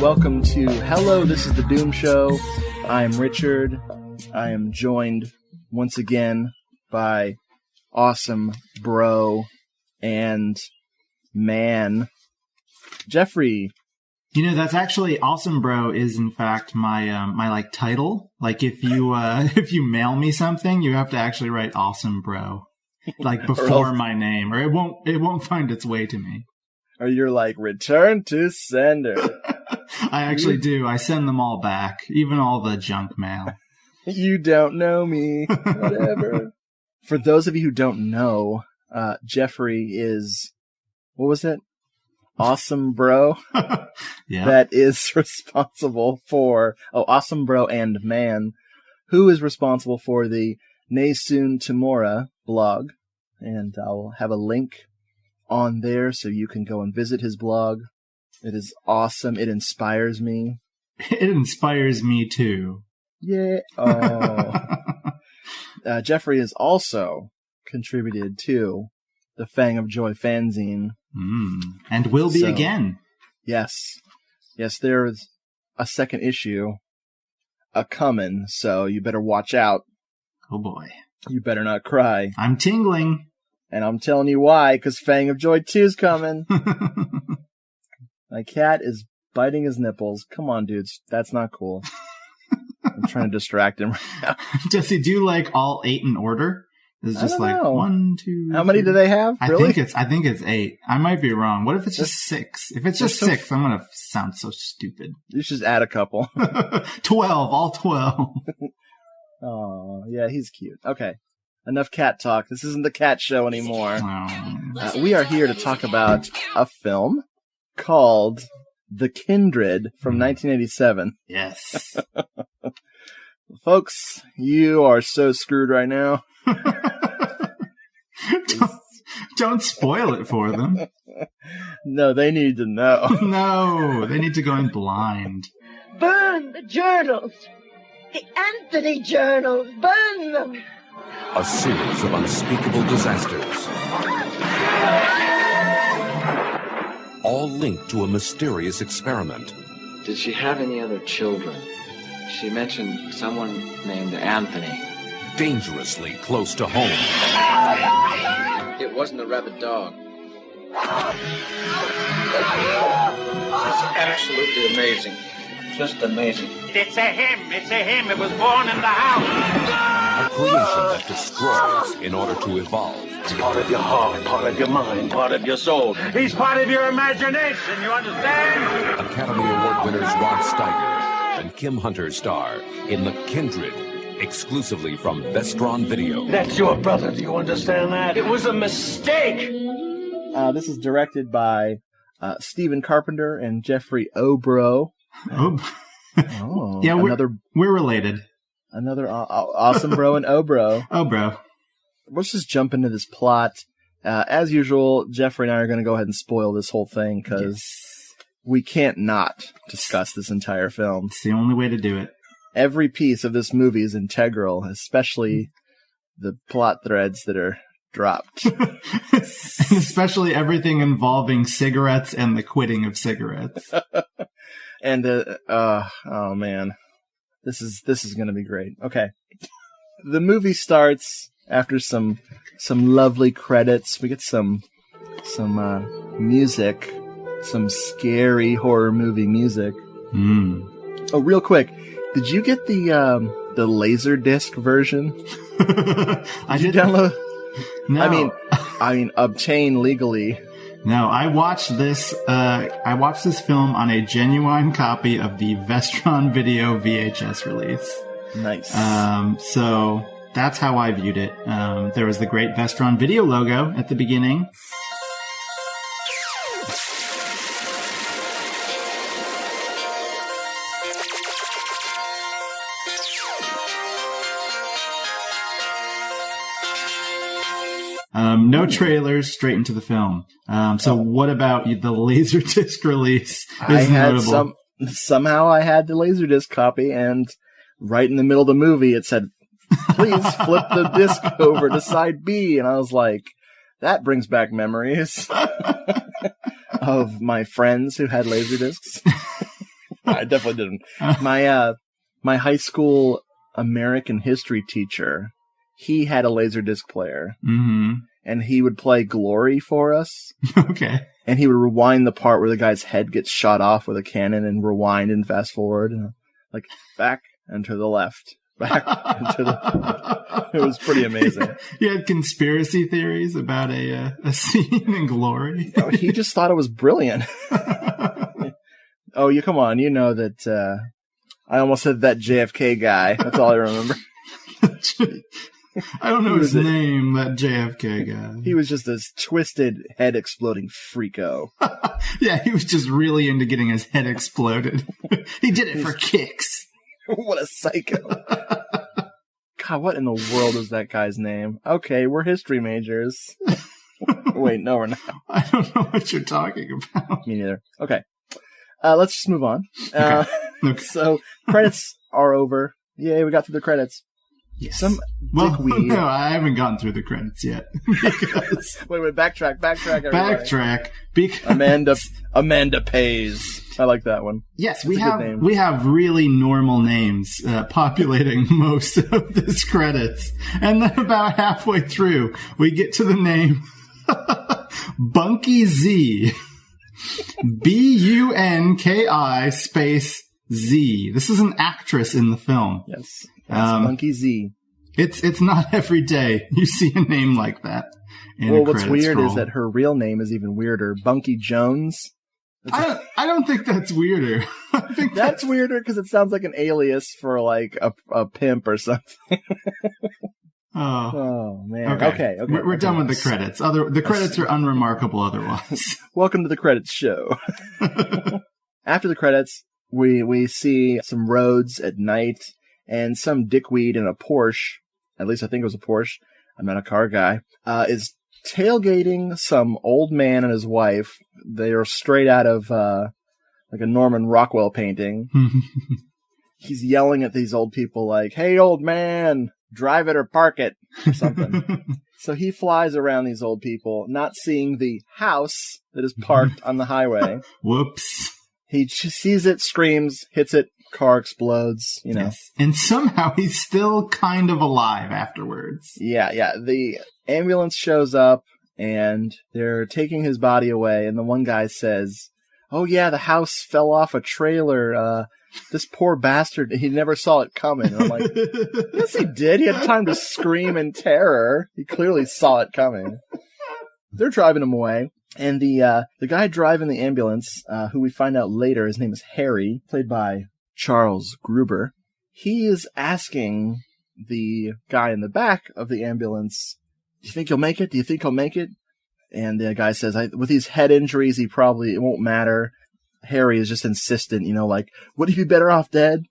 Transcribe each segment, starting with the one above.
welcome to Hello, This is the Doom Show. I am Richard. I am joined once again by awesome bro and man, Jeffrey. You know, that's actually awesome, bro. Is in fact my my title. Like if you mail me something, you have to actually write awesome, bro, like before my name, or it won't find its way to me. Or you're like, return to sender. I actually do. I send them all back, even all the junk mail. You don't know me. Whatever. For those of you who don't know, Jeffrey is, what was it? Awesome bro. Yeah. That is responsible for, awesome bro and man, who is responsible for the Nesun Timora blog. And I'll have a link on there so you can go and visit his blog. It is awesome. It inspires me. It inspires me too. Yeah. Oh. Jeffrey has also contributed to the Fang of Joy fanzine. And will be again. Yes. Yes, there is a second issue a-coming, so you better watch out. Oh boy. You better not cry. I'm tingling. And I'm telling you why, because Fang of Joy 2's coming. My cat is biting his nipples. Come on, dudes. That's not cool. I'm trying to distract him right now. Jesse, do you like all 8 in order? It's just like know. 1, 2. How many do they have? Really? I think it's 8. I might be wrong. What if it's just 6? If it's just 6, I'm gonna sound so stupid. You should add a couple. 12, all 12. Oh, yeah, he's cute. Okay. Enough cat talk. This isn't the cat show anymore. We are here to talk about a film called The Kindred from 1987. Yes. Folks, you are so screwed right now. Don't spoil it for them. No, they need to know. No, they need to go in blind. Burn the journals! The Anthony journals! Burn them! A series of unspeakable disasters. All linked to a mysterious experiment. Did she have any other children? She mentioned someone named Anthony. Dangerously close to home. It wasn't a rabid dog. It's absolutely amazing. Just amazing. It's a him. It's a him. It was born in the house. A creation that destroys in order to evolve. It's part of your heart, part of your mind, part of your soul. He's part of your imagination, you understand? Academy Award winners Rod Steiger and Kim Hunter star in The Kindred, exclusively from Vestron Video. That's your brother, do you understand that? It was a mistake! This is directed by Stephen Carpenter and Jeffrey Obro. Oh, yeah, we're related. Another awesome bro and Obro. Obro. Let's just jump into this plot. As usual, Jeffrey and I are going to go ahead and spoil this whole thing because we can't not discuss this entire film. It's the only way to do it. Every piece of this movie is integral, especially the plot threads that are dropped. And especially everything involving cigarettes and the quitting of cigarettes. And oh man, this is going to be great. Okay, the movie starts after some lovely credits. We get some music, some scary horror movie music. Oh, real quick, did you get the Laserdisc version? Did you download? No. I mean, obtain legally. No, I watched this film on a genuine copy of the Vestron Video VHS release. Nice. So that's how I viewed it. There was the great Vestron Video logo at the beginning. No trailers, straight into the film. So what about the Laserdisc release? Somehow I had the Laserdisc copy, and right in the middle of the movie it said, please flip the disc over to side B. And I was like, that brings back memories of my friends who had Laserdiscs. I definitely didn't. My high school American history teacher, he had a Laserdisc player. Mm-hmm. And he would play Glory for us. Okay. And he would rewind the part where the guy's head gets shot off with a cannon and rewind and fast forward. And like, back and to the left. Back and to the... It was pretty amazing. You had conspiracy theories about a scene in Glory? He just thought it was brilliant. Oh, come on. You know that... I almost said that JFK guy. That's all I remember. I don't know his name, that JFK guy. He was just this twisted, head-exploding freako. Yeah, he was just really into getting his head exploded. He did it for kicks. What a psycho. God, what in the world is that guy's name? Okay, we're history majors. Wait, no, we're not. I don't know what you're talking about. Me neither. Okay. Let's just move on. Okay. So, credits are over. Yay, we got through the credits. Yes. Some dickweed. No, I haven't gotten through the credits yet. Because wait, backtrack, everybody. Backtrack. Because Amanda Pays. I like that one. Yes, we have really normal names populating most of this credits. And then about halfway through, we get to the name Bunky Z. Bunki space Z. This is an actress in the film. Yes. Bunky Z. It's not every day you see a name like that. Well, what's weird is that her real name is even weirder. Bunky Jones. I don't think that's weirder. I think that's weirder because it sounds like an alias for like a pimp or something. Oh man. Okay. We're done with the credits. The credits are unremarkable otherwise. Welcome to the credits show. After the credits, we see some roads at night and some dickweed in a Porsche. At least I think it was a Porsche. I'm not a car guy. Is tailgating some old man and his wife. They are straight out of like a Norman Rockwell painting. He's yelling at these old people like, "Hey, old man, drive it or park it," or something. So he flies around these old people, not seeing the house that is parked on the highway. Whoops. He sees it, screams, hits it, car explodes, you know. Yes. And somehow he's still kind of alive afterwards. Yeah. The ambulance shows up, and they're taking his body away, and the one guy says, "Oh yeah, the house fell off a trailer. This poor bastard, he never saw it coming." And I'm like, yes, he did. He had time to scream in terror. He clearly saw it coming. They're driving him away. And the guy driving the ambulance, who we find out later, his name is Harry, played by Charles Gruber. He is asking the guy in the back of the ambulance, "Do you think he'll make it? Do you think he'll make it?" And the guy says, "With these head injuries, it won't matter." Harry is just insistent, like, "Would he be better off dead?"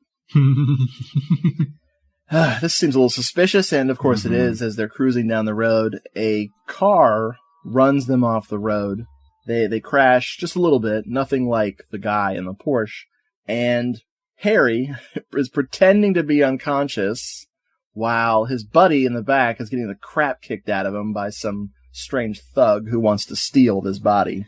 This seems a little suspicious, and of course it is. As they're cruising down the road, a car runs them off the road. They crash just a little bit, nothing like the guy in the Porsche. And Harry is pretending to be unconscious while his buddy in the back is getting the crap kicked out of him by some strange thug who wants to steal this body.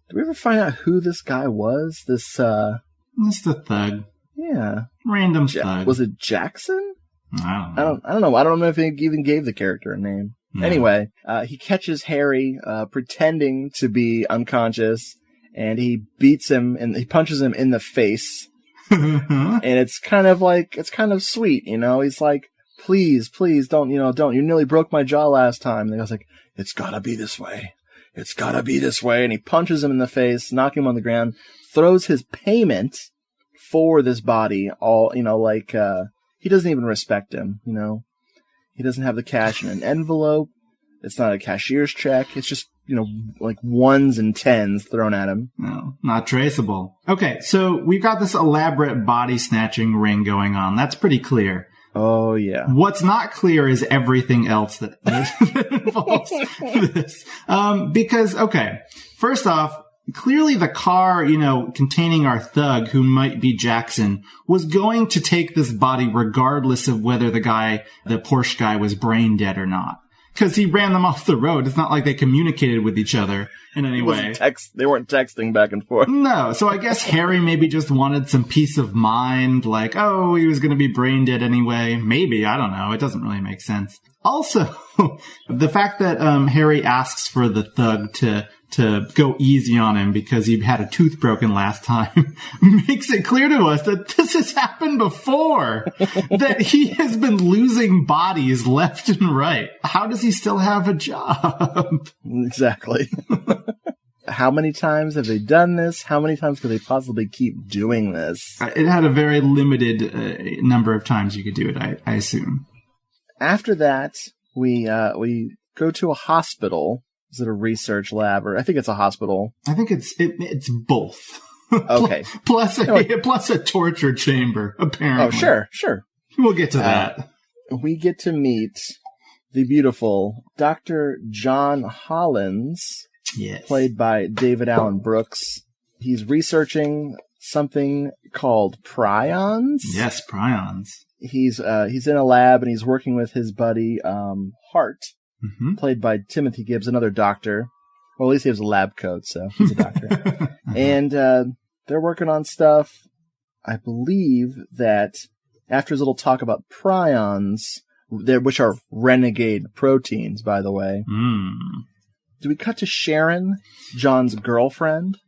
Did we ever find out who this guy was? This It's the thug. Yeah. Random thug. Was it Jackson? I don't know. I don't know if he even gave the character a name. No. Anyway, he catches Harry pretending to be unconscious, and he beats him and he punches him in the face. And it's kind of sweet, He's like, please don't, you nearly broke my jaw last time. And the guy's like, "It's gotta be this way. It's gotta be this way." And he punches him in the face, knocking him on the ground, throws his payment for this body all, he doesn't even respect him, He doesn't have the cash in an envelope. It's not a cashier's check. It's just, like ones and tens thrown at him. No, not traceable. Okay, so we've got this elaborate body snatching ring going on. That's pretty clear. Oh, yeah. What's not clear is everything else that involves this. Because, okay, first off, clearly the car, containing our thug, who might be Jackson, was going to take this body regardless of whether the Porsche guy was brain dead or not. because he ran them off the road. It's not like they communicated with each other in any way. They weren't texting back and forth. No, so I guess Harry maybe just wanted some peace of mind, like, oh, he was going to be brain dead anyway. Maybe, I don't know. It doesn't really make sense. Also, the fact that Harry asks for the thug to go easy on him because he had a tooth broken last time makes it clear to us that this has happened before, that he has been losing bodies left and right. How does he still have a job? Exactly. How many times have they done this? How many times could they possibly keep doing this? It had a very limited number of times you could do it, I assume. After that, we go to a hospital. Is it a research lab? Or I think it's a hospital. I think it's both. Okay. plus a torture chamber, apparently. Oh, sure. We'll get to that. We get to meet the beautiful Dr. John Hollins, yes, played by David Allen Brooks. He's researching something called prions. Yes, prions. He's in a lab and he's working with his buddy Hart, played by Timothy Gibbs, another doctor. Well, at least he has a lab coat, so he's a doctor. And they're working on stuff. I believe that after his little talk about prions, which are renegade proteins, by the way. Do we cut to Sharon, John's girlfriend?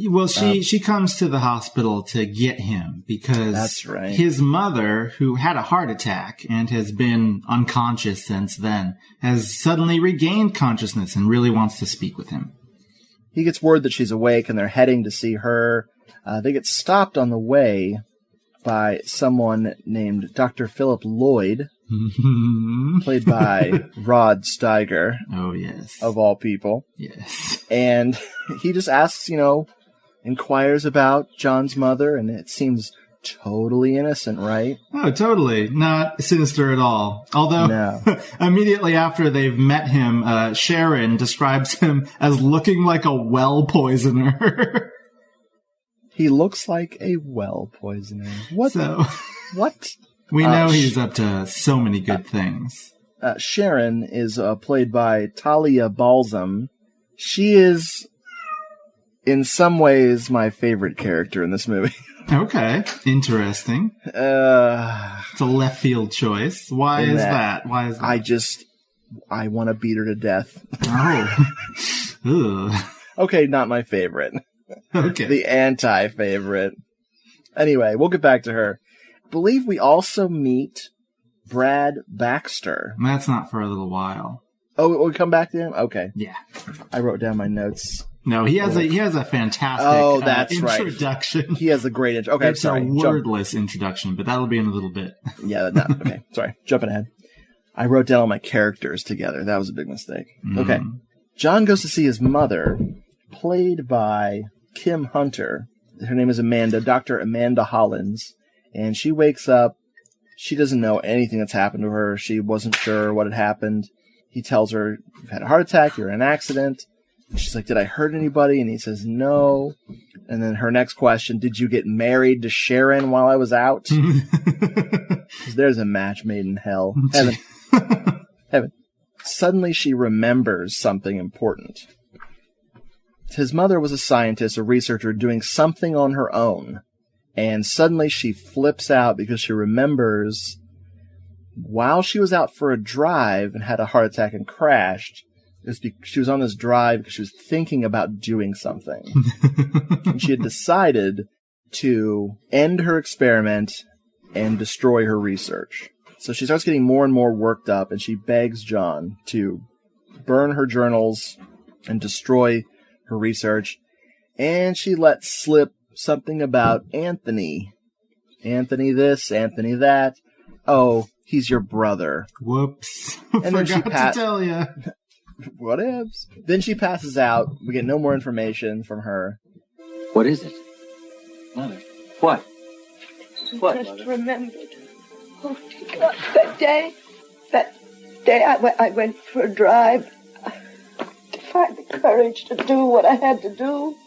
Well, she comes to the hospital to get him because that's right. His mother, who had a heart attack and has been unconscious since then, has suddenly regained consciousness and really wants to speak with him. He gets word that she's awake and they're heading to see her. They get stopped on the way by someone named Dr. Philip Lloyd, played by Rod Steiger. Oh, yes. Of all people. Yes. And he just asks, inquires about John's mother, and it seems totally innocent, right? Oh, totally. Not sinister at all. Although, immediately after they've met him, Sharon describes him as looking like a well poisoner. He looks like a well poisoner. What? What? We know he's up to so many good things. Sharon is played by Talia Balsam. She is, in some ways, my favorite character in this movie. Okay, interesting. It's a left field choice. Why is that? I want to beat her to death. Oh. Okay, not my favorite. Okay. The anti-favorite. Anyway, we'll get back to her. I believe we also meet Brad Baxter. That's not for a little while. Oh, we'll come back to him? Okay. Yeah. I wrote down my notes. No, he has a fantastic introduction. Right. He has a great intro. Okay, it's a wordless introduction, but that'll be in a little bit. Yeah, okay. Sorry, jumping ahead. I wrote down all my characters together. That was a big mistake. Okay. John goes to see his mother, played by Kim Hunter. Her name is Amanda, Dr. Amanda Hollins. And she wakes up. She doesn't know anything that's happened to her. She wasn't sure what had happened. He tells her, you've had a heart attack, you're in an accident. And she's like, did I hurt anybody? And he says, no. And then her next question, did you get married to Sharon while I was out? Because there's a match made in hell. Heaven. Heaven. Suddenly she remembers something important. His mother was a scientist, a researcher, doing something on her own. And suddenly she flips out because she remembers while she was out for a drive and had a heart attack and crashed, she was on this drive because she was thinking about doing something. And she had decided to end her experiment and destroy her research. So she starts getting more and more worked up, and she begs John to burn her journals and destroy her research. And she lets slip something about Anthony. Anthony this, Anthony that. Oh, he's your brother. Whoops. And then she to tell you. What ifs? Then she passes out. We get no more information from her. What is it? Mother. What? What, I just Mother? remembered. Oh, dear God. That day I went for a drive to find the courage to do what I had to do.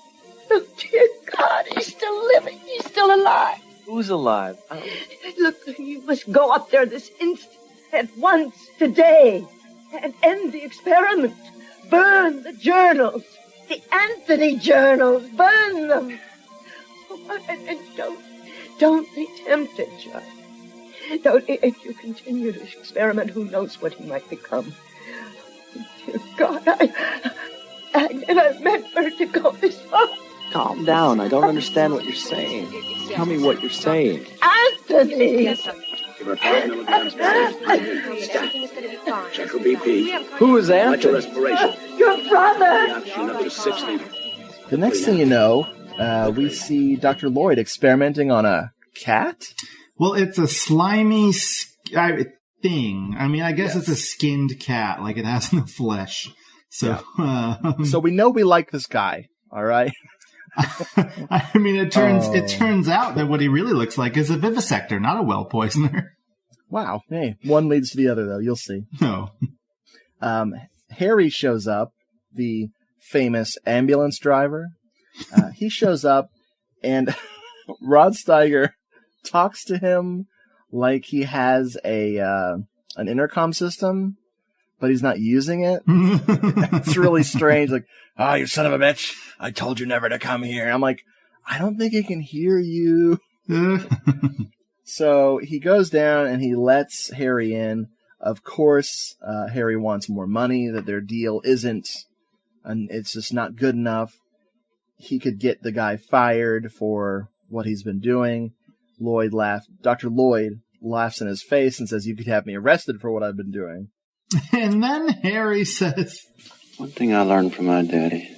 Oh, dear God, he's still living. He's still alive. Who's alive? Look, you must go up there this instant. At once. Today. and end the experiment. Burn the journals, the Anthony journals, burn them. Oh, and don't be tempted, John. Don't, if you continue to experiment, who knows what he might become. Dear God, I never meant for it to go this far. Calm down. I don't understand what you're saying. Tell me what you're saying. Anthony! Give her 5 milligrams. Everything is going to be fine. Check her BP. Who is Watch her Anthony? respiration. Your brother! Oxygen up to 60. The next thing you know, we see Dr. Lloyd experimenting on a cat. Well, it's a slimy thing. I mean, I guess it's a skinned cat. Like, it has no flesh. So, So we know we like this guy. All right. I mean, it turns out that what he really looks like is a vivisector, not a well poisoner. Wow. Hey, one leads to the other, though. You'll see. No. Harry shows up, the famous ambulance driver. He shows up, and Rod Steiger talks to him like he has an intercom system, but he's not using it. It's really strange. Like, oh, you son of a bitch. I told you never to come here. I'm like, I don't think he can hear you. So he goes down and he lets Harry in. Of course, Harry wants more money, that their deal isn't, and it's just not good enough. He could get the guy fired for what he's been doing. Dr. Lloyd laughs in his face and says, you could have me arrested for what I've been doing. And then Harry says, one thing I learned from my daddy: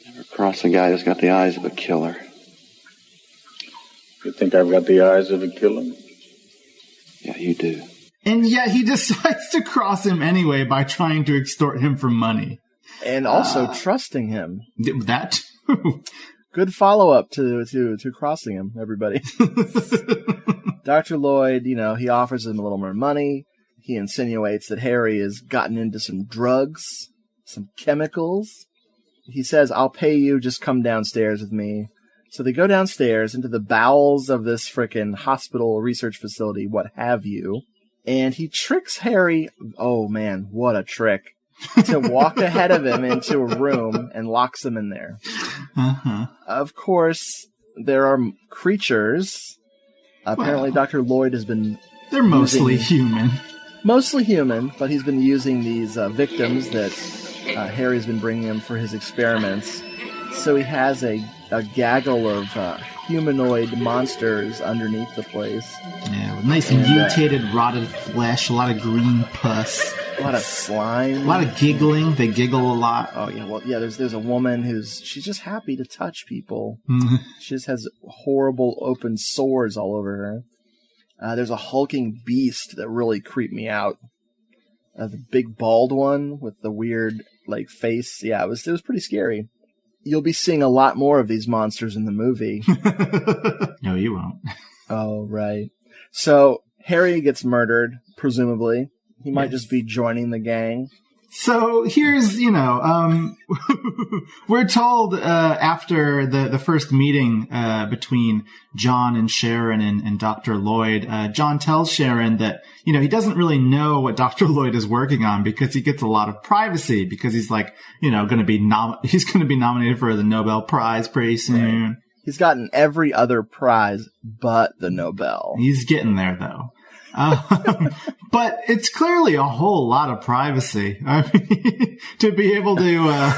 never cross a guy who's got the eyes of a killer. You think I've got the eyes of a killer? Yeah, you do. And yet he decides to cross him anyway by trying to extort him for money. And also trusting him. That too. Good follow-up to crossing him, everybody. Dr. Lloyd, he offers him a little more money. He insinuates that Harry has gotten into some drugs, some chemicals. He says, I'll pay you, just come downstairs with me. So they go downstairs into the bowels of this frickin' hospital research facility, what have you. And he tricks Harry, oh man, what a trick, to walk ahead of him into a room and locks him in there. Uh-huh. Of course, there are creatures. Apparently, Dr. Lloyd has been... They're mostly human. Mostly human, but he's been using these victims that Harry's been bringing him for his experiments. So he has a gaggle of humanoid monsters underneath the place. Yeah, with nice mutated, rotted flesh, a lot of green pus. A lot of slime. A lot of giggling. They giggle a lot. Oh, yeah. Well, yeah, there's a woman she's just happy to touch people. She just has horrible open sores all over her. There's a hulking beast that really creeped me out. The big bald one with the weird, face. Yeah, it was pretty scary. You'll be seeing a lot more of these monsters in the movie. No, you won't. Oh, right. So, Harry gets murdered, presumably. He might just be joining the gang. So here's, we're told after the first meeting between John and Sharon and Dr. Lloyd, John tells Sharon that, he doesn't really know what Dr. Lloyd is working on because he gets a lot of privacy because he's going to be nominated for the Nobel Prize pretty soon. Right. He's gotten every other prize but the Nobel. He's getting there though. But it's clearly a whole lot of privacy. I mean, to be able to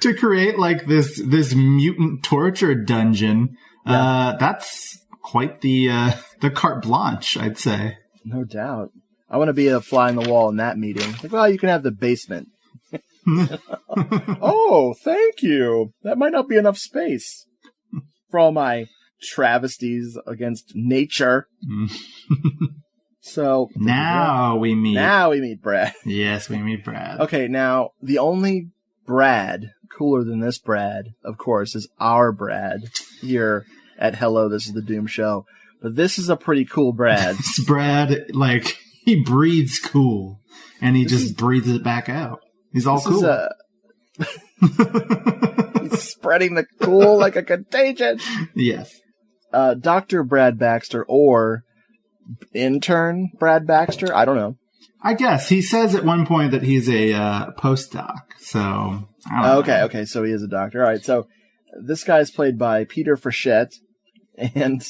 to create this mutant torture dungeon, that's quite the carte blanche, I'd say. No doubt. I want to be a fly on the wall in that meeting. Well, you can have the basement. Oh, thank you. That might not be enough space for all my travesties against nature. So now we meet Brad. Yes, we meet Brad. Okay, now the only Brad cooler than this Brad, of course, is our Brad here at Hello, This is the Doom Show. But this is a pretty cool Brad. This Brad, he breathes cool, and he just breathes it back out. He's all cool. He's spreading the cool like a contagion. Yes. Dr. Brad Baxter or intern Brad Baxter, I don't know. I guess. He says at one point that he's a postdoc, so... I don't know. Okay, so he is a doctor. All right, so this guy's played by Peter Frechette, and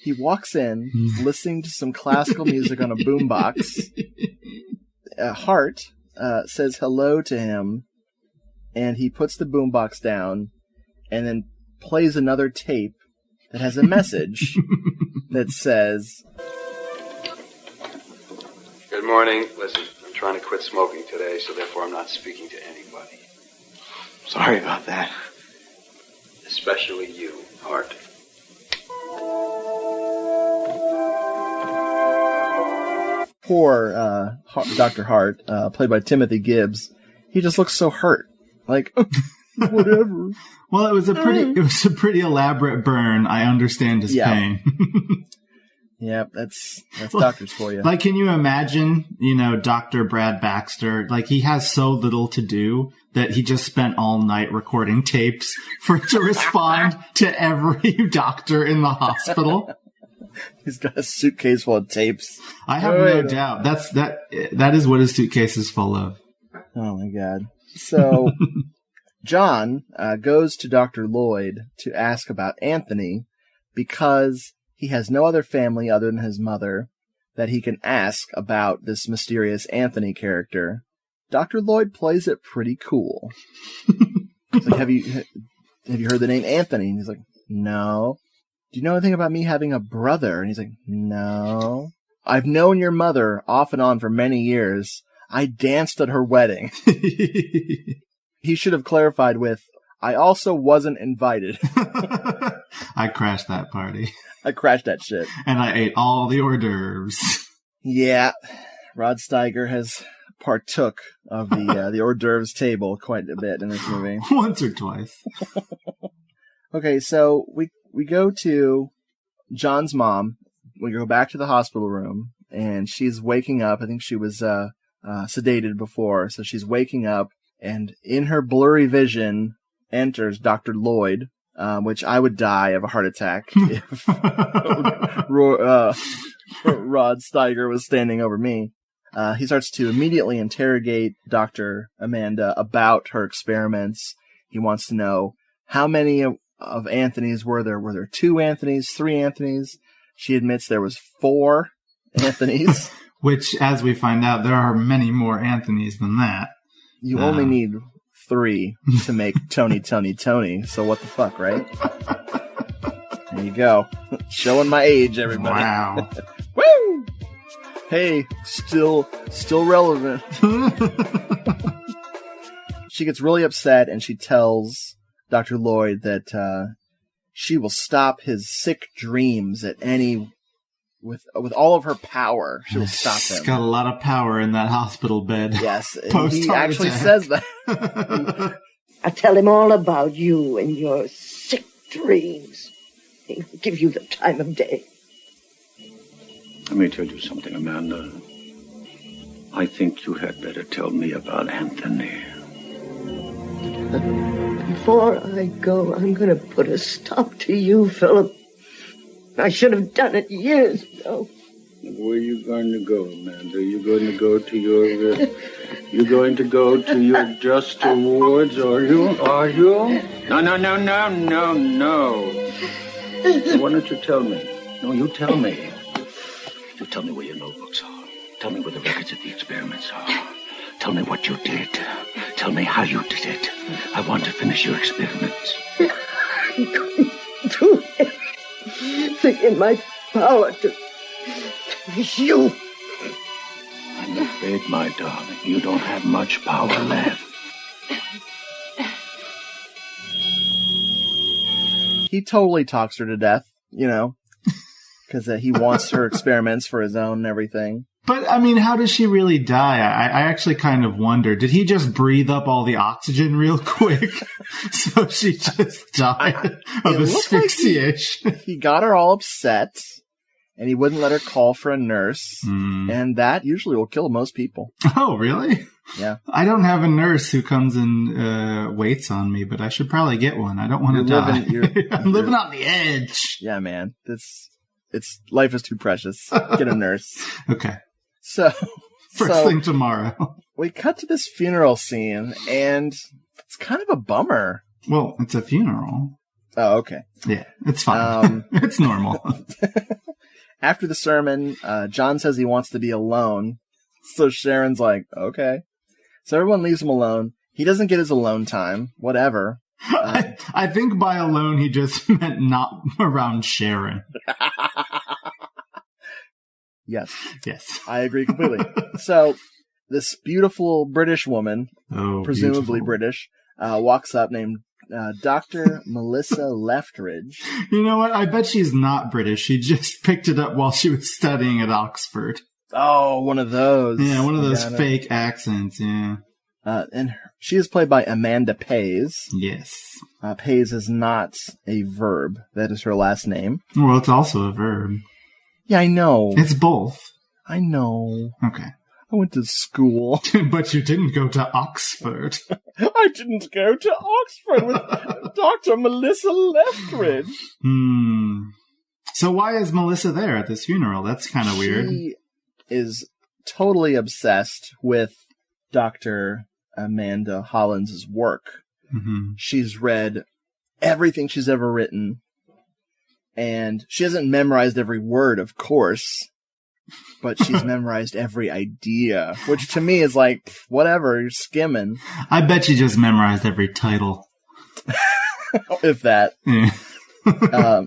he walks in listening to some classical music on a boombox. Hart says hello to him, and he puts the boombox down, and then plays another tape that has a message that says... Good morning. Listen, I'm trying to quit smoking today, so therefore I'm not speaking to anybody. Sorry about that. Especially you, Hart. Poor Dr. Hart, played by Timothy Gibbs. He just looks so hurt. Like, whatever. Well, it was a pretty elaborate burn. I understand his pain. Yeah, that's doctors for you. Like, can you imagine, Dr. Brad Baxter? Like, he has so little to do that he just spent all night recording tapes to respond to every doctor in the hospital. He's got a suitcase full of tapes. I have no doubt. That is what his suitcase is full of. Oh my God. So, John goes to Dr. Lloyd to ask about Anthony because he has no other family other than his mother that he can ask about this mysterious Anthony character. Dr. Lloyd plays it pretty cool. He's like, have you heard the name Anthony? And he's like, no. Do you know anything about me having a brother? And he's like, no. I've known your mother off and on for many years. I danced at her wedding. He should have clarified with, I also wasn't invited. I crashed that party. I crashed that shit. And I ate all the hors d'oeuvres. Yeah. Rod Steiger has partook of the hors d'oeuvres table quite a bit in this movie. Once or twice. Okay, so we go to John's mom. We go back to the hospital room, and she's waking up. I think she was sedated before, so she's waking up, and in her blurry vision enters Dr. Lloyd, which I would die of a heart attack if Rod Steiger was standing over me. He starts to immediately interrogate Dr. Amanda about her experiments. He wants to know how many of Anthony's were there. Were there 2 Anthony's, 3 Anthony's? She admits there was 4 Anthony's. Which, as we find out, there are many more Anthony's than that. You only need 3 to make Tony. So what the fuck, right? There you go. Showing my age, everybody. Wow. Woo! Hey, still relevant. She gets really upset and she tells Dr. Lloyd that she will stop his sick dreams at any... With all of her power, she will stop him. She's got a lot of power in that hospital bed. Yes, he actually says that. I tell him all about you and your sick dreams. He'll give you the time of day. Let me tell you something, Amanda. I think you had better tell me about Anthony. Before I go, I'm going to put a stop to you, Philip. I should have done it years ago. Where are you going to go, Amanda? Are you going to go to your... you're going to go to your Just Awards, are you? Are you? No. Why don't you tell me? No, you tell me. You tell me where your notebooks are. Tell me where the records of the experiments are. Tell me what you did. Tell me how you did it. I want to finish your experiments. I'm going to everything in my power to finish you. I'm afraid, my darling, you don't have much power left. He totally talks her to death, because he wants her experiments for his own and everything. But, I mean, how does she really die? I actually kind of wonder. Did he just breathe up all the oxygen real quick? So she just died of asphyxiation. Like he got her all upset, and he wouldn't let her call for a nurse. And that usually will kill most people. Oh, really? Yeah. I don't have a nurse who comes and waits on me, but I should probably get one. I don't want to die. I'm living on the edge. Yeah, man. Life is too precious. Get a nurse. Okay. So First thing tomorrow. We cut to this funeral scene, and it's kind of a bummer. Well, it's a funeral. Oh, okay. Yeah, it's fine. It's normal. After the sermon, John says he wants to be alone. So Sharon's like, okay. So everyone leaves him alone. He doesn't get his alone time. Whatever. I think by alone he just meant not around Sharon. Yes. Yes. I agree completely. So this beautiful British woman, presumably beautiful. British, walks up named Dr. Melissa Leftridge. You know what? I bet she's not British. She just picked it up while she was studying at Oxford. Oh, one of those. Yeah, one of those fake accents, yeah. And she is played by Amanda Pays. Yes. Pays is not a verb. That is her last name. Well, it's also a verb. Yeah, I know. It's both. I know. Okay. I went to school. But you didn't go to Oxford. I didn't go to Oxford with Dr. Melissa Leftridge. So why is Melissa there at this funeral? That's kind of weird. She is totally obsessed with Dr. Amanda Hollands' work. Mm-hmm. She's read everything she's ever written. And she hasn't memorized every word, of course. But she's memorized every idea, which to me is like, whatever, you're skimming. I bet she just memorized every title. If that. Yeah.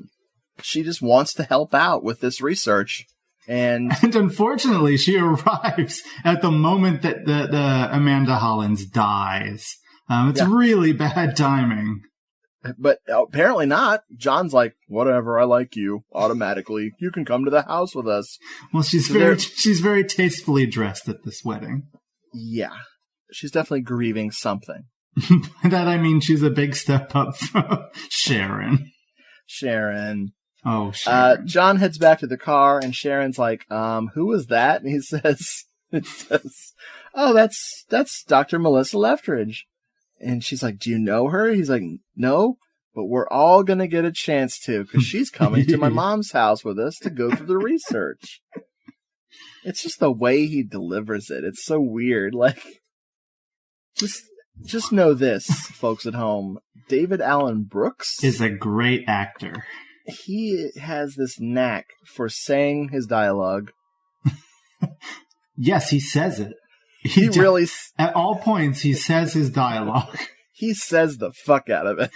She just wants to help out with this research. And unfortunately, she arrives at the moment that Amanda Hollands dies. It's really bad timing. But apparently not. John's like, whatever, I like you automatically. You can come to the house with us. Well, she's very tastefully dressed at this wedding. Yeah. She's definitely grieving something. By that I mean she's a big step up from Sharon. Oh, Sharon. John heads back to the car, and Sharon's like, who was that? And he says, oh, that's Dr. Melissa Leftridge. And she's like, do you know her? He's like, no, but we're all going to get a chance to, because she's coming to my mom's house with us to go through the research. It's just the way he delivers it. It's so weird. Like, just know this, folks at home. David Allen Brooks is a great actor. He has this knack for saying his dialogue. Yes, he says it. He really... At all points, he says his dialogue. He says the fuck out of it.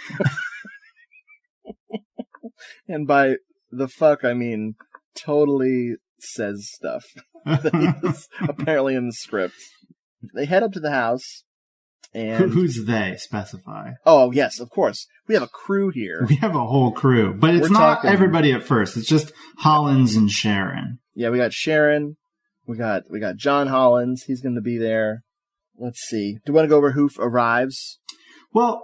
And by the fuck, I mean totally says stuff that is apparently in the script. They head up to the house, and... Who's they? Specify. Oh, yes, of course. We have a crew here. We have a whole crew. But it's not everybody at first. It's just Hollands and Sharon. Yeah, we got Sharon... We got John Hollands. He's going to be there. Let's see. Do you want to go over who arrives? Well,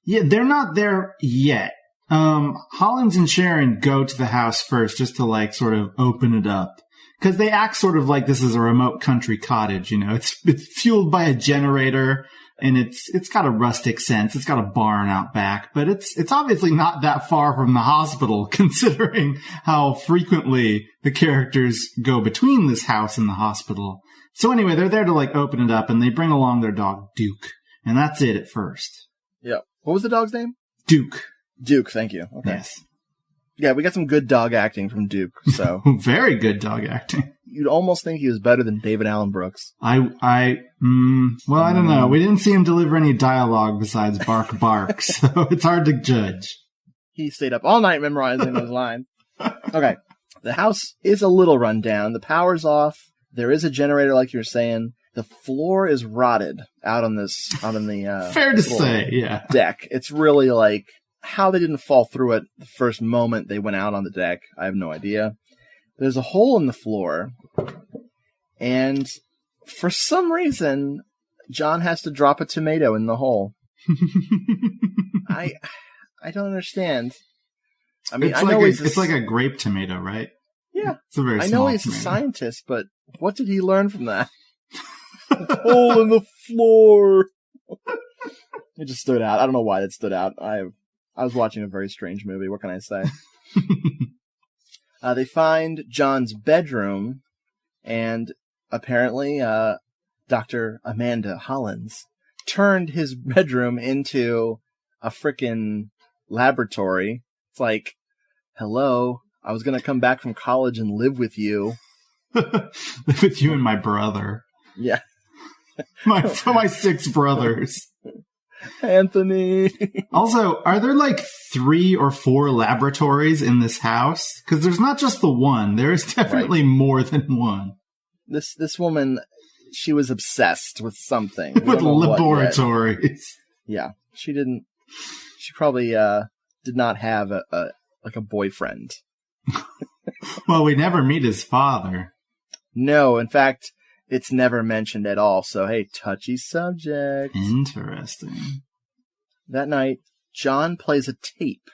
yeah, they're not there yet. Hollands and Sharon go to the house first just to like sort of open it up. Because they act sort of like this is a remote country cottage, you know. It's fueled by a generator and it's got a rustic sense. It's got a barn out back, but it's obviously not that far from the hospital considering how frequently the characters go between this house and the hospital. So anyway, they're there to like open it up and they bring along their dog Duke. And that's it at first. Yeah. What was the dog's name? Duke. Duke, thank you. Okay. Yes. Yeah, we got some good dog acting from Duke, so. Very good dog acting. You'd almost think he was better than David Allen Brooks. Well, I don't know. We didn't see him deliver any dialogue besides bark bark, so it's hard to judge. He stayed up all night memorizing those lines. Okay. The house is a little run down. The power's off. There is a generator, like you were saying. The floor is rotted out on the fair to say, yeah, deck. It's really like how they didn't fall through it the first moment they went out on the deck. I have no idea. There's a hole in the floor, and for some reason, John has to drop a tomato in the hole. I don't understand. I mean, it's like a grape tomato, right? Yeah, it's a very. I know he's a scientist, but what did he learn from that? Hole in the floor. It just stood out. I don't know why that stood out. I was watching a very strange movie. What can I say? They find John's bedroom, and apparently, Dr. Amanda Hollins turned his bedroom into a frickin' laboratory. It's like, hello, I was going to come back from college and live with you. Live with you and my brother. Yeah. my 6 brothers. Anthony. Also, are there like 3 or 4 laboratories in this house? Because there's not just the one. There is definitely more than one. This woman, she was obsessed with something. With laboratories. Yeah. She probably did not have a boyfriend. Well, we never meet his father. No, in fact, it's never mentioned at all. So, hey, touchy subject. Interesting. That night, John plays a tape.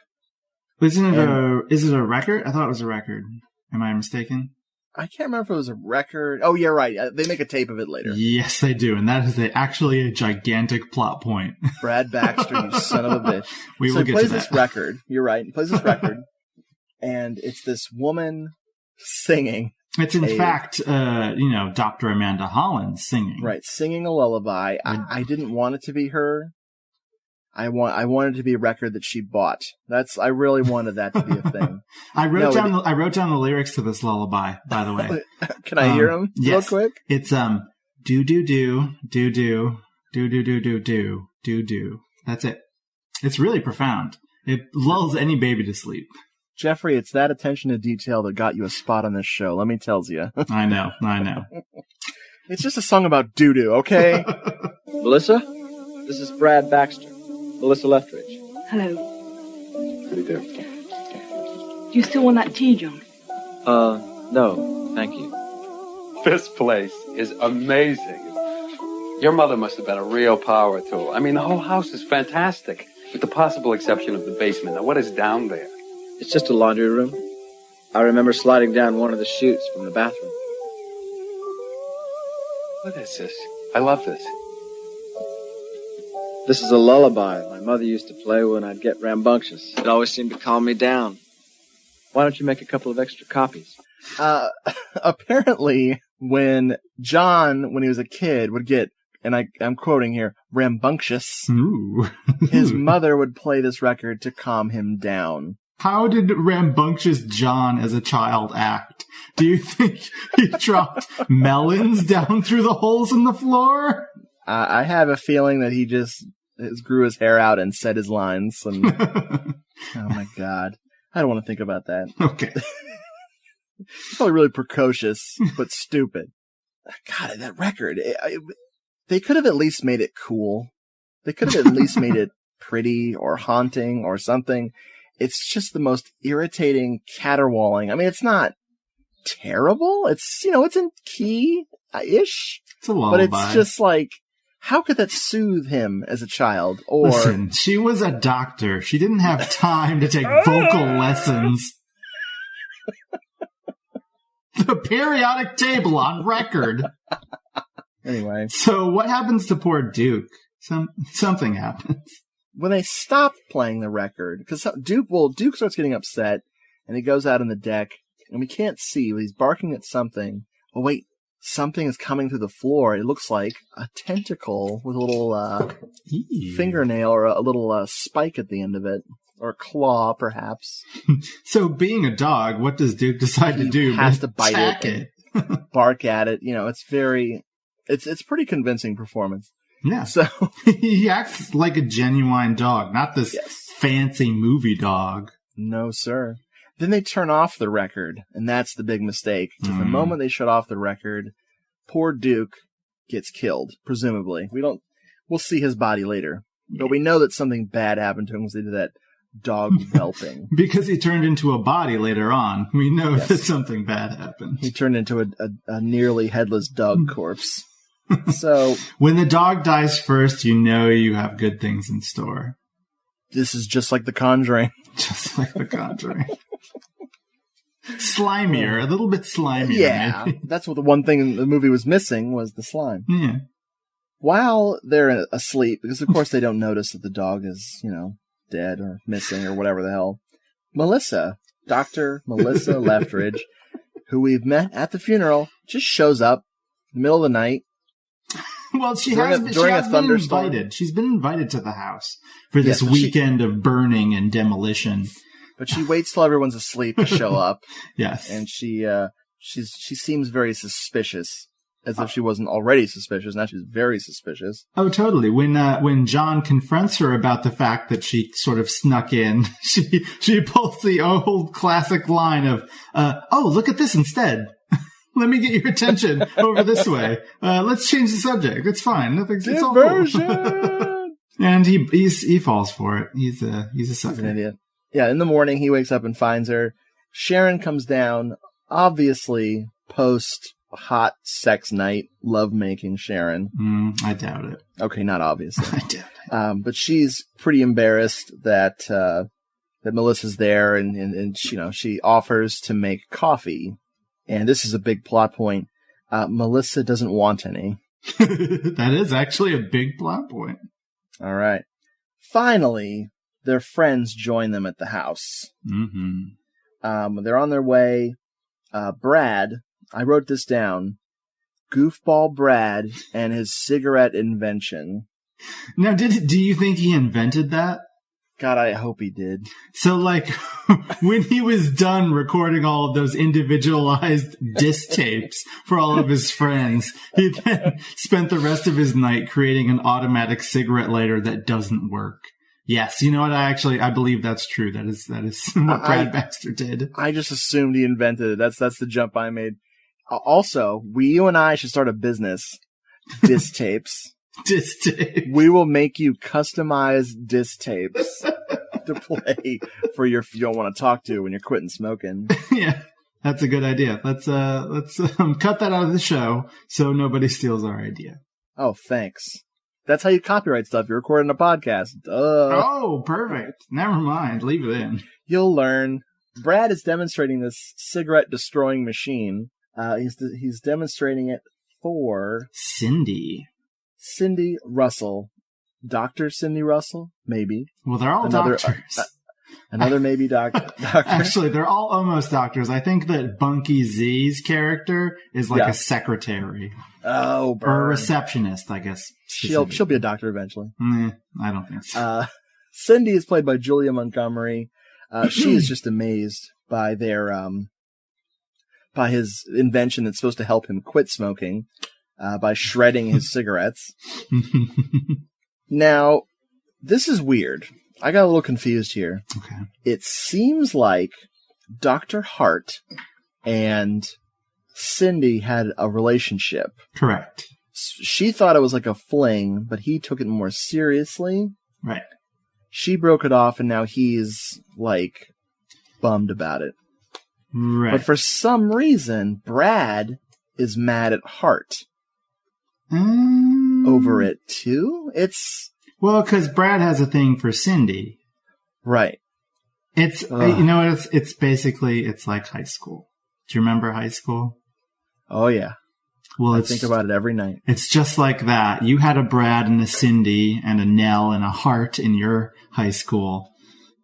Is it a record? I thought it was a record. Am I mistaken? I can't remember if it was a record. Oh, yeah, right. They make a tape of it later. Yes, they do. And that is actually a gigantic plot point. Brad Baxter, you son of a bitch. We will get to that. So he plays this record. You're right. He plays this record. And it's this woman singing. It's in fact, Dr. Amanda Hollins singing. Right, singing a lullaby. I didn't want it to be her. I wanted it to be a record that she bought. I really wanted that to be a thing. I wrote down the lyrics to this lullaby, by the way. Can I hear them real quick? It's do do do do do do do do do do do do. That's it. It's really profound. It lulls any baby to sleep. Jeffrey, it's that attention to detail that got you a spot on this show. Let me tell you. I know. It's just a song about doo-doo, okay? Melissa, this is Brad Baxter. Melissa Leftridge. Hello. How do you do? Do you still want that tea, John? No, thank you. This place is amazing. Your mother must have been a real power tool. I mean, the whole house is fantastic, with the possible exception of the basement. Now, what is down there? It's just a laundry room. I remember sliding down one of the chutes from the bathroom. What is this? I love this. This is a lullaby my mother used to play when I'd get rambunctious. It always seemed to calm me down. Why don't you make a couple of extra copies? Apparently, when John, when he was a kid, would get, and I'm quoting here, rambunctious, his mother would play this record to calm him down. How did rambunctious John as a child act? Do you think he dropped melons down through the holes in the floor? I have a feeling that he just grew his hair out and said his lines. And oh my God. I don't want to think about that. Okay. Probably really precocious, but stupid. God, that record. They could have at least made it cool. They could have at least made it pretty or haunting or something. It's just the most irritating caterwauling. I mean, it's not terrible. It's, it's in key-ish. It's a lullaby. But it's just like, how could that soothe him as a child? Or listen, she was a doctor. She didn't have time to take vocal lessons. The periodic table on record. Anyway. So what happens to poor Duke? Something happens. When they stop playing the record, because Duke starts getting upset, and he goes out on the deck, and we can't see, but he's barking at something. Oh, wait, something is coming through the floor. It looks like a tentacle with a little fingernail or a little spike at the end of it, or a claw, perhaps. So, being a dog, what does Duke decide to do? He has to bite it, bark at it. It's it's pretty convincing performance. Yeah. So he acts like a genuine dog, not this fancy movie dog. No, sir. Then they turn off the record, and that's the big mistake. The moment they shut off the record, poor Duke gets killed, presumably. We'll see his body later. But we know that something bad happened to him because they did that dog whelping. Because he turned into a body later on. We know that something bad happened. He turned into a nearly headless dog corpse. So when the dog dies first, you have good things in store. This is just like The Conjuring. Just like The Conjuring. Slimier, a little bit slimier. Yeah, maybe. That's what the one thing the movie was missing was the slime. Yeah. While they're asleep, because of course they don't notice that the dog is, dead or missing or whatever the hell. Melissa, Dr. Melissa Leftridge, who we've met at the funeral, just shows up the middle of the night. Well, she During has a been thunderstorm. invited. She's been invited to the house for this but weekend of burning and demolition. But she waits till everyone's asleep to show up. Yes. And she seems very suspicious, as if she wasn't already suspicious. Now she's very suspicious. Oh, totally. When John confronts her about the fact that she sort of snuck in, she pulls the old classic line of, "Oh, look at this instead. Let me get your attention over this way. Let's change the subject. It's fine. Nothing's it's all cool." And he falls for it. He's a sucker. He's an idiot. Yeah. In the morning, he wakes up and finds her. Sharon comes down, obviously post hot sex night, lovemaking Sharon. I doubt it. Okay, not obviously. I doubt it. But she's pretty embarrassed that Melissa's there, and she offers to make coffee. And this is a big plot point. Melissa doesn't want any. That is actually a big plot point. All right. Finally, their friends join them at the house. Mm-hmm. They're on their way. Brad, I wrote this down. Goofball Brad and his cigarette invention. Now, do you think he invented that? God, I hope he did. So, like, when he was done recording all of those individualized disc tapes for all of his friends, he then spent the rest of his night creating an automatic cigarette lighter that doesn't work. Yes, you know what? I believe that's true. That is what Brad Baxter did. I just assumed he invented it. That's the jump I made. Also, you and I should start a business. Disc tapes. Disc tapes. We will make you customized disc tapes to play for you don't want to talk to when you're quitting smoking. Yeah, that's a good idea. Let's cut that out of the show so nobody steals our idea. Oh, thanks. That's how you copyright stuff. You're recording a podcast. Oh, perfect. Never mind. Leave it in. You'll learn. Brad is demonstrating this cigarette destroying machine. He's demonstrating it for Cindy Russell. Dr. Cindy Russell? Maybe. Well, they're all doctors. Another maybe doctor. Actually, they're all almost doctors. I think that Bunky Z's character is like a secretary. Oh, burn. Or a receptionist, I guess. She'll be a doctor eventually. I don't think so. Cindy is played by Julia Montgomery. She is just amazed by by his invention that's supposed to help him quit smoking, by shredding his cigarettes. Now, this is weird. I got a little confused here. Okay. It seems like Dr. Hart and Cindy had a relationship. Correct. She thought it was like a fling, but he took it more seriously. Right. She broke it off, and now he's, like, bummed about it. Right. But for some reason, Brad is mad at Hart over it, too? Well, because Brad has a thing for Cindy. Right. It's, it's basically, it's like high school. Do you remember high school? Oh, yeah. Well, I think about it every night. It's just like that. You had a Brad and a Cindy and a Nell and a Hart in your high school.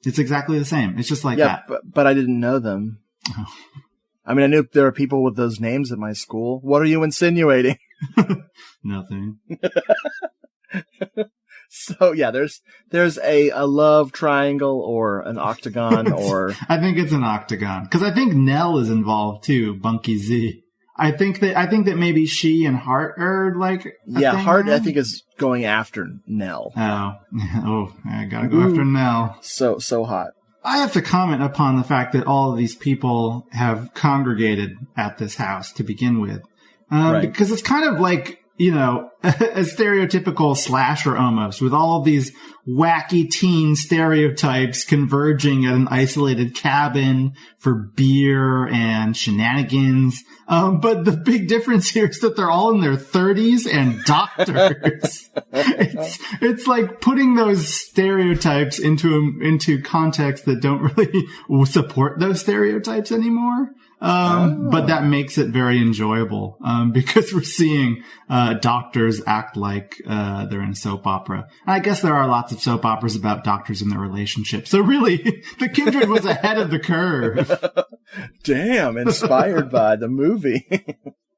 It's exactly the same. It's just like that. But I didn't know them. Oh. I mean, I knew there are people with those names at my school. What are you insinuating? Nothing. So, yeah, there's a love triangle or an octagon or... I think it's an octagon. Because I think Nell is involved, too, Bunky Z. I think that maybe she and Hart are like... Hart, I think, is going after Nell. Oh, I gotta go after Nell. So hot. I have to comment upon the fact that all of these people have congregated at this house to begin with. Right. Because it's kind of like, a stereotypical slasher almost, with all of these wacky teen stereotypes converging at an isolated cabin for beer and shenanigans. But the big difference here is that they're all in their 30s and doctors. It's like putting those stereotypes into context that don't really support those stereotypes anymore. But that makes it very enjoyable, because we're seeing, doctors act like, they're in a soap opera. And I guess there are lots of soap operas about doctors and their relationships. So really, the Kindred was ahead of the curve. Damn, inspired by the movie.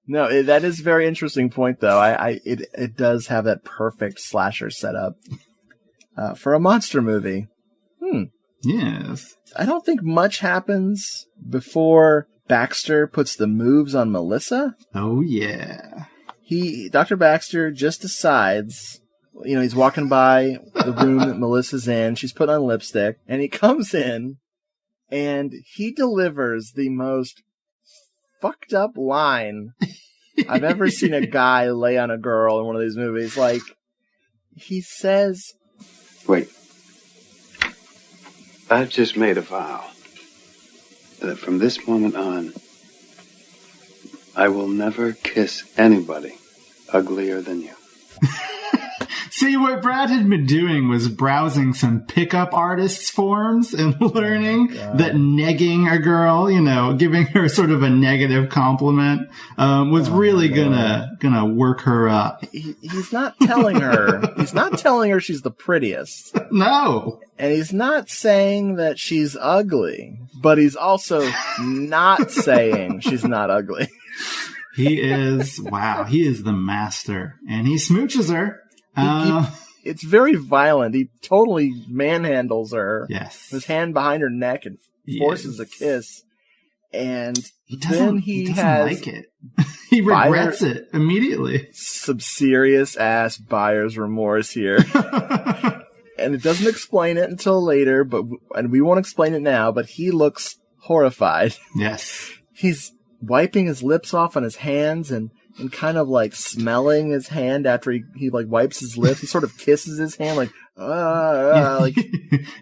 No, that is a very interesting point, though. It does have that perfect slasher setup for a monster movie. Yes. I don't think much happens before Baxter puts the moves on Melissa. Oh, yeah. Dr. Baxter just decides, he's walking by the room that Melissa's in. She's putting on lipstick, and he comes in, and he delivers the most fucked up line I've ever seen a guy lay on a girl in one of these movies. Like, he says, Wait. I've just made a vow that from this moment on, I will never kiss anybody uglier than you. See, what Brad had been doing was browsing some pickup artists' forums and learning that negging a girl, giving her sort of a negative compliment, was really gonna work her up. He's not telling her. He's not telling her she's the prettiest. No. And he's not saying that she's ugly, but he's also not saying she's not ugly. He is the master. And he smooches her. It's very violent. He totally manhandles her. Yes. His hand behind her neck and forces a kiss. And then he doesn't like it. He regrets it immediately. Some serious ass buyer's remorse here. And it doesn't explain it until later, and we won't explain it now, but he looks horrified. Yes. He's wiping his lips off on his hands and kind of like smelling his hand after he like wipes his lips. He sort of kisses his hand like, like.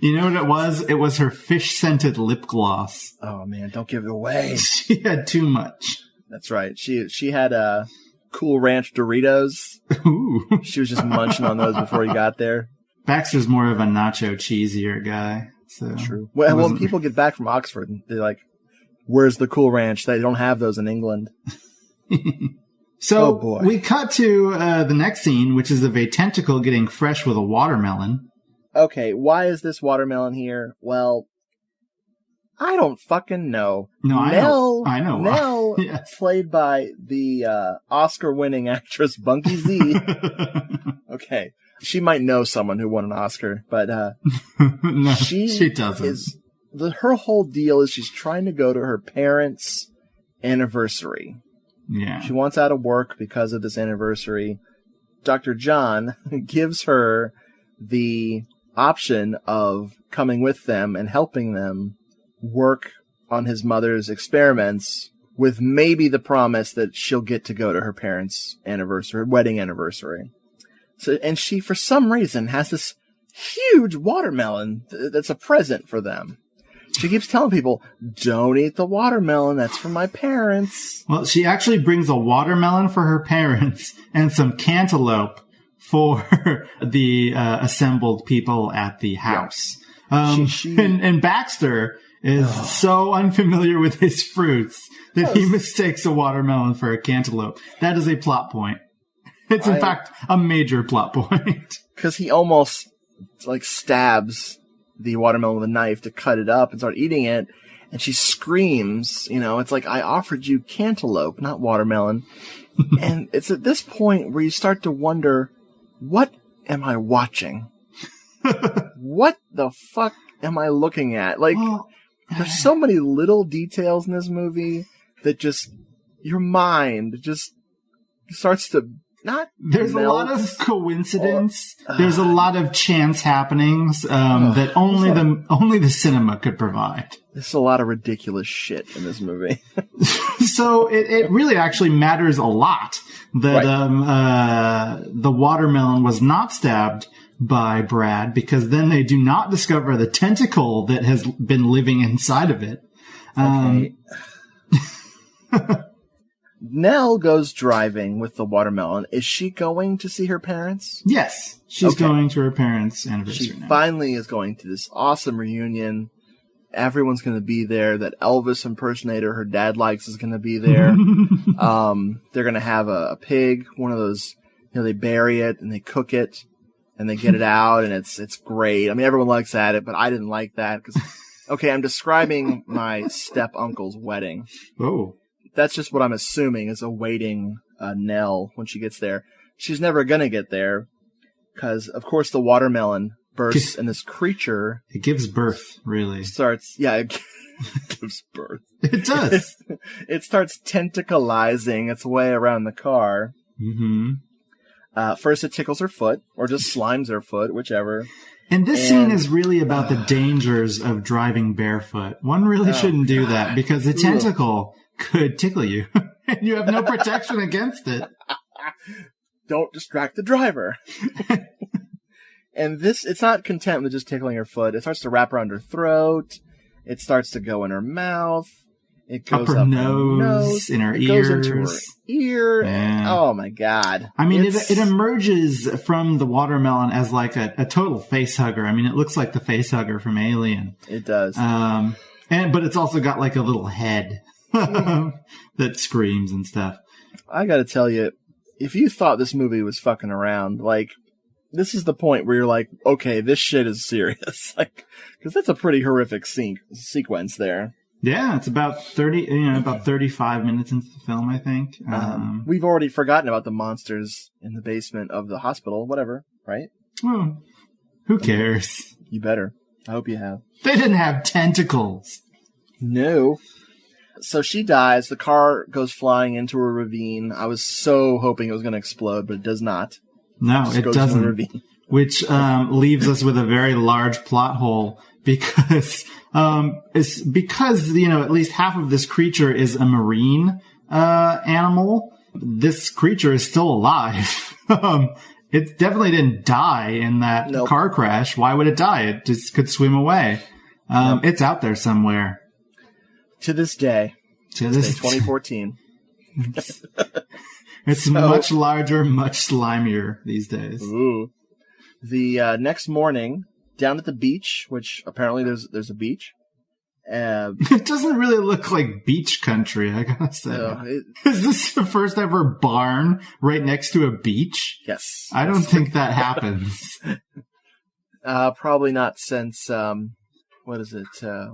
You know what it was? It was her fish-scented lip gloss. Oh man, don't give it away. She had too much. That's right. She had Cool Ranch Doritos. Ooh. She was just munching on those before he got there. Baxter's more of a nacho cheesier guy. So true. Well, when people get back from Oxford, they're like, where's the Cool Ranch? They don't have those in England. So we cut to the next scene, which is of a tentacle getting fresh with a watermelon. Okay, why is this watermelon here? Well, I don't fucking know. No, I know. Nell, yes. Played by the Oscar-winning actress Bunky Z. Okay. She might know someone who won an Oscar, but no, she doesn't. Her whole deal is she's trying to go to her parents' anniversary. Yeah. She wants out of work because of this anniversary. Dr. John gives her the option of coming with them and helping them work on his mother's experiments with maybe the promise that she'll get to go to her parents' wedding anniversary. So, and she, for some reason, has this huge watermelon that's a present for them. She keeps telling people, don't eat the watermelon. That's for my parents. Well, she actually brings a watermelon for her parents and some cantaloupe for the assembled people at the house. Yeah. And Baxter is so unfamiliar with his fruits that he mistakes a watermelon for a cantaloupe. That is a plot point. It's, in fact, a major plot point. Because he almost, stabs the watermelon with a knife to cut it up and start eating it. And she screams, it's like, I offered you cantaloupe, not watermelon. And it's at this point where you start to wonder, what am I watching? What the fuck am I looking at? There's so many little details in this movie that just, your mind just starts to There's a lot of coincidence. There's a lot of chance happenings that only the cinema could provide. There's a lot of ridiculous shit in this movie. So it really actually matters a lot that the watermelon was not stabbed by Brad, because then they do not discover the tentacle that has been living inside of it. Okay. Nell goes driving with the watermelon. Is she going to see her parents? Yes. She's going to her parents' anniversary. She finally is going to this awesome reunion. Everyone's going to be there. That Elvis impersonator her dad likes is going to be there. They're going to have a pig, one of those, they bury it and they cook it and they get it out, and it's great. I mean, everyone likes it, but I didn't like that because, I'm describing my step uncle's wedding. Oh. that's just what I'm assuming is awaiting Nell when she gets there. She's never going to get there because, of course, the watermelon bursts and this creature... It gives birth, really. Starts... Yeah, it gives birth. It does. It starts tentacleizing its way around the car. Mm-hmm. First, it tickles her foot, or just slimes her foot, whichever. And this scene is really about the dangers of driving barefoot. One really shouldn't do that because the tentacle could tickle you, and you have no protection against it. Don't distract the driver. And this, it's not content with just tickling her foot. It starts to wrap around her throat. It starts to go in her mouth. It goes up her nose, in her ears. Goes into her ear. Yeah. Oh my God. I mean, it emerges from the watermelon as like a total face hugger. I mean, it looks like the face hugger from Alien. It does. But it's also got like a little head that screams and stuff. I gotta tell you, if you thought this movie was fucking around, like, this is the point where you're like, okay, this shit is serious. Like, because that's a pretty horrific sequence there. Yeah, it's about 35 minutes into the film, I think. We've already forgotten about the monsters in the basement of the hospital, whatever, right? Well, who cares? You better. I hope you have. They didn't have tentacles. No. So she dies. The car goes flying into a ravine. I was so hoping it was going to explode, but it does not. No, it doesn't. Which leaves us with a very large plot hole because it's because at least half of this creature is a marine animal. This creature is still alive. It definitely didn't die in that car crash. Why would it die? It just could swim away. It's out there somewhere. To this day. To this day, 2014. It's much larger, much slimier these days. Ooh. The next morning, down at the beach, which apparently there's a beach. It doesn't really look like beach country, I gotta say. Is this the first ever barn right next to a beach? Yes. I don't think that happens. Probably not since, what is it?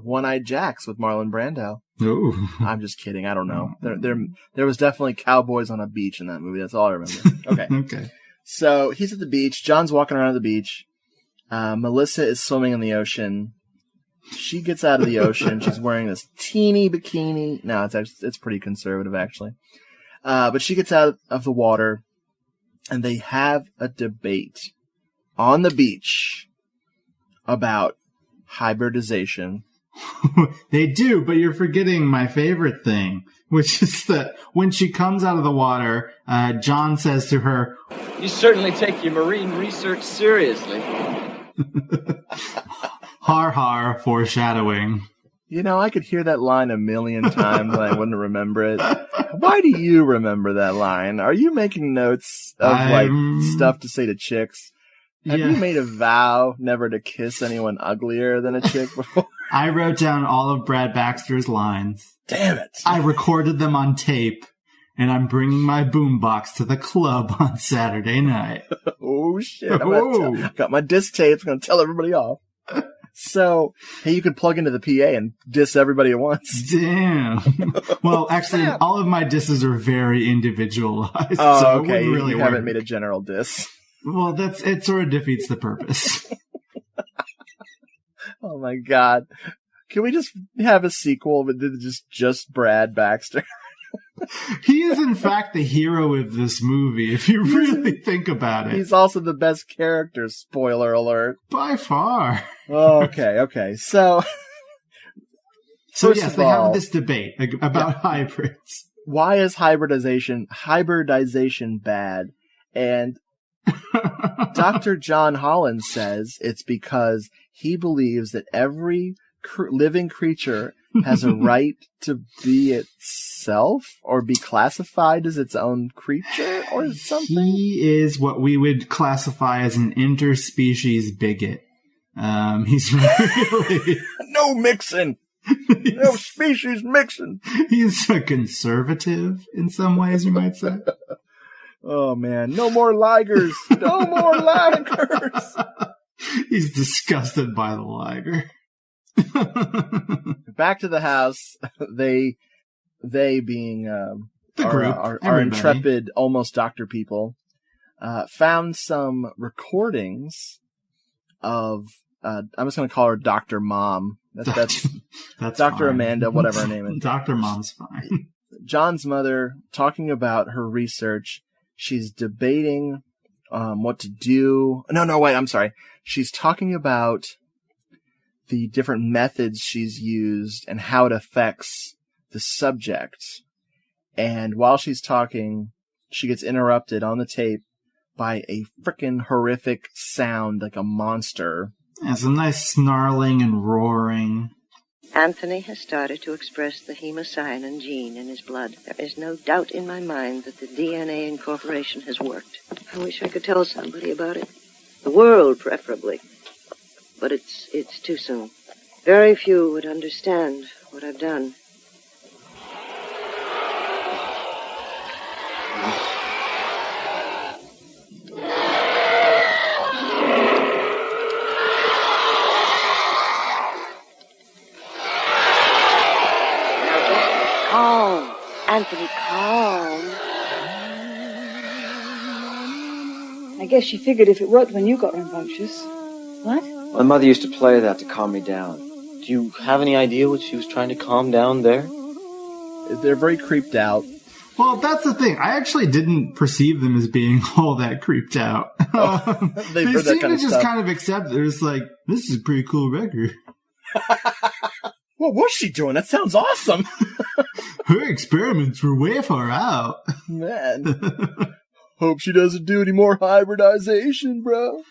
One-Eyed Jacks with Marlon Brando. Ooh. I'm just kidding. I don't know. There was definitely cowboys on a beach in that movie. That's all I remember. Okay. Okay. So he's at the beach. John's walking around the beach. Melissa is swimming in the ocean. She gets out of the ocean. She's wearing this teeny bikini. No, it's pretty conservative, actually. But she gets out of the water, and they have a debate on the beach about hybridization. They do, but you're forgetting my favorite thing, which is that when she comes out of the water, John says to her, "You certainly take your marine research seriously." Har har, foreshadowing. I could hear that line a million times and I wouldn't remember it. Why do you remember that line? Are you making notes of stuff to say to chicks? Have you made a vow never to kiss anyone uglier than a chick before? I wrote down all of Brad Baxter's lines. Damn it. I recorded them on tape, and I'm bringing my boombox to the club on Saturday night. Oh, shit. I got my disc tapes. I'm going to tell everybody off. So, hey, you could plug into the PA and diss everybody at once. Damn. Well, actually, all of my disses are very individualized. Oh, so okay. It really you haven't made a general diss. Well, it sort of defeats the purpose. Oh my God. Can we just have a sequel with just Brad Baxter? He is, in fact, the hero of this movie, if you really think about it. He's also the best character, spoiler alert. By far. Oh, okay. So yes, they have this debate about hybrids. Why is hybridization bad? And Dr. John Holland says it's because he believes that every living creature has a right to be itself or be classified as its own creature or something. He is what we would classify as an interspecies bigot. He's really... No mixing! No species mixing! He's a conservative in some ways, you might say. Oh, man. No more ligers. No more ligers. He's disgusted by the liger. Back to the house. They they being the group, our intrepid almost doctor people, found some recordings of, I'm just going to call her Dr. Mom. That's Dr. Fine. Amanda, whatever her name is. Dr. Mom's fine. John's mother talking about her research. She's debating what to do. No, wait, I'm sorry. She's talking about the different methods she's used and how it affects the subject. And while she's talking, she gets interrupted on the tape by a frickin' horrific sound like a monster. Yeah, some nice snarling and roaring. Anthony has started to express the hemocyanin gene in his blood. There is no doubt in my mind that the DNA incorporation has worked. I wish I could tell somebody about it. The world, preferably. But it's too soon. Very few would understand what I've done. Calm, Anthony, calm. I guess she figured if it worked when you got rambunctious. What? My mother used to play that to calm me down. Do you have any idea what she was trying to calm down there? They're very creeped out. Well, that's the thing. I actually didn't perceive them as being all that creeped out. They seem to just kind of accept it. It's like, this is a pretty cool record. What was she doing? That sounds awesome. Her experiments were way far out. Man. Hope she doesn't do any more hybridization, bro.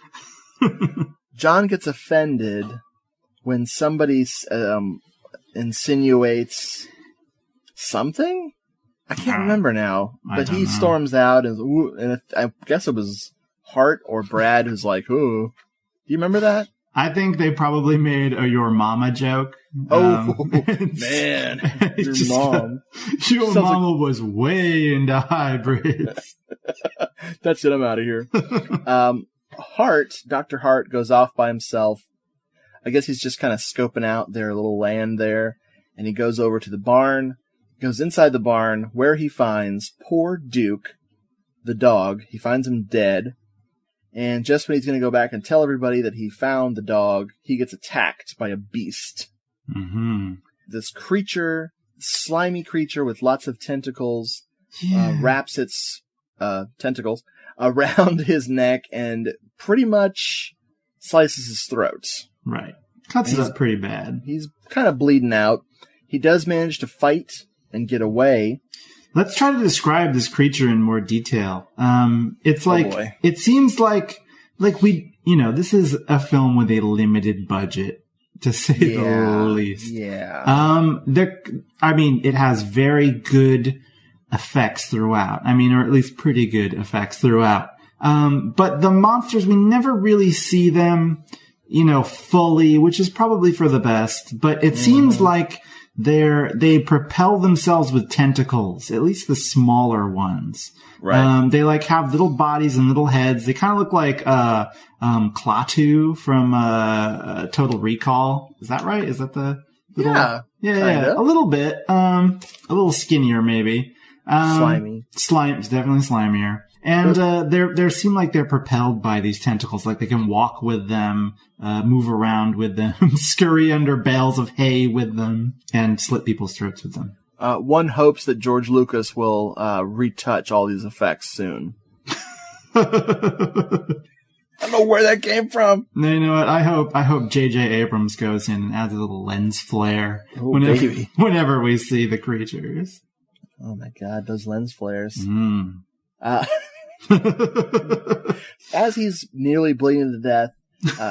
John gets offended when somebody insinuates something? I can't remember now. But he storms out, and I guess it was Hart or Brad who's like, ooh. Do you remember that? I think they probably made a Your Mama joke. Oh, man. Your mom. Your mama was way into hybrids. That's it. I'm out of here. Dr. Hart goes off by himself. I guess he's just kind of scoping out their little land there. And he goes over to the barn, goes inside the barn where he finds poor Duke, the dog. He finds him dead. And just when he's going to go back and tell everybody that he found the dog, he gets attacked by a beast. Mm-hmm. This creature, slimy creature with lots of tentacles, wraps its tentacles around his neck and pretty much slices his throat. Right. Cuts it up pretty bad. He's kind of bleeding out. He does manage to fight and get away. Let's try to describe this creature in more detail. It's like, it seems like we, this is a film with a limited budget, to say the least. Yeah. It has very good effects throughout. Or at least pretty good effects throughout. But the monsters, we never really see them, fully, which is probably for the best. But it seems like they propel themselves with tentacles, at least the smaller ones. Right. They have little bodies and little heads. They kind of look like Klaatu from Total Recall. Is that right? Is that the little? Yeah. A little bit. A little skinnier, maybe. Slimy. It's definitely slimier. And they seem like they're propelled by these tentacles, like they can walk with them, move around with them, scurry under bales of hay with them, and slit people's throats with them. One hopes that George Lucas will retouch all these effects soon. I don't know where that came from. No, you know what? I hope J.J. Abrams goes in and adds a little lens flare whenever we see the creatures. Oh my God, those lens flares. As he's nearly bleeding to death,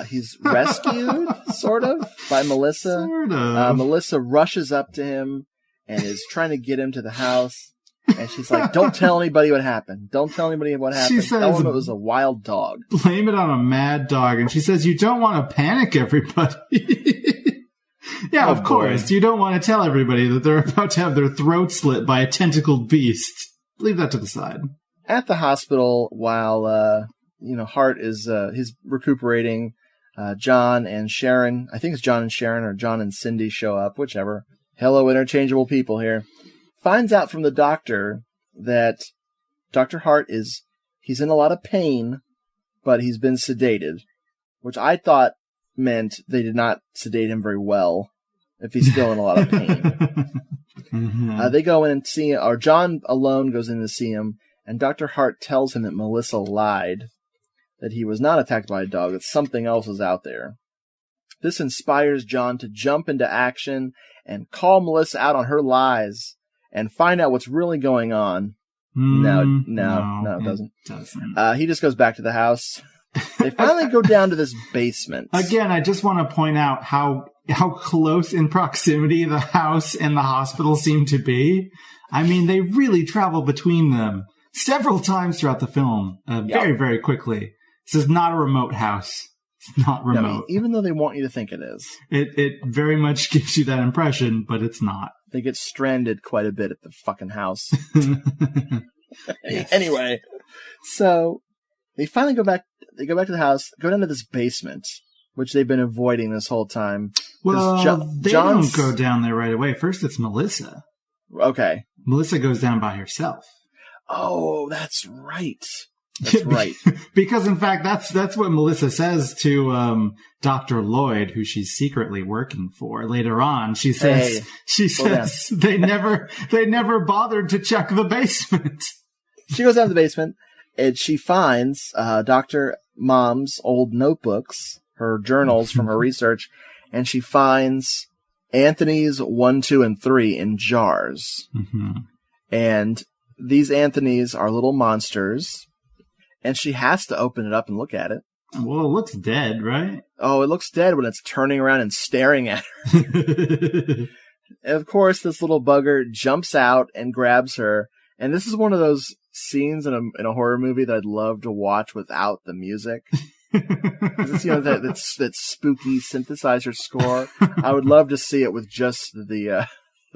he's rescued, sort of, by Melissa. Sort of. Melissa rushes up to him and is trying to get him to the house. And she's like, don't tell anybody what happened. Don't tell anybody what happened. She says, tell him it was a wild dog. Blame it on a mad dog. And she says, you don't want to panic everybody. Yeah, of course. You don't want to tell everybody that they're about to have their throat slit by a tentacled beast. Leave that to the side. At the hospital, while Hart is he's recuperating, John and Sharon, I think it's John and Sharon or John and Cindy show up, whichever. Hello, interchangeable people here. finds out from the doctor that Dr. Hart he's in a lot of pain, but he's been sedated, which I thought meant they did not sedate him very well if he's still in a lot of pain. They go in and see, or John alone goes in to see him, and Dr. Hart tells him that Melissa lied, that he was not attacked by a dog, that something else was out there. This inspires John to jump into action and call Melissa out on her lies and find out what's really going on. No, it doesn't. He just goes back to the house. They finally go down to this basement. Again, I just want to point out how close in proximity the house and the hospital seem to be. I mean, they really travel between them several times throughout the film, very, very quickly. This is not a remote house. It's not remote. No, even though they want you to think it is. It very much gives you that impression, but it's not. They get stranded quite a bit at the fucking house. Anyway, so they finally go back. They go back to the house, go down to this basement, which they've been avoiding this whole time. Well, they don't go down there right away. First, it's Melissa. Okay. Melissa goes down by herself. Oh, that's right. That's right. Because, in fact, that's what Melissa says to Dr. Lloyd, who she's secretly working for. Later on, she says they never bothered to check the basement. She goes down to the basement, and she finds Dr. Mom's old notebooks, her journals from her research, and she finds Anthony's 1, 2, and 3 in jars. Mm-hmm. And these Anthony's are little monsters. And she has to open it up and look at it. Well, it looks dead, right? Oh, it looks dead when it's turning around and staring at her. And of course, this little bugger jumps out and grabs her. And this is one of those scenes in a horror movie that I'd love to watch without the music. It's, that spooky synthesizer score. I would love to see it with just the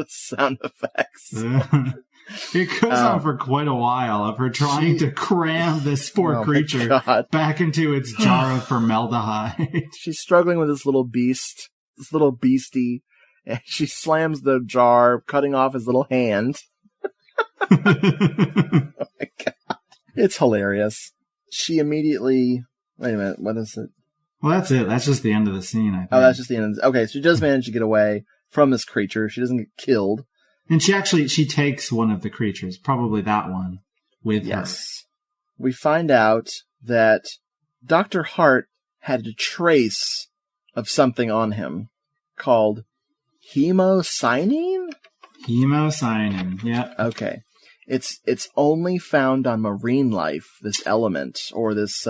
sound effects. It goes on for quite a while of her trying to cram this poor creature back into its jar of formaldehyde. She's struggling with this little beastie, and she slams the jar, cutting off his little hand. Oh my god. It's hilarious. She immediately... Wait a minute, what is it? Well, that's it. That's just the end of the scene, I think. Oh, that's just the end. Okay, so she does manage to get away from this creature. She doesn't get killed. And she takes one of the creatures, probably that one, with her. We find out that Dr. Hart had a trace of something on him called hemocyanin? Hemocyanin, yeah. Okay. It's only found on marine life, this element, or this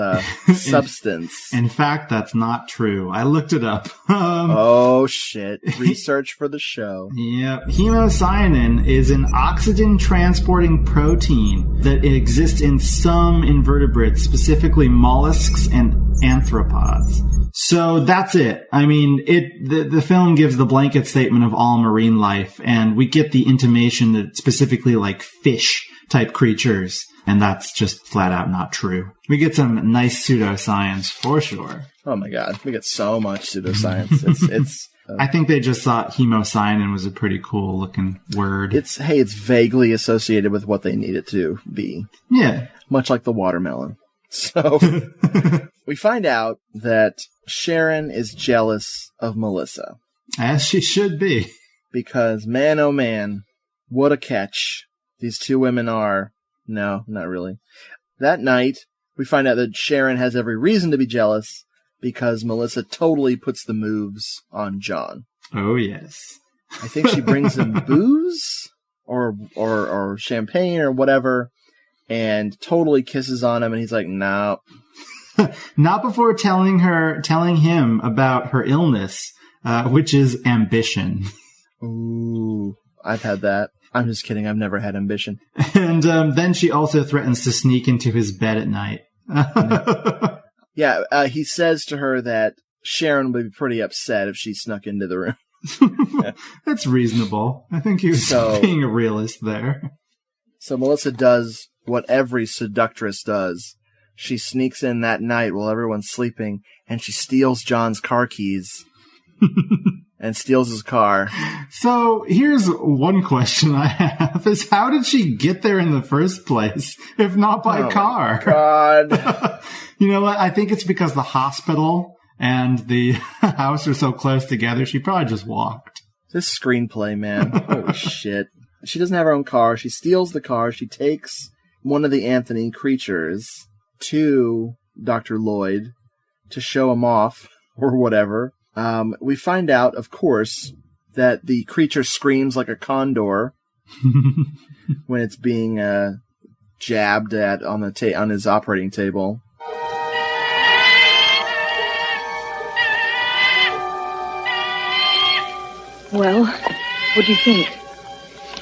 substance. In fact, that's not true. I looked it up. Oh, shit. Research for the show. Yeah. Hemocyanin is an oxygen-transporting protein that exists in some invertebrates, specifically mollusks and arthropods. So that's it. I mean, the film gives the blanket statement of all marine life, and we get the intimation that it's specifically like fish-type creatures, and that's just flat out not true. We get some nice pseudoscience for sure. Oh my god, we get so much pseudoscience. It's I think they just thought hemocyanin was a pretty cool looking word. It's vaguely associated with what they need it to be. Yeah. Much like the watermelon. So we find out that Sharon is jealous of Melissa. As she should be. Because, man, oh man, what a catch these two women are. No, not really. That night, we find out that Sharon has every reason to be jealous because Melissa totally puts the moves on John. Oh, yes. I think she brings him booze or champagne or whatever and totally kisses on him, and he's like, no. Not before telling him about her illness, which is ambition. Ooh, I've had that. I'm just kidding. I've never had ambition. And then she also threatens to sneak into his bed at night. Yeah, he says to her that Sharon would be pretty upset if she snuck into the room. That's reasonable. I think he was being a realist there. So Melissa does what every seductress does. She sneaks in that night while everyone's sleeping, and she steals John's car keys and steals his car. So here's one question I have is how did she get there in the first place, if not by car? God. You know what? I think it's because the hospital and the house are so close together. She probably just walked. This screenplay, man. Holy shit. She doesn't have her own car. She steals the car. She takes one of the Anthony creatures to Dr. Lloyd to show him off or whatever. We find out, of course, that the creature screams like a condor when it's being jabbed at on his operating table. Well, what do you think?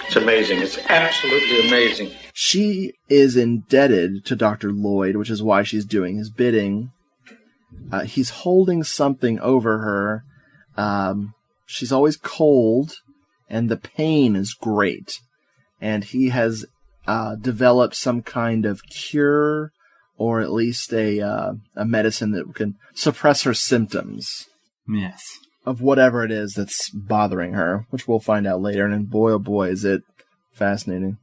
It's amazing. It's absolutely amazing. She is indebted to Dr. Lloyd, which is why she's doing his bidding. He's holding something over her. She's always cold, and the pain is great. And he has developed some kind of cure, or at least a medicine that can suppress her symptoms. Yes. Of whatever it is that's bothering her, which we'll find out later. And then, boy, oh boy, is it fascinating.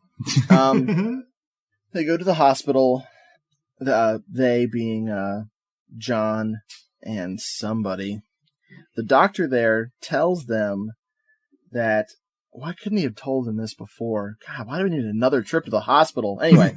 They go to the hospital. They being John and somebody. The doctor there tells them that, why couldn't he have told them this before? God, why do we need another trip to the hospital? Anyway.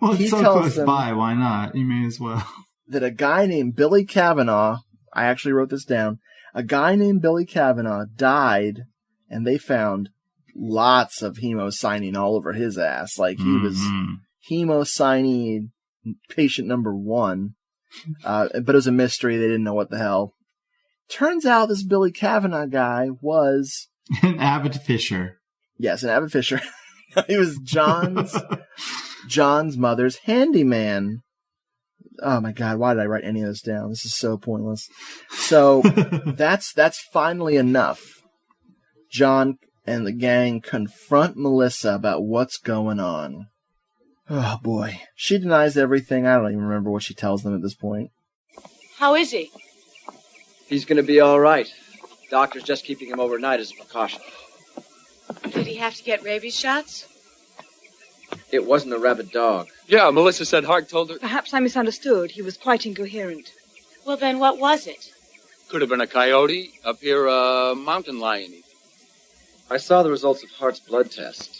Well, it's so close by. Why not? You may as well. That a guy named Billy Kavanaugh, I actually wrote this down, a guy named Billy Kavanaugh died, and they found lots of hemocyanin all over his ass. Like, he was hemocyanin patient number 1. But it was a mystery. They didn't know what the hell. Turns out this Billy Kavanaugh guy was... an avid fisher. Yes, an avid fisher. He was John's mother's handyman. Oh my God, why did I write any of this down? This is so pointless. So that's finally enough. John and the gang confront Melissa about what's going on. Oh boy. She denies everything. I don't even remember what she tells them at this point. How is he? He's going to be all right. Doctor's just keeping him overnight as a precaution. Did he have to get rabies shots? It wasn't a rabid dog. Yeah, Melissa said Hart told her. Perhaps I misunderstood. He was quite incoherent. Well, then what was it? Could have been a coyote. Up here, a mountain lion. I saw the results of Hart's blood test.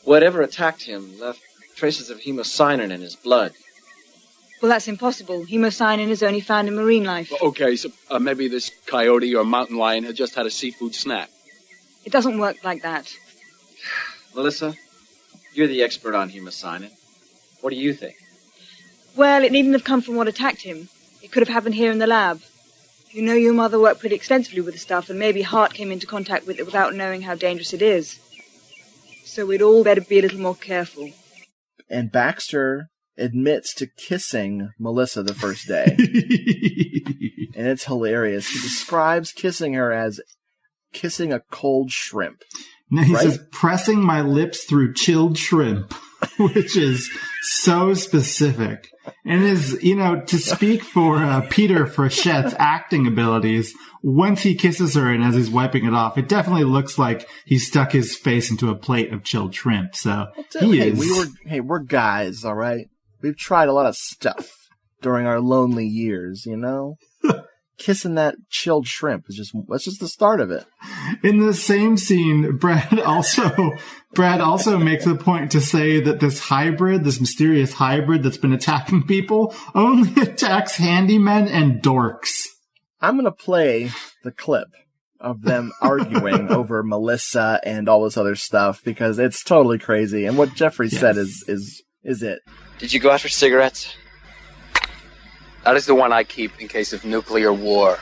Whatever attacked him left traces of hemocyanin in his blood. Well, that's impossible. Hemocyanin is only found in marine life. Okay, so maybe this coyote or mountain lion had just had a seafood snack. It doesn't work like that. Melissa, you're the expert on hemocyanin. What do you think? Well, it needn't have come from what attacked him. It could have happened here in the lab. You know, your mother worked pretty extensively with the stuff, and maybe Hart came into contact with it without knowing how dangerous it is. So we'd all better be a little more careful. And Baxter admits to kissing Melissa the first day. And it's hilarious. He describes kissing her as kissing a cold shrimp. No, he says, pressing my lips through chilled shrimp, which is so specific. And is, you know, to speak for Peter Frichette's acting abilities, once he kisses her and as he's wiping it off, it definitely looks like he stuck his face into a plate of chilled shrimp. So we're guys, all right? We've tried a lot of stuff during our lonely years, you know? Kissing that chilled shrimp is just the start of it. In the same scene, Brad also makes the point to say that this mysterious hybrid that's been attacking people only attacks handymen and dorks. I'm going to play the clip of them arguing over Melissa and all this other stuff because it's totally crazy. And what Jeffrey said is it. Did you go out for cigarettes? That is the one I keep in case of nuclear war.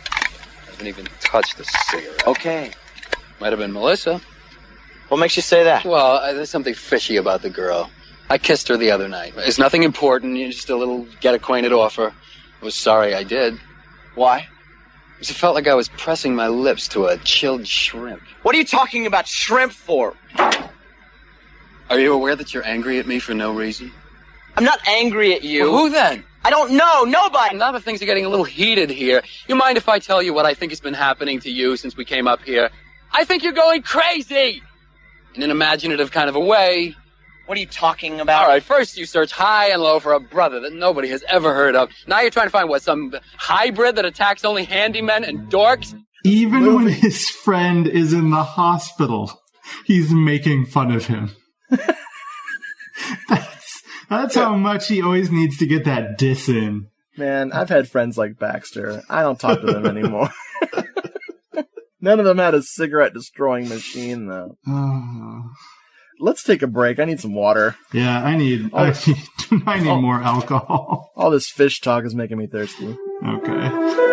I haven't even touched the cigarette. Okay. Might have been Melissa. What makes you say that? Well, there's something fishy about the girl. I kissed her the other night. It's nothing important. Just a little get-acquainted offer. I was sorry I did. Why? Because it felt like I was pressing my lips to a chilled shrimp. What are you talking about shrimp for? Are you aware that you're angry at me for no reason? I'm not angry at you. Well, who then? I don't know nobody. Now that things are getting a little heated here, you mind if I tell you what I think has been happening to you since we came up here? I think you're going crazy! In an imaginative kind of a way. What are you talking about? All right, first you search high and low for a brother that nobody has ever heard of. Now you're trying to find, what, some hybrid that attacks only handymen and dorks? Even when his friend is in the hospital, he's making fun of him. That's how much he always needs to get that diss in. Man, I've had friends like Baxter. I don't talk to them anymore. None of them had a cigarette-destroying machine, though. Let's take a break. I need some water. Yeah, I need more alcohol. All this fish talk is making me thirsty. Okay.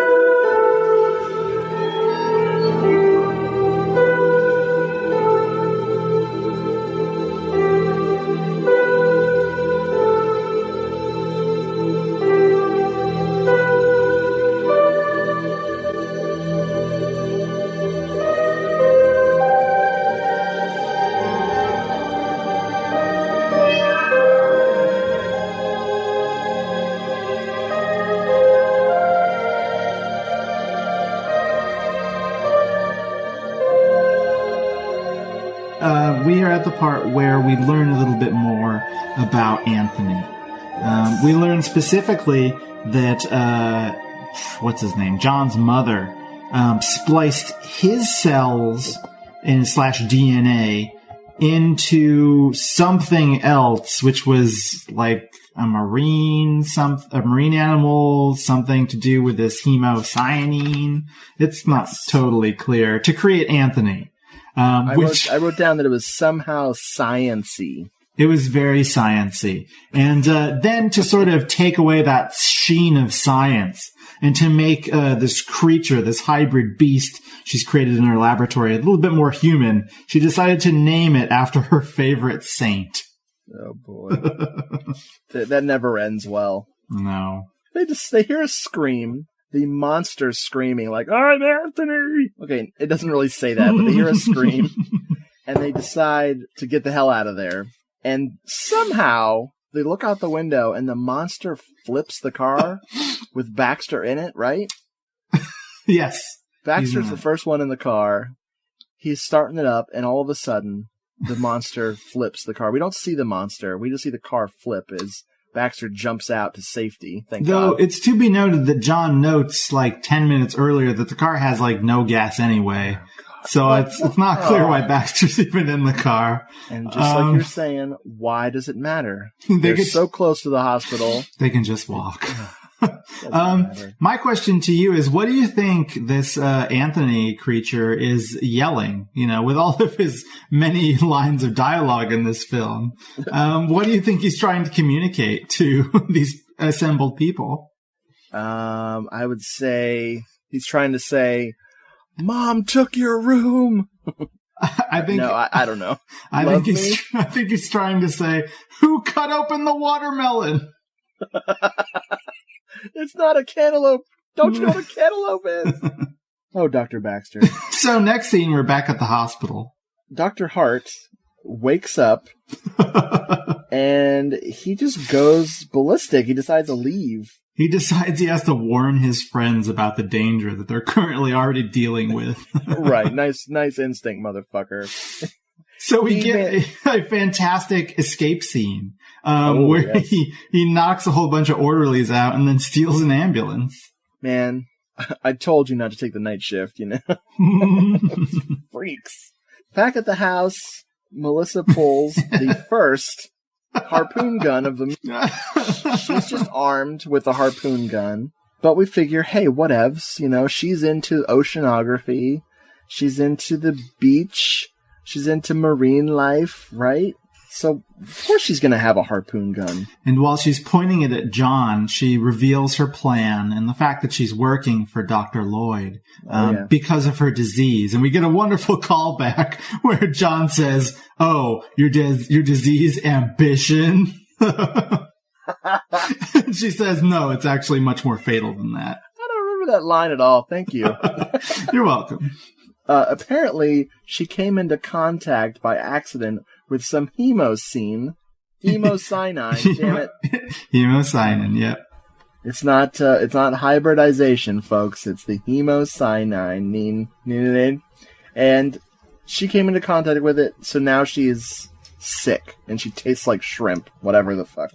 We are at the part where we learn a little bit more about Anthony. We learn specifically that, what's his name? John's mother spliced his cells and slash DNA into something else, which was like a marine animal, something to do with this hemocyanin. It's not totally clear. To create Anthony. I wrote down that it was somehow science-y. It was very science-y. And then to sort of take away that sheen of science and to make this creature, this hybrid beast she's created in her laboratory, a little bit more human, she decided to name it after her favorite saint. Oh, boy. That never ends well. No. They hear a scream. The monster's screaming like, I'm Anthony! Okay, it doesn't really say that, but they hear a scream, and they decide to get the hell out of there. And somehow, they look out the window, and the monster flips the car with Baxter in it, right? Yes. Baxter's the first one in the car. He's starting it up, and all of a sudden, the monster flips the car. We don't see the monster. We just see the car flip as Baxter jumps out to safety. Thank God. Though it's to be noted that John notes like 10 minutes earlier that the car has like no gas anyway. So it's not clear why Baxter's even in the car. And just like you're saying, why does it matter? They're so close to the hospital. They can just walk. My question to you is, what do you think this Anthony creature is yelling? You know, with all of his many lines of dialogue in this film, what do you think he's trying to communicate to these assembled people? I would say he's trying to say, "Mom took your room." I think. No, I don't know. I think he's trying to say, "Who cut open the watermelon?" It's not a cantaloupe. Don't you know what a cantaloupe is? Oh, Dr. Baxter. So next scene, we're back at the hospital. Dr. Hart wakes up and he just goes ballistic. He decides to leave. He decides he has to warn his friends about the danger that they're currently already dealing with. Right. Nice instinct, motherfucker. So we get a fantastic escape scene where he knocks a whole bunch of orderlies out and then steals an ambulance. Man, I told you not to take the night shift, you know? Freaks. Back at the house, Melissa pulls the first harpoon gun of the... She's just armed with a harpoon gun. But we figure, hey, whatevs, you know, she's into oceanography. She's into the beach. She's into marine life, right? So, of course she's going to have a harpoon gun. And while she's pointing it at John, she reveals her plan and the fact that she's working for Dr. Lloyd because of her disease. And we get a wonderful callback where John says, "Oh, your disease, ambition?" She says, "No, it's actually much more fatal than that." I don't remember that line at all. Thank you. You're welcome. Apparently, she came into contact by accident with some hemocyanin. Damn it. Hemocyanin, yep. It's not hybridization, folks. It's the hemocyanine. And she came into contact with it, so now she is sick, and she tastes like shrimp, whatever the fuck.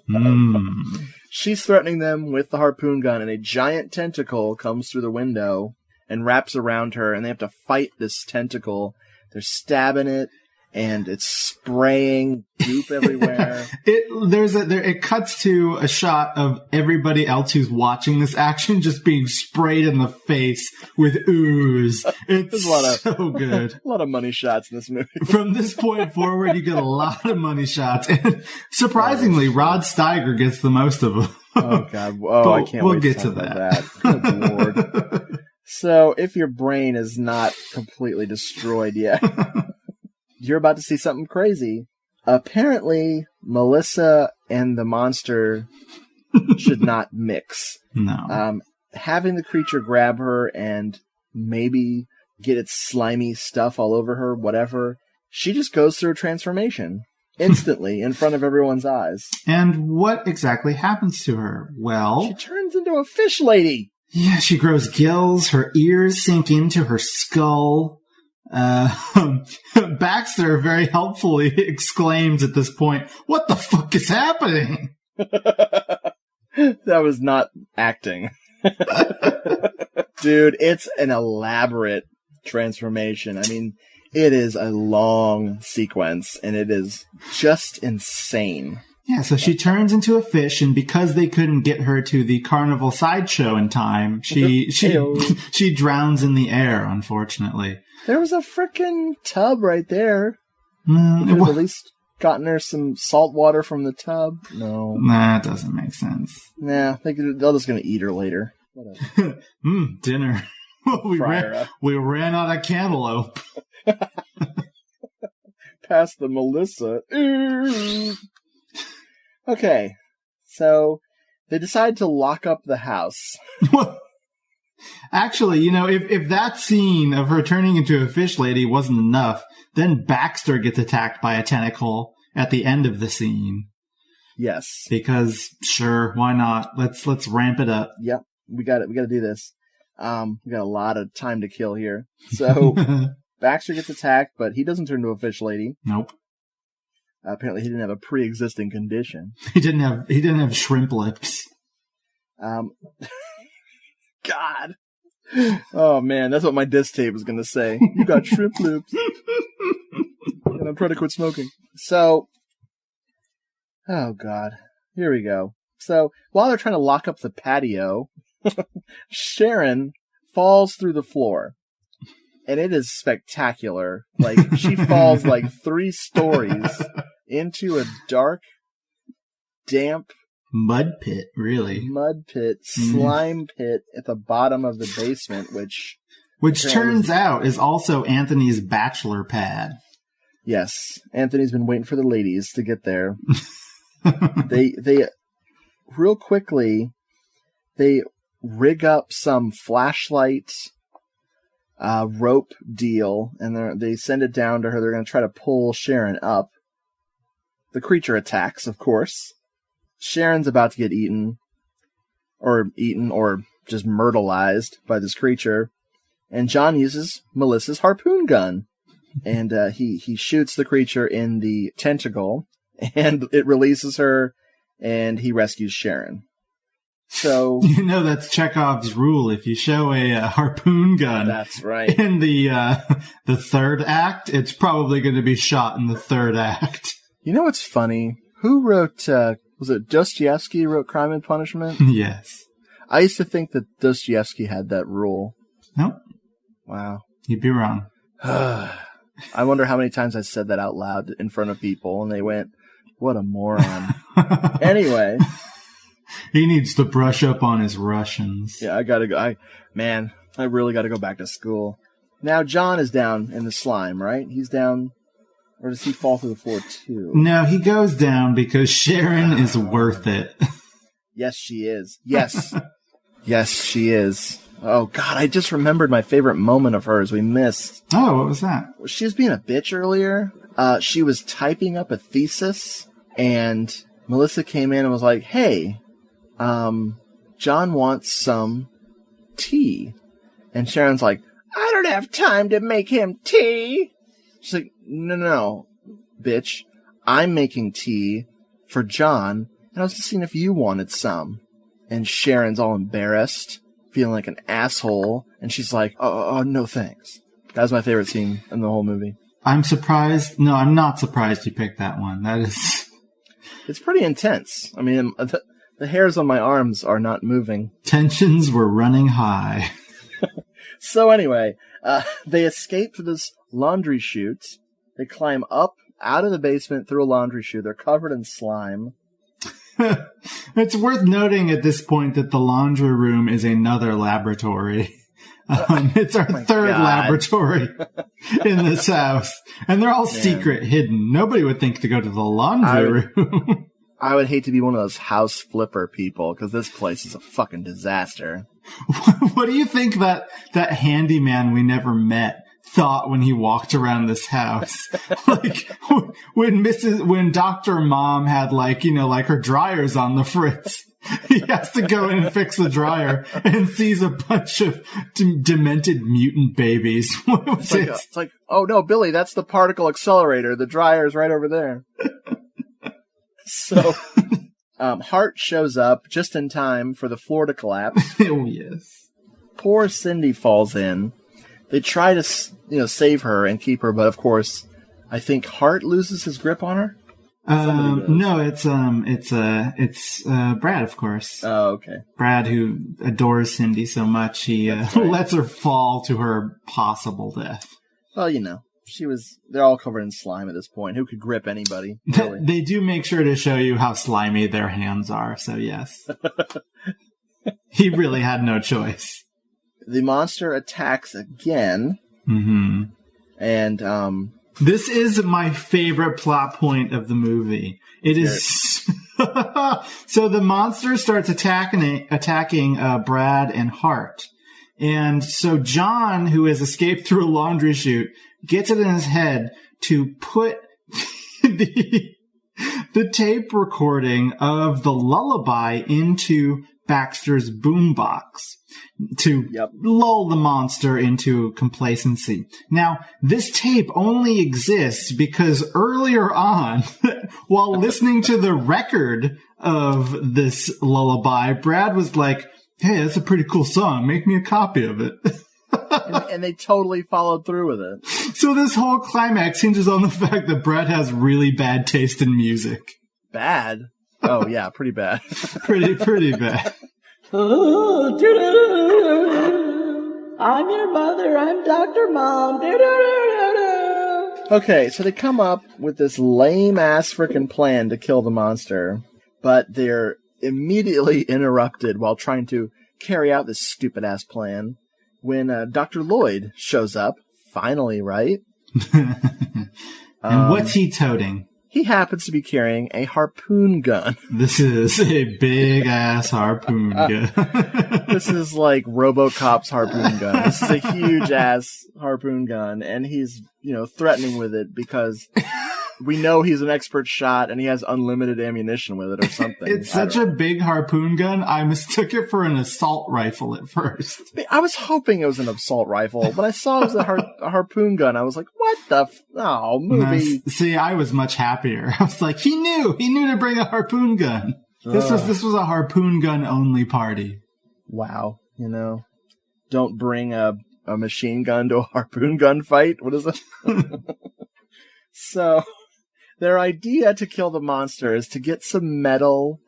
She's threatening them with the harpoon gun, and a giant tentacle comes through the window and wraps around her, and they have to fight this tentacle. They're stabbing it, and it's spraying goop everywhere. It cuts to a shot of everybody else who's watching this action just being sprayed in the face with ooze. It's so good. A lot of money shots in this movie. From this point forward, you get a lot of money shots. And surprisingly, Rod Steiger gets the most of them. Oh, God. Oh, I can't wait to get to that. Good Lord. So, if your brain is not completely destroyed yet, you're about to see something crazy. Apparently, Melissa and the monster should not mix. No. Having the creature grab her and maybe get its slimy stuff all over her, whatever, she just goes through a transformation instantly in front of everyone's eyes. And what exactly happens to her? Well, she turns into a fish lady. Yeah, she grows gills, her ears sink into her skull. Baxter very helpfully exclaims at this point, "What the fuck is happening?" That was not acting. Dude, it's an elaborate transformation. I mean, it is a long sequence, and it is just insane. Yeah, so she turns into a fish, and because they couldn't get her to the carnival sideshow in time, she drowns in the air, unfortunately. There was a frickin' tub right there. You could have at least gotten her some salt water from the tub. No. Nah, it doesn't make sense. Nah, they're just gonna eat her later. Whatever. Dinner. we ran out of cantaloupe. Past the Melissa. Okay, so they decide to lock up the house. Actually, if that scene of her turning into a fish lady wasn't enough, then Baxter gets attacked by a tentacle at the end of the scene. Yes. Because, sure, why not? Let's ramp it up. Yep, we got to do this. We got a lot of time to kill here. So, Baxter gets attacked, but he doesn't turn into a fish lady. Nope. Apparently, he didn't have a pre-existing condition. He didn't have shrimp lips. God. Oh man, that's what my disc tape was gonna say. You got shrimp lips. And I'm trying to quit smoking. So, oh God, here we go. So while they're trying to lock up the patio, Sharon falls through the floor. And it is spectacular. Like, she falls like 3 stories into a dark, damp mud pit, really. Mud pit, slime pit at the bottom of the basement, which turns out is also Anthony's bachelor pad. Yes, Anthony's been waiting for the ladies to get there. They real quickly, they rig up some flashlight rope deal, and they send it down to her. They're going to try to pull Sharon up. The creature attacks, of course. Sharon's about to get eaten or just myrtleized by this creature. And John uses Melissa's harpoon gun. And he shoots the creature in the tentacle, and it releases her, and he rescues Sharon. So that's Chekhov's rule. If you show a harpoon gun, that's right, in the third act, it's probably going to be shot in the third act. You know what's funny? Who wrote? Was it Dostoevsky wrote Crime and Punishment? Yes. I used to think that Dostoevsky had that rule. Nope. Wow. You'd be wrong. I wonder how many times I said that out loud in front of people, and they went, "What a moron." Anyway. He needs to brush up on his Russians. Yeah, I gotta go. I really gotta go back to school. Now, John is down in the slime, right? He's down, or does he fall through the floor too? No, he goes down because Sharon is worth it. Yes, she is. Yes. Yes, she is. Oh, God, I just remembered my favorite moment of hers we missed. Oh, what was that? She was being a bitch earlier. She was typing up a thesis, and Melissa came in and was like, "Hey, John wants some tea. And Sharon's like, I don't have time to make him tea. She's like, no, bitch. I'm making tea for John, and I was just seeing if you wanted some. And Sharon's all embarrassed, feeling like an asshole, and she's like, oh, no thanks. That was my favorite scene in the whole movie. I'm surprised. No, I'm not surprised you picked that one. That is... It's pretty intense. I mean, the hairs on my arms are not moving. Tensions were running high. So anyway, they escape to this laundry chute. They climb up out of the basement through a laundry chute. They're covered in slime. It's worth noting at this point that the laundry room is another laboratory. It's our third laboratory in this house. And they're all secret, hidden. Nobody would think to go to the laundry room. I would hate to be one of those house flipper people, because this place is a fucking disaster. What do you think that handyman we never met thought when he walked around this house? Like, when Dr. Mom had, like her dryers on the fritz, he has to go in and fix the dryer and sees a bunch of demented mutant babies. What was it? It's like, oh no, Billy, that's the particle accelerator. The dryer's right over there. So, Hart shows up just in time for the floor to collapse. Oh, yes. Poor Cindy falls in. They try to, save her and keep her, but of course, I think Hart loses his grip on her. No, it's Brad, of course. Oh, okay. Brad, who adores Cindy so much, he lets her fall to her possible death. Well, they're all covered in slime at this point. Who could grip anybody? Really? They do make sure to show you how slimy their hands are, so yes. He really had no choice. The monster attacks again. Mm-hmm. And, this is my favorite plot point of the movie. It is... So the monster starts attacking Brad and Hart. And so John, who has escaped through a laundry chute, gets it in his head to put the tape recording of the lullaby into Baxter's boombox to lull the monster into complacency. Now, this tape only exists because earlier on, while listening to the record of this lullaby, Brad was like, hey, that's a pretty cool song. Make me a copy of it. and they totally followed through with it. So this whole climax hinges on the fact that Brad has really bad taste in music. Bad? Oh, yeah, pretty bad. pretty bad. I'm your mother. I'm Dr. Mom. Okay, so they come up with this lame-ass frickin' plan to kill the monster, but they're immediately interrupted while trying to carry out this stupid-ass plan when Dr. Lloyd shows up. Finally, right? And what's he toting? He happens to be carrying a harpoon gun. This is a big-ass harpoon gun. This is like RoboCop's harpoon gun. This is a huge-ass harpoon gun, and he's, threatening with it because we know he's an expert shot and he has unlimited ammunition with it or something. It's such a big harpoon gun, I mistook it for an assault rifle at first. I was hoping it was an assault rifle, but I saw it was a harpoon gun. I was like, what the movie. See, I was much happier. I was like, he knew to bring a harpoon gun. This was a harpoon gun only party. Wow. Don't bring a machine gun to a harpoon gun fight. What is it? So, their idea to kill the monster is to get some metal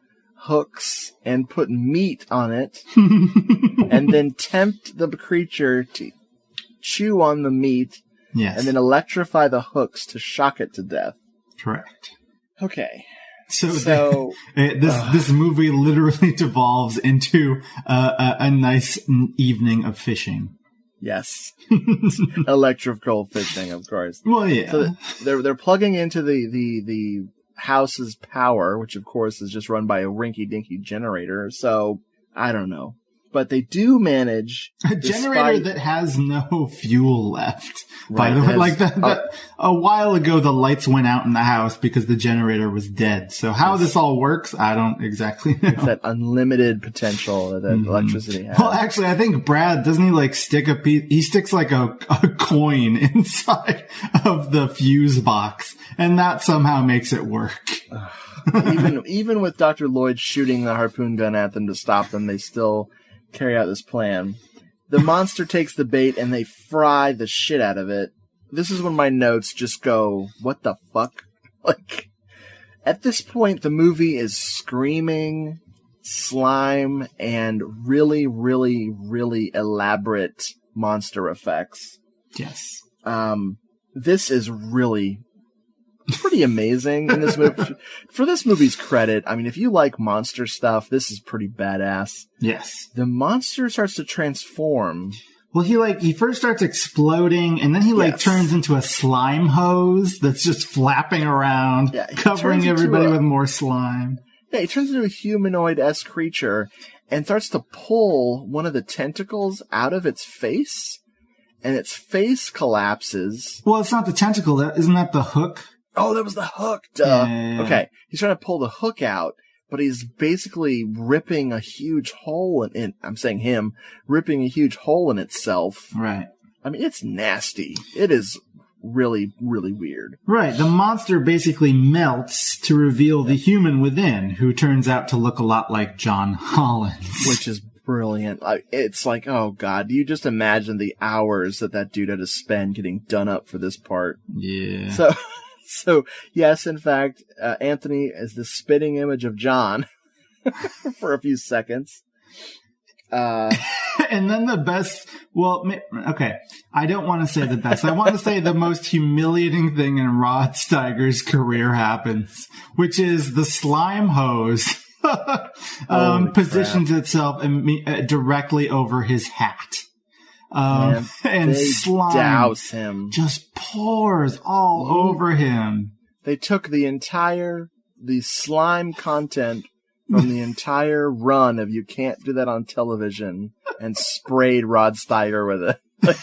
hooks and put meat on it, and then tempt the creature to chew on the meat, and then electrify the hooks to shock it to death. Correct. Okay. So this movie literally devolves into a nice evening of fishing. Yes. Electrical fishing, of course. Well, yeah. So they're plugging into the house's power, which of course is just run by a rinky-dinky generator. So, I don't know. But they do manage a generator that has no fuel left. By the way, like a while ago, the lights went out in the house because the generator was dead. So how this all works, I don't exactly know. It's that unlimited potential that electricity has. Well, actually, I think Brad, doesn't he like stick he sticks like a coin inside of the fuse box, and that somehow makes it work. even with Dr. Lloyd shooting the harpoon gun at them to stop them, they still carry out this plan. The monster takes the bait and they fry the shit out of it. This is when my notes just go, what the fuck? Like, at this point, the movie is screaming slime and really, really, really elaborate monster effects. Yes. This is really pretty amazing in this movie. For this movie's credit, I mean, if you like monster stuff, this is pretty badass. Yes. The monster starts to transform. Well, he first starts exploding, and then he turns into a slime hose that's just flapping around, covering everybody with more slime. Yeah, he turns into a humanoid-esque creature and starts to pull one of the tentacles out of its face, and its face collapses. Well, it's not the tentacle. Isn't that the hook? Oh, that was the hook. Duh. Yeah. Okay. He's trying to pull the hook out, but he's basically ripping a huge hole in I'm saying him, ripping a huge hole in itself. Right. I mean, it's nasty. It is really, really weird. Right. The monster basically melts to reveal the human within, who turns out to look a lot like John Hollins. Which is brilliant. It's like, oh God, do you just imagine the hours that dude had to spend getting done up for this part? Yeah. So, yes, in fact, Anthony is the spitting image of John for a few seconds. And then the best, okay, I don't want to say the best. I want to say the most humiliating thing in Rod Steiger's career happens, which is the slime hose positions itself directly over his hat. And slime douse him. Just pours all over him. They took the slime content from the entire run of You Can't Do That on Television and sprayed Rod Steiger with it. Like,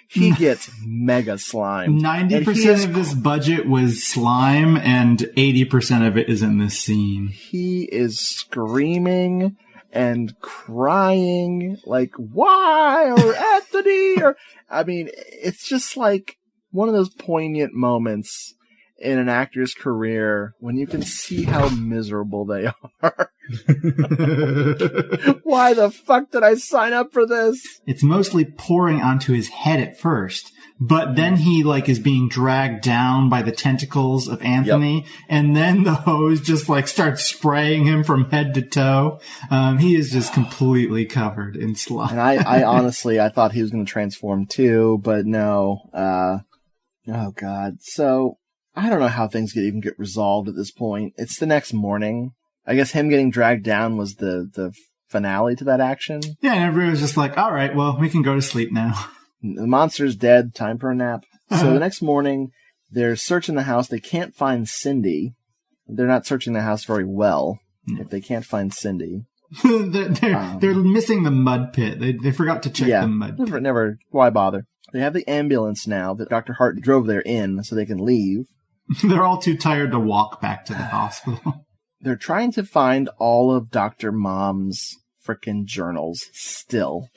he gets mega slime. 90% of this budget was slime, and 80% of it is in this scene. He is screaming and crying, like, why? Or Anthony? Or, I mean, it's just like one of those poignant moments in an actor's career when you can see how miserable they are. Why the fuck did I sign up for this? It's mostly pouring onto his head at first, but then he is being dragged down by the tentacles of Anthony, and then the hose just starts spraying him from head to toe. He is just completely covered in slime. And I honestly, I thought he was going to transform too, but no. Oh God. So I don't know how things even get resolved at this point. It's the next morning. I guess him getting dragged down was the finale to that action. Yeah, and everybody was just like, all right, well, we can go to sleep now. The monster's dead. Time for a nap. So the next morning, they're searching the house. They can't find Cindy. They're not searching the house very well if they can't find Cindy. they're missing the mud pit. They forgot to check the mud pit. Never. Why bother? They have the ambulance now that Dr. Hart drove there in so they can leave. They're all too tired to walk back to the hospital. They're trying to find all of Dr. Mom's frickin' journals still.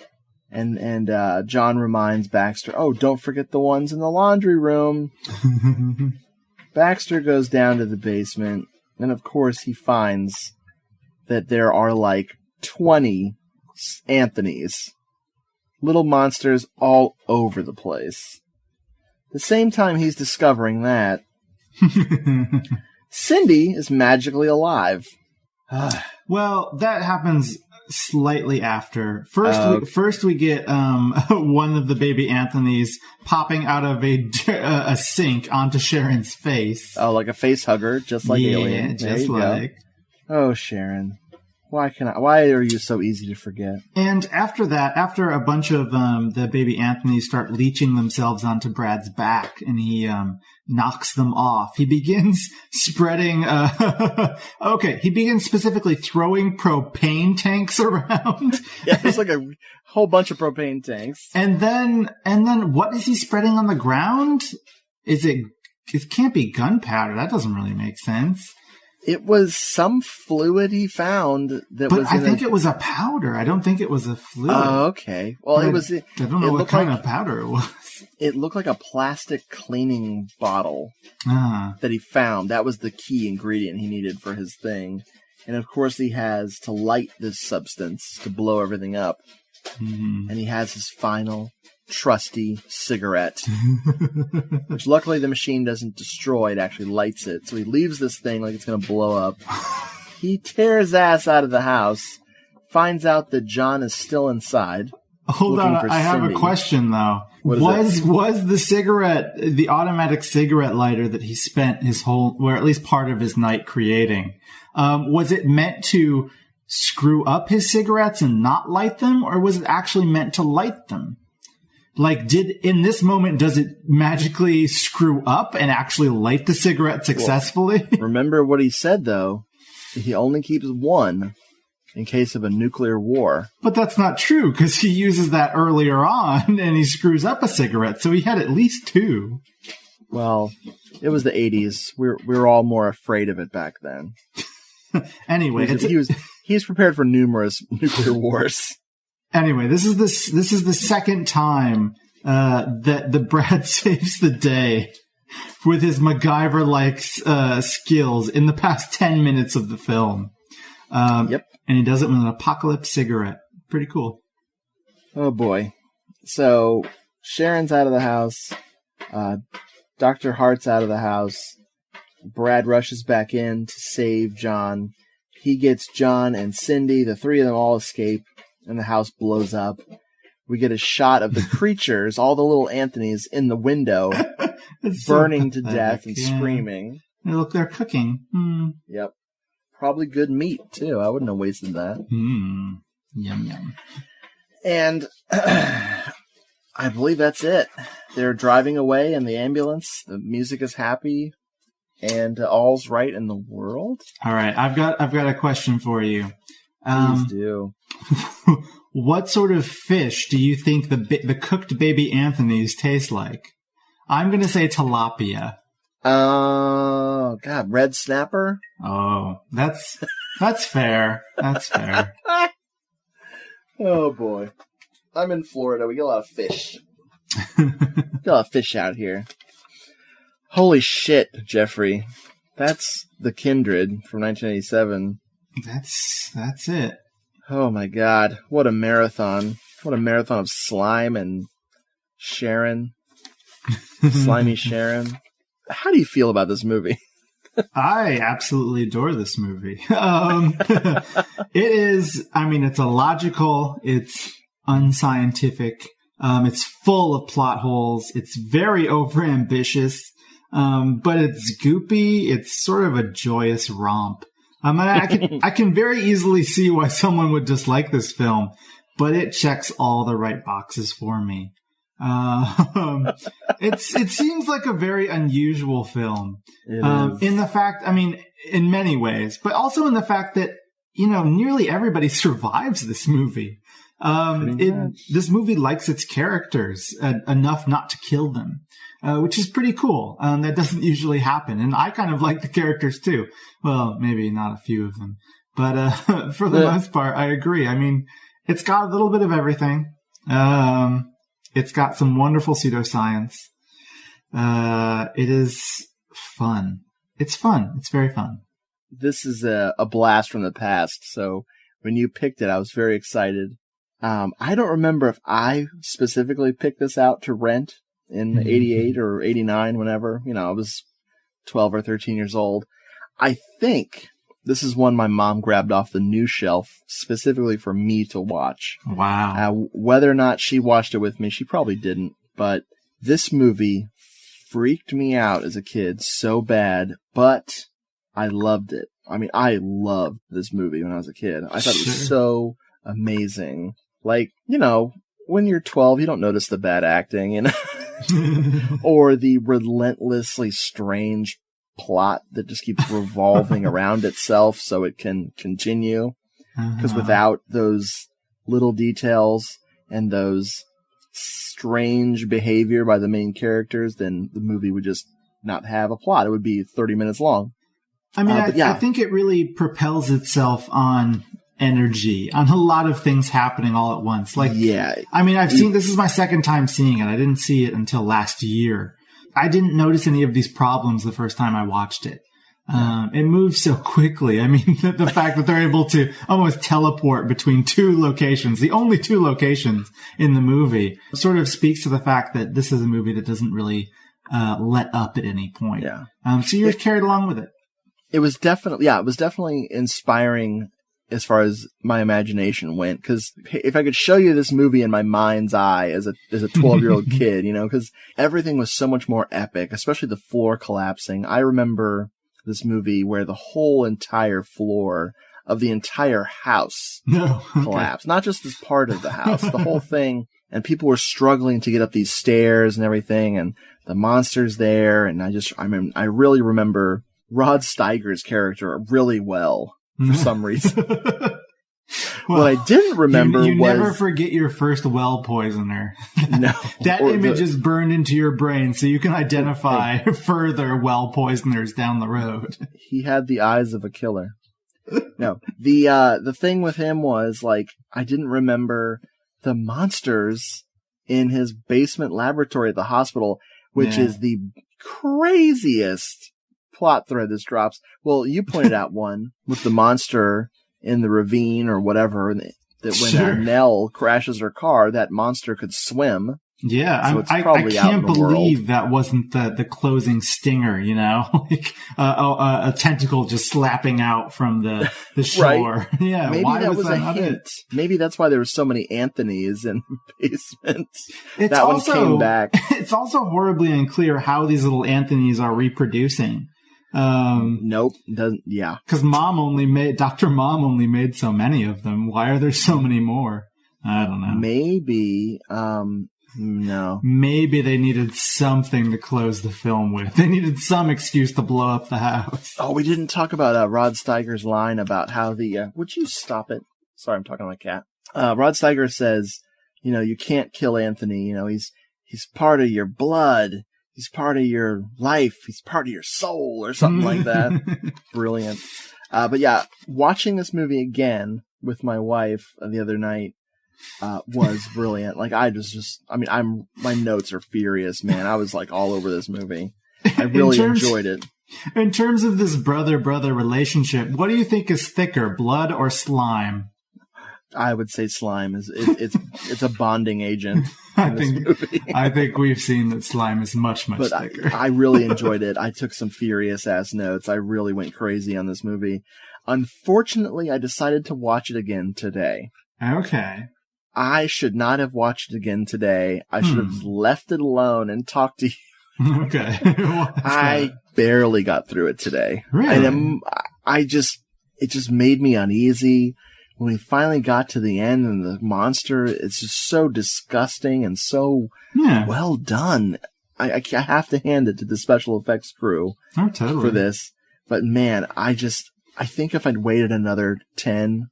And John reminds Baxter, oh, don't forget the ones in the laundry room. Baxter goes down to the basement, and of course he finds that there are 20 Anthonys. Little monsters all over the place. The same time he's discovering that, Cindy is magically alive. Well, that happens slightly after. First we get one of the baby Anthonys popping out of a sink onto Sharon's face. Oh, like a face hugger, just like Alien. Just like. Go. Oh, Sharon. Why are you so easy to forget? And after that, after a bunch of the baby Anthonys start leeching themselves onto Brad's back, and he knocks them off, he begins spreading. He begins specifically throwing propane tanks around. Yeah, there's like a whole bunch of propane tanks. And then what is he spreading on the ground? It can't be gunpowder. That doesn't really make sense. It was some fluid he found that was. I think it was a powder. I don't think it was a fluid. Oh, okay. Well, it was. I don't know what kind of powder it was. It looked like a plastic cleaning bottle that he found. That was the key ingredient he needed for his thing. And of course, he has to light this substance to blow everything up. Mm-hmm. And he has his final trusty cigarette, which luckily the machine doesn't destroy. It actually lights it. So he leaves this thing like it's going to blow up. He tears ass out of the house, finds out that John is still inside. Hold on, I have a question though. Was the cigarette, the automatic cigarette lighter that he spent his whole, or at least part of his night creating, was it meant to screw up his cigarettes and not light them, or was it actually meant to light them? Like, in this moment, does it magically screw up and actually light the cigarette successfully? Well, remember what he said, though. He only keeps one in case of a nuclear war. But that's not true, because he uses that earlier on, and he screws up a cigarette, so he had at least two. Well, it was the 80s. We were all more afraid of it back then. Anyway, he was prepared for numerous nuclear wars. Anyway, this is the second time that the Brad saves the day with his MacGyver-like skills in the past 10 minutes of the film. Yep. And he does it with an apocalypse cigarette. Pretty cool. Oh, boy. So, Sharon's out of the house. Dr. Hart's out of the house. Brad rushes back in to save John. He gets John and Cindy. The three of them all escape. And the house blows up. We get a shot of the creatures, all the little Anthonys in the window, burning to death and screaming. They're cooking. Yep. Probably good meat, too. I wouldn't have wasted that. Yum, yum. And I believe that's it. They're driving away in the ambulance. The music is happy. And all's right in the world. All right. I've got a question for you. Please do. What sort of fish do you think the cooked baby Anthonys taste like? I'm going to say tilapia. Oh, God, red snapper? Oh, that's fair. That's fair. Oh, boy. I'm in Florida. We get a lot of fish. Get a lot of fish out here. Holy shit, Jeffrey. That's the Kindred from 1987. That's it. Oh my God. What a marathon. What a marathon of slime and Sharon. Slimy Sharon. How do you feel about this movie? I absolutely adore this movie. It is, it's illogical, it's unscientific, it's full of plot holes, it's very overambitious, but it's goopy, it's sort of a joyous romp. I can very easily see why someone would dislike this film, but it checks all the right boxes for me. It seems like a very unusual film. In the fact, in many ways, but also in the fact that, nearly everybody survives this movie. This movie likes its characters enough not to kill them, which is pretty cool. That doesn't usually happen. And I kind of like the characters too. Well, maybe not a few of them, but for the most part, I agree. It's got a little bit of everything. It's got some wonderful pseudoscience. It is fun. It's fun. It's very fun. This is a blast from the past. So when you picked it, I was very excited. I don't remember if I specifically picked this out to rent in 88 or 89, whenever. I was 12 or 13 years old. I think this is one my mom grabbed off the new shelf specifically for me to watch. Wow. Whether or not she watched it with me, she probably didn't. But this movie freaked me out as a kid so bad, but I loved it. I mean, I loved this movie when I was a kid. I thought it was so amazing. Like, you know, when you're 12, you don't notice the bad acting, you know, or the relentlessly strange plot that just keeps revolving around itself so it can continue. Because without those little details and those strange behavior by the main characters, then the movie would just not have a plot. It would be 30 minutes long. I mean, I think it really propels itself on energy, on a lot of things happening all at once. Like, I mean, this is my second time seeing it. I didn't see it until last year. I didn't notice any of these problems the first time I watched it. It moves so quickly. I mean, the fact that they're able to almost teleport between two locations, the only two locations in the movie, sort of speaks to the fact that this is a movie that doesn't really let up at any point. So you're carried along with it. It was definitely inspiring as far as my imagination went. Because if I could show you this movie in my mind's eye as a 12-year-old kid, you know, because everything was so much more epic, especially the floor collapsing. I remember this movie where the whole entire floor of the entire house collapsed. Not just this part of the house, the whole thing. And people were struggling to get up these stairs and everything, and the monster's there. And I really remember Rod Steiger's character really well for some reason. Well, what I didn't remember you was... never forget your first well poisoner. No. That image is burned into your brain so you can identify further well poisoners down the road. He had the eyes of a killer. No. The thing with him was, like, I didn't remember the monsters in his basement laboratory at the hospital, which is the craziest plot thread this drops. Well, you pointed out one with the monster in the ravine or whatever, that when Nell crashes her car, that monster could swim. Yeah, so I can't believe that wasn't the closing stinger, you know? Like a tentacle just slapping out from the shore. Right. Yeah, maybe why that was a not hint. It? Maybe that's why there were so many Anthonys in the basement. It's one came back. It's also horribly unclear how these little Anthonys are reproducing. Nope. Doesn't. Yeah. Because Dr. Mom only made so many of them. Why are there so many more? I don't know. Maybe. No. Maybe they needed something to close the film with. They needed some excuse to blow up the house. Oh, we didn't talk about Rod Steiger's line about how would you stop it? Sorry, I'm talking to my cat. Rod Steiger says, you know, you can't kill Anthony. You know, he's part of your blood. He's part of your life. He's part of your soul or something like that. Brilliant. But yeah, watching this movie again with my wife the other night was brilliant. Like my notes are furious, man. I was like all over this movie. I really enjoyed it. In terms of this brother-brother relationship, what do you think is thicker, blood or slime? I would say slime is it's a bonding agent. I think we've seen that slime is much thicker. I really enjoyed it. I took some furious ass notes. I really went crazy on this movie. Unfortunately, I decided to watch it again today. Okay. I should not have watched it again today. I should have left it alone and talked to you. Okay. I barely got through it today. Really? And it just made me uneasy. When we finally got to the end and the monster, it's just so disgusting and so well done. I have to hand it to the special effects crew for this. But man, I think if I'd waited another 10,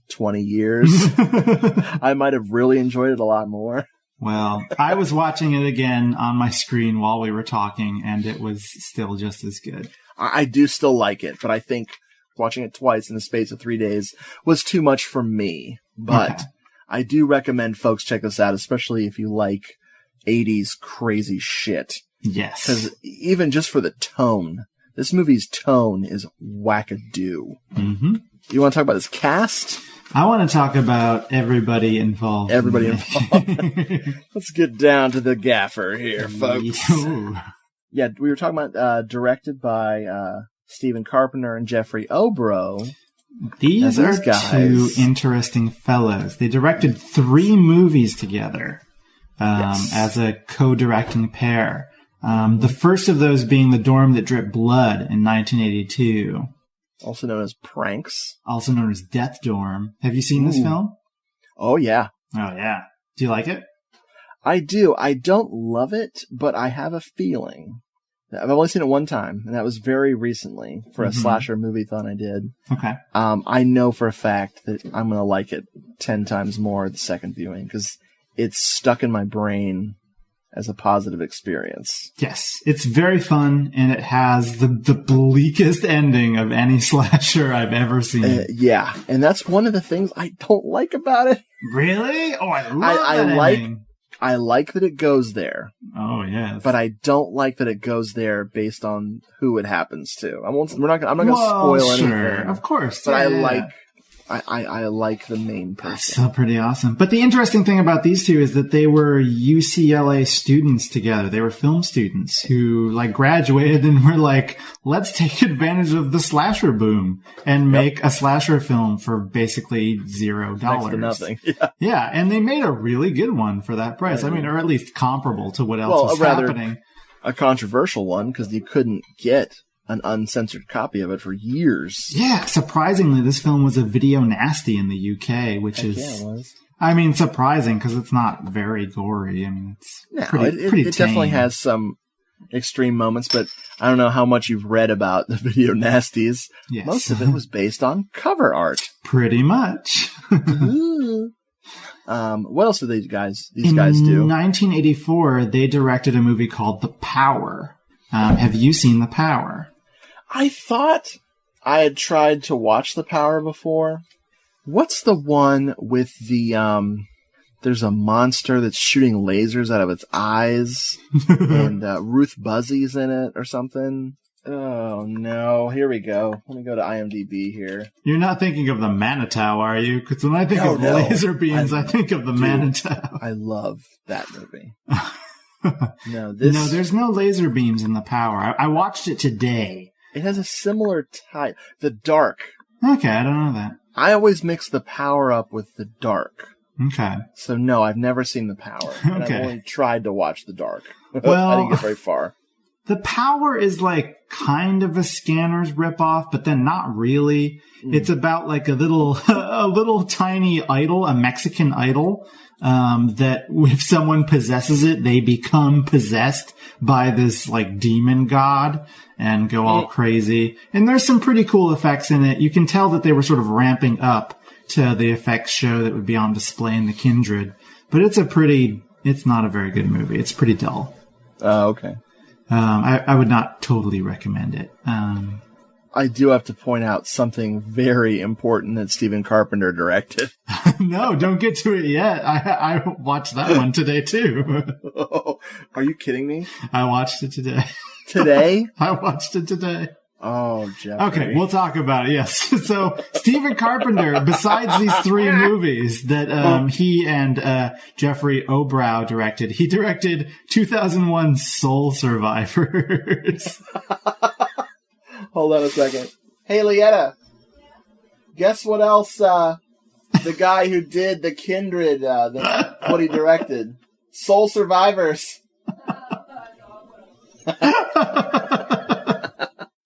20 years, I might have really enjoyed it a lot more. Well, I was watching it again on my screen while we were talking, and it was still just as good. I do still like it, but I think watching it twice in the space of 3 days was too much for me. But I do recommend folks check this out, especially if you like 80s crazy shit. Yes. Because even just for the tone, this movie's tone is wackadoo. Mm-hmm. You want to talk about this cast? I want to talk about everybody involved. Let's get down to the gaffer here, folks. Yeah, we were talking about directed by Stephen Carpenter and Jeffrey Obro. These are two interesting fellows. They directed 3 movies together as a co-directing pair. The first of those being The Dorm That Dripped Blood in 1982. also known as Pranks. Also known as Death Dorm. Have you seen this film? Oh, yeah. Oh, yeah. Do you like it? I do. I don't love it, but I have a feeling. I've only seen it one time, and that was very recently for a slasher movie-thon I did. Okay. I know for a fact that I'm going to like it 10 times more the second viewing, because it's stuck in my brain as a positive experience. Yes, it's very fun, and it has the bleakest ending of any slasher I've ever seen. Yeah, and that's one of the things I don't like about it. Really? Oh, I love that ending. I like that it goes there. Oh, yes. But I don't like that it goes there based on who it happens to. I'm not going to spoil anything. Sure, of course. But I like the main person. That's so pretty awesome. But the interesting thing about these two is that they were UCLA students together. They were film students who graduated and were like, let's take advantage of the slasher boom and make a slasher film for basically $0. Next to nothing. Yeah. And they made a really good one for that price. I mean, or at least comparable to what else was happening. A controversial one, because you couldn't get an uncensored copy of it for years. Yeah, surprisingly, this film was a video nasty in the UK, which is... Yeah, it was. I mean, surprising, because it's not very gory. I mean, it's pretty it definitely has some extreme moments, but I don't know how much you've read about the video nasties. Yes. Most of it was based on cover art. Pretty much. What else did these guys do? In 1984, they directed a movie called The Power. Have you seen The Power? I thought I had tried to watch The Power before. What's the one with the, there's a monster that's shooting lasers out of its eyes, and Ruth Buzzy's in it or something? Oh, no. Here we go. Let me go to IMDb here. You're not thinking of the Manitou, are you? Because when I think of laser beams, I think of the Manitou. I love that movie. No, there's no laser beams in The Power. I watched it today. It has a similar type. The Dark. Okay, I don't know that. I always mix The Power up with The Dark. Okay. So no, I've never seen The Power. And Okay. I've only tried to watch The Dark. Well, I didn't get very far. The Power is kind of a Scanners ripoff, but then not really. It's about a little tiny idol, a Mexican idol, that if someone possesses it, they become possessed by this demon god and go all crazy. And there's some pretty cool effects in it. You can tell that they were sort of ramping up to the effects show that would be on display in the Kindred. But it's not a very good movie. It's pretty dull. Oh, okay. I would not totally recommend it. I do have to point out something very important that Stephen Carpenter directed. No, don't get to it yet. I watched that one today, too. Oh, are you kidding me? I watched it today. Today? I watched it today. Oh, Jeffrey. Okay, we'll talk about it, yes. So, Stephen Carpenter, besides these 3 movies that he and Jeffrey Obrow directed, he directed 2001 Soul Survivors. Hold on a second. Hey, Lietta, guess what else the guy who did the Kindred, what he directed? Soul Survivors.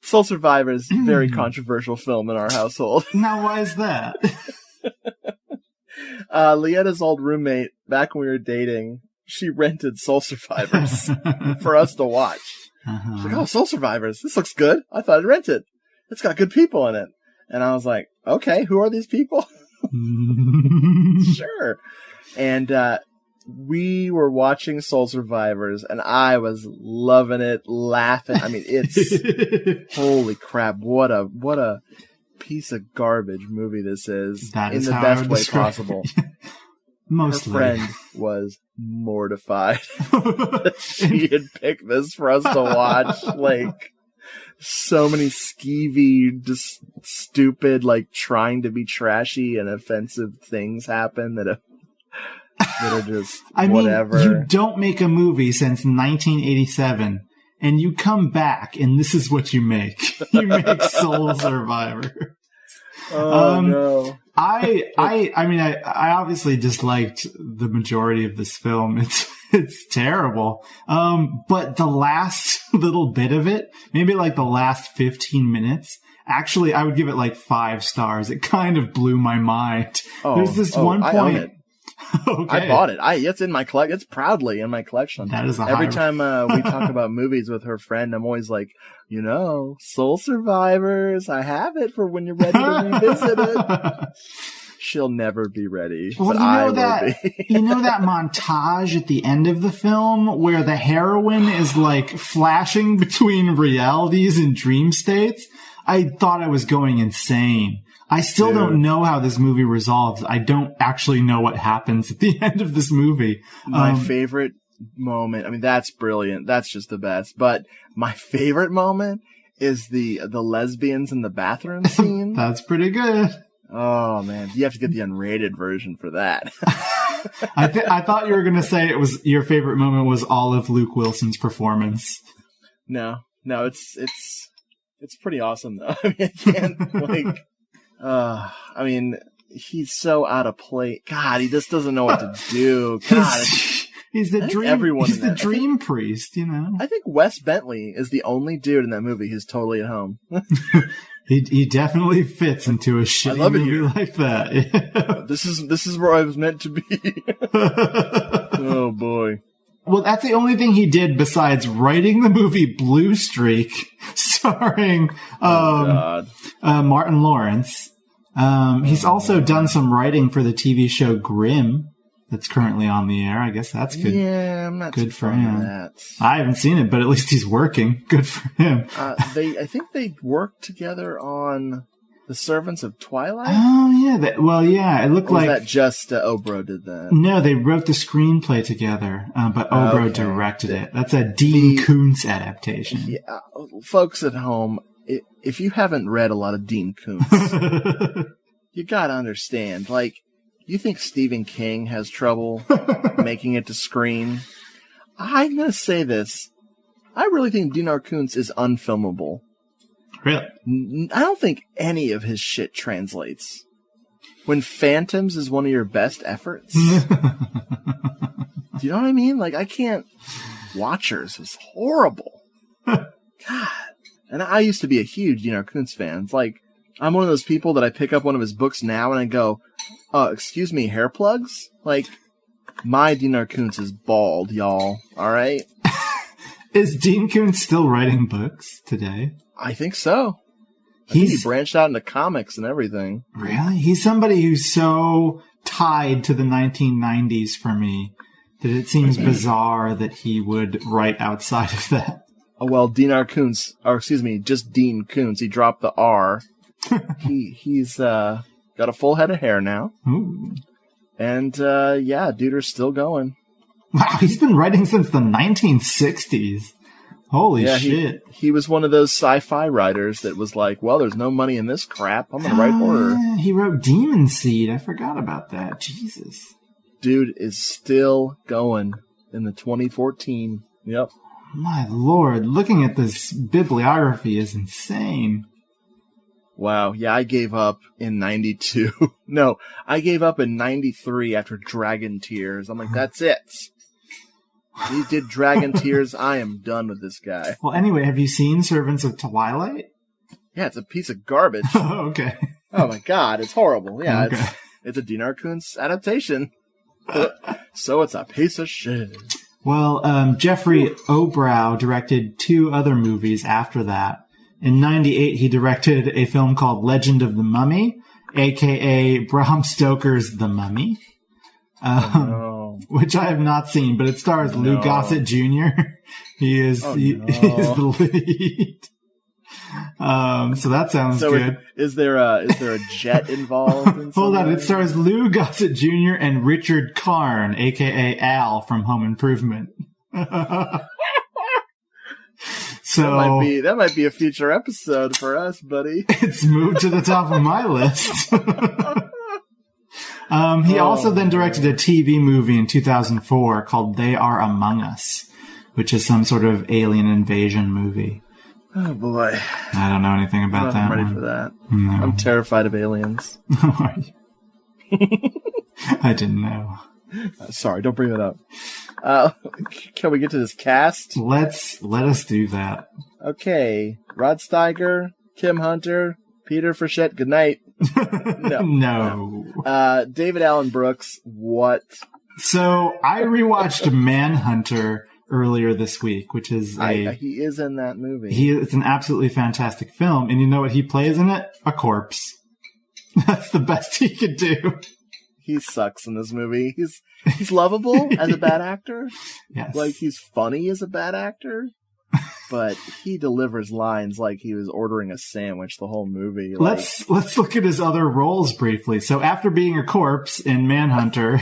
Soul Survivors, very controversial film in our household. Now, why is that? Lietta's old roommate, back when we were dating, she rented Soul Survivors for us to watch. She's like, oh, Soul Survivors, this looks good. I thought I'd rent it. It's got good people in it. And I was like, okay, who are these people? Sure. And we were watching Soul Survivors, and I was loving it, laughing. I mean, it's holy crap! What a piece of garbage movie this is. That in is the how best I would way describe possible. Mostly. Her friend was mortified that she had picked this for us to watch. So many skeevy, just stupid, trying to be trashy and offensive things happen that are just whatever. Mean, you don't make a movie since 1987, and you come back, and this is what you make. You make Soul Survivor. Oh, no. I mean, I obviously disliked the majority of this film. It's terrible. But the last little bit of it, maybe the last 15 minutes, Actually, I would give it like 5 stars. It kind of blew my mind. Oh, There's this one point. I own it. Okay. I bought it. It's in my collection. It's proudly in my collection. That is every time we talk about movies with her friend, I'm always like, Soul Survivors. I have it for when you're ready to revisit it. She'll never be ready, well, but I will be. You know that montage at the end of the film where the heroine is like flashing between realities and dream states? I thought I was going insane. I still don't know how this movie resolves. I don't actually know what happens at the end of this movie. My favorite moment, I mean, that's brilliant. That's just the best. But my favorite moment is the lesbians in the bathroom scene. That's pretty good. Oh, man. You have to get the unrated version for that. I thought you were going to say it was your favorite moment was all of Luke Wilson's performance. No, it's pretty awesome, though. I mean, I can't, he's so out of place. God, he just doesn't know what to do. God, he's the dream priest, I think Wes Bentley is the only dude in that movie who's totally at home. He definitely fits into a shitty movie like that. Yeah. This is where I was meant to be. Oh boy. Well, that's the only thing he did besides writing the movie Blue Streak, starring Martin Lawrence. He's also done some writing for the TV show Grimm that's currently on the air. I guess that's good. Yeah, I'm not good too for fond him. of that. I haven't seen it, but at least he's working. Good for him. I think they worked together on The Servants of Twilight. Oh yeah, it looked or was like that just Obro did that. No, they wrote the screenplay together, but Obro directed it. That's a Dean Koontz adaptation. Yeah, folks at home, if you haven't read a lot of Dean Koontz, you gotta understand. Like, you think Stephen King has trouble making it to screen? I'm gonna say this. I really think Dean Koontz is unfilmable. Really? I don't think any of his shit translates. When Phantoms is one of your best efforts. Do you know what I mean? Like, I can't. Watchers is horrible. God. And I used to be a huge Dean Koontz fan. It's like, I'm one of those people that I pick up one of his books now and I go, excuse me, hair plugs? Like, my Dean Koontz is bald, y'all. All right? Is Dean Koontz still writing books today? I think so. I think he branched out into comics and everything. Really? He's somebody who's so tied to the 1990s for me that it seems bizarre that he would write outside of that. Oh, well, Dean Koontz, or excuse me, just Dean Koontz. He dropped the R. He's got a full head of hair now. Ooh. And, dude, still going. Wow, he's been writing since the 1960s. Holy shit. He was one of those sci-fi writers that was like, well, there's no money in this crap. I'm going to write horror. He wrote Demon Seed. I forgot about that. Jesus. Dude is still going in the 2014. Yep. My lord, looking at this bibliography is insane. Wow. Yeah, I gave up in 92. No, I gave up in 93 after Dragon Tears. I'm like, that's it. He did Dragon Tears. I am done with this guy. Well, anyway, have you seen Servants of Twilight? Yeah, it's a piece of garbage. Okay. Oh my god, it's horrible. Yeah, okay. It's a Dean Koontz adaptation. So it's a piece of shit. Well, Jeffrey Obrow directed 2 other movies after that. In 98, he directed a film called Legend of the Mummy, a.k.a. Bram Stoker's The Mummy. Which I have not seen, but it stars Lou Gossett Jr. He is the lead. So that sounds good. Is there a jet involved? Hold on, it stars Lou Gossett Jr. and Richard Karn, aka Al from Home Improvement. So that might be a future episode for us, buddy. It's moved to the top of my list. He also then directed a TV movie in 2004 called They Are Among Us, which is some sort of alien invasion movie. Oh boy. I don't know anything about that. I'm ready for that. No. I'm terrified of aliens. I didn't know. Sorry, don't bring that up. Can we get to this cast? Let us do that. Okay. Rod Steiger, Kim Hunter, Peter Frechette, good night. No. David Allen Brooks, what? So I rewatched Manhunter earlier this week, which is he is in that movie. It's an absolutely fantastic film, and you know what he plays in it? A corpse. That's the best he could do. He sucks in this movie. He's lovable as a bad actor. Yes. Like, he's funny as a bad actor. But he delivers lines like he was ordering a sandwich the whole movie. Like, Let's look at his other roles briefly. So after being a corpse in Manhunter,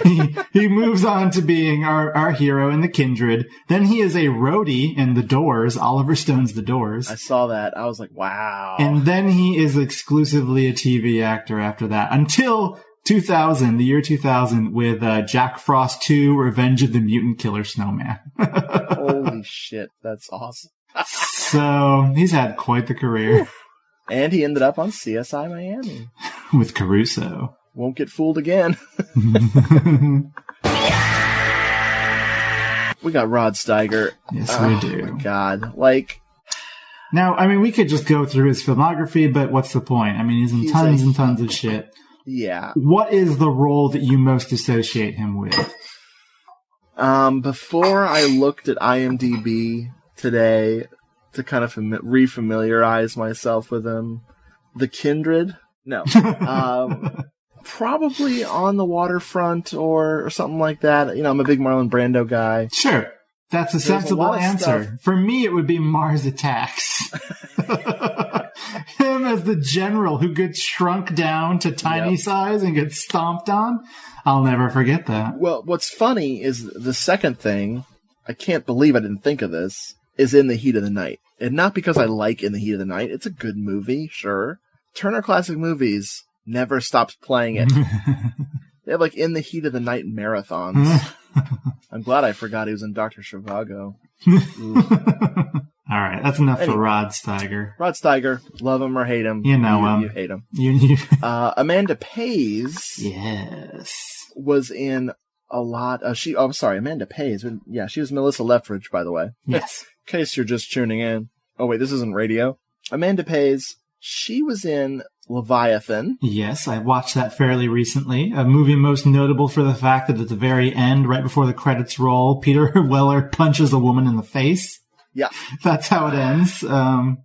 he moves on to being our hero in The Kindred. Then he is a roadie in The Doors, Oliver Stone's The Doors. I saw that. I was like, wow. And then he is exclusively a TV actor after that until 2000, the year 2000, with Jack Frost 2, Revenge of the Mutant Killer Snowman. Holy shit, that's awesome. So he's had quite the career. And he ended up on CSI Miami. With Caruso. Won't get fooled again. We got Rod Steiger. Yes, we do. Oh my God. Like... Now, I mean, we could just go through his filmography, but what's the point? I mean, he's in tons and tons of shit. Yeah. What is the role that you most associate him with? Before I looked at IMDb today to kind of refamiliarize myself with him, The Kindred? No. Probably On the Waterfront or something like that. You know, I'm a big Marlon Brando guy. Sure. That's a sensible answer. For me, it would be Mars Attacks. Him as the general who gets shrunk down to tiny size and gets stomped on. I'll never forget that. Well, what's funny is the second thing, I can't believe I didn't think of this, is In the Heat of the Night. And not because I like In the Heat of the Night. It's a good movie, sure. Turner Classic Movies never stops playing it. They have like In the Heat of the Night marathons. I'm glad I forgot he was in Dr. Zhivago. All right, that's enough for Rod Steiger. Rod Steiger, love him or hate him. You know him. You hate him. You. Amanda Pays. Yes. Was in a lot. Amanda Pays. Yeah, she was Melissa Lethbridge, by the way. Yes. In case you're just tuning in. Oh wait, this isn't radio. Amanda Pays. She was in Leviathan. Yes, I watched that fairly recently. A movie most notable for the fact that at the very end, right before the credits roll, Peter Weller punches a woman in the face. Yeah. That's how it ends.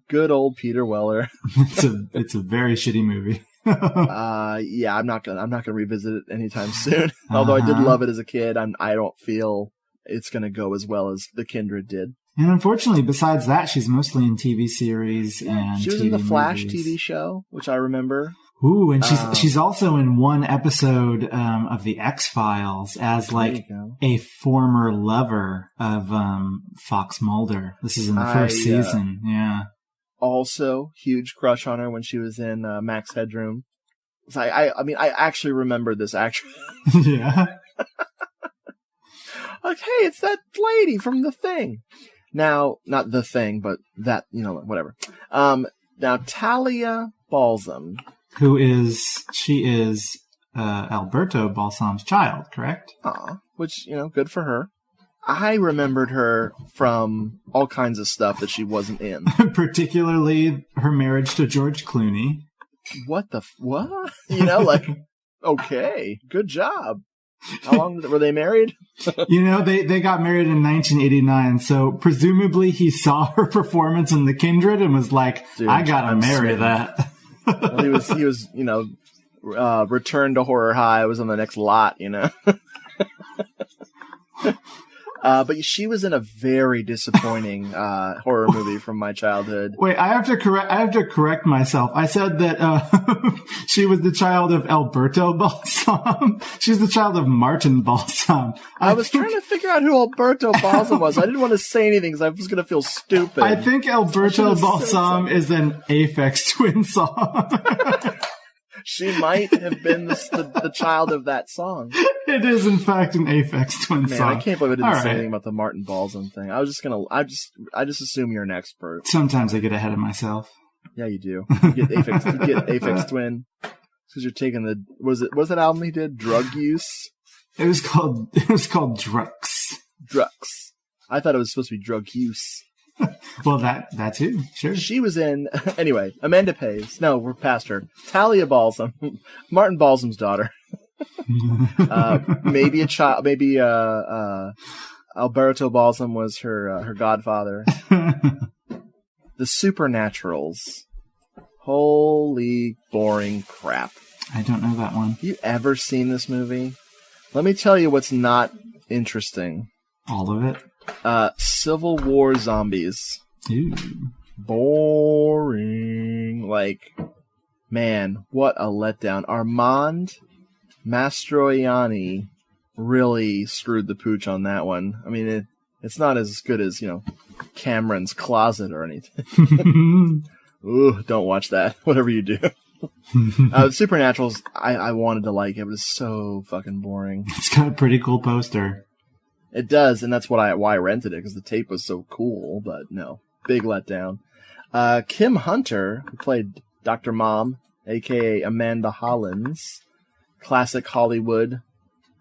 Good old Peter Weller. It's a very shitty movie. Yeah, I'm not gonna revisit it anytime soon. Although I did love it as a kid, I don't feel it's gonna go as well as The Kindred did. And unfortunately, besides that, she's mostly in TV series and she was TV in the Flash movies. TV show, which I remember. Ooh, and she's also in one episode of the X-Files as like a former lover of Fox Mulder. This is in the first season. Yeah. Also, huge crush on her when she was in Max Headroom. I mean, I actually remember this actress. Yeah. Like, hey, it's that lady from The Thing. Now, not The Thing, but that, whatever. Now, Talia Balsam. She is Alberto Balsam's child, correct? Which, good for her. I remembered her from all kinds of stuff that she wasn't in. Particularly her marriage to George Clooney. What? Okay, good job. How long were they married? They got married in 1989, so presumably he saw her performance in The Kindred and was like, dude, I gotta marry that. Well, he was, Return to Horror High was on the next lot, But she was in a very disappointing horror movie from my childhood. Wait, I have to correct myself. I said that she was the child of Alberto Balsam. She's the child of Martin Balsam. I was trying to figure out who Alberto Balsam was. I didn't want to say anything because I was going to feel stupid. I think Alberto Balsam is an Aphex Twin song. She might have been the child of that song. It is, in fact, an Aphex Twin song. I can't believe I didn't say anything about the Martin Balsam thing. I just assume you're an expert. Sometimes I get ahead of myself. Yeah, you do. You get Aphex Twin because you're taking was that album he did? Drug Use? It was called Drux. Drux. I thought it was supposed to be Drug Use. Well, that too. Sure. She was in anyway. Amanda Pays. No, we're past her. Talia Balsam, Martin Balsam's daughter. Maybe a child. Maybe Alberto Balsam was her godfather. The Supernaturals. Holy boring crap. I don't know that one. You ever seen this movie? Let me tell you what's not interesting. All of it? Civil War zombies. Ooh. Boring. Like, man, what a letdown. Armand Mastroianni really screwed the pooch on that one. I mean, it's not as good as, Cameron's Closet or anything. Ooh, don't watch that. Whatever you do. Supernaturals, I wanted to like it, but it's so fucking boring. It's got a pretty cool poster. It does, and that's why I rented it, because the tape was so cool, but no. Big letdown. Kim Hunter, who played Dr. Mom, a.k.a. Amanda Hollins, classic Hollywood,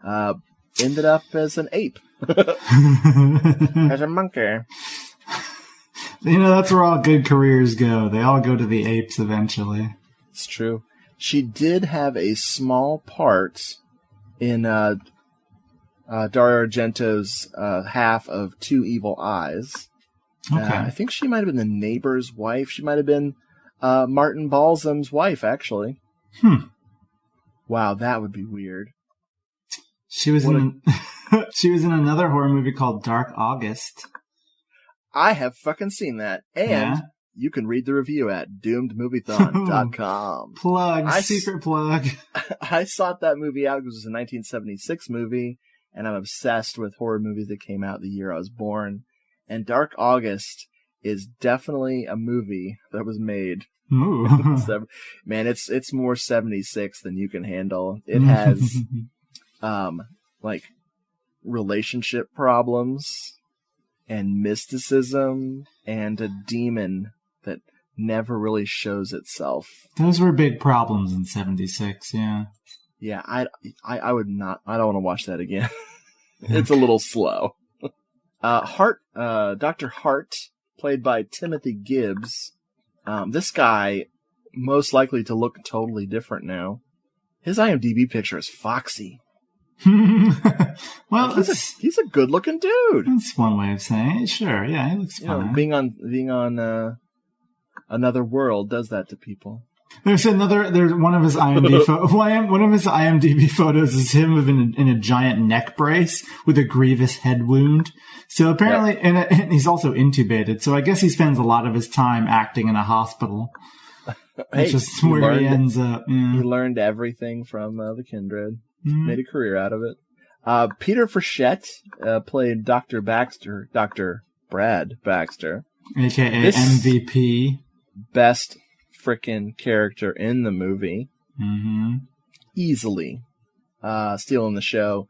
ended up as an ape. As a monkey. That's where all good careers go. They all go to the apes eventually. It's true. She did have a small part in Dario Argento's half of Two Evil Eyes. Okay. I think she might have been the neighbor's wife. She might have been Martin Balsam's wife, actually. Wow, that would be weird. She was she was in another horror movie called Dark August. I have fucking seen that. And you can read the review at doomedmoviethon.com. Secret plug. I sought that movie out because it was a 1976 movie, and I'm obsessed with horror movies that came out the year I was born. And Dark August is definitely a movie that was made. Ooh. Man, it's more 76 than you can handle. It has like relationship problems and mysticism and a demon that never really shows itself. Those were big problems in 76, yeah. Yeah, I don't want to watch that again. It's a little slow. Dr. Hart, played by Timothy Gibbs. This guy, most likely to look totally different now. His IMDb picture is foxy. Well, he's a good-looking dude. That's one way of saying it. Sure, yeah, he looks fine. Being on Another World does that to people. There's one of his IMDb photos is him in a giant neck brace with a grievous head wound. So apparently, and he's also intubated. So I guess he spends a lot of his time acting in a hospital. Which is where he ends up. Yeah. He learned everything from the Kindred. Made a career out of it. Peter Frechette played Dr. Brad Baxter. A.K.A. MVP. Best frickin' character in the movie. Mm-hmm. Easily. Stealing the show.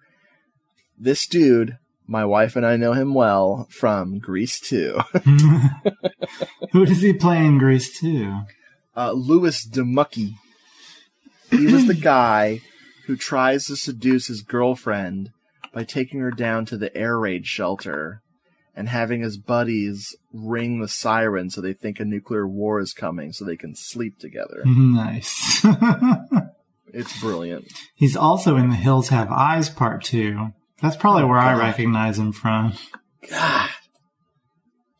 This dude, my wife and I know him well from Grease 2. Who does he play in Grease 2? Louis DeMucky. He was the guy who tries to seduce his girlfriend by taking her down to the air raid shelter and having his buddies ring the siren so they think a nuclear war is coming so they can sleep together. Nice. It's brilliant. He's also in The Hills Have Eyes Part 2. That's probably where I recognize him from. God.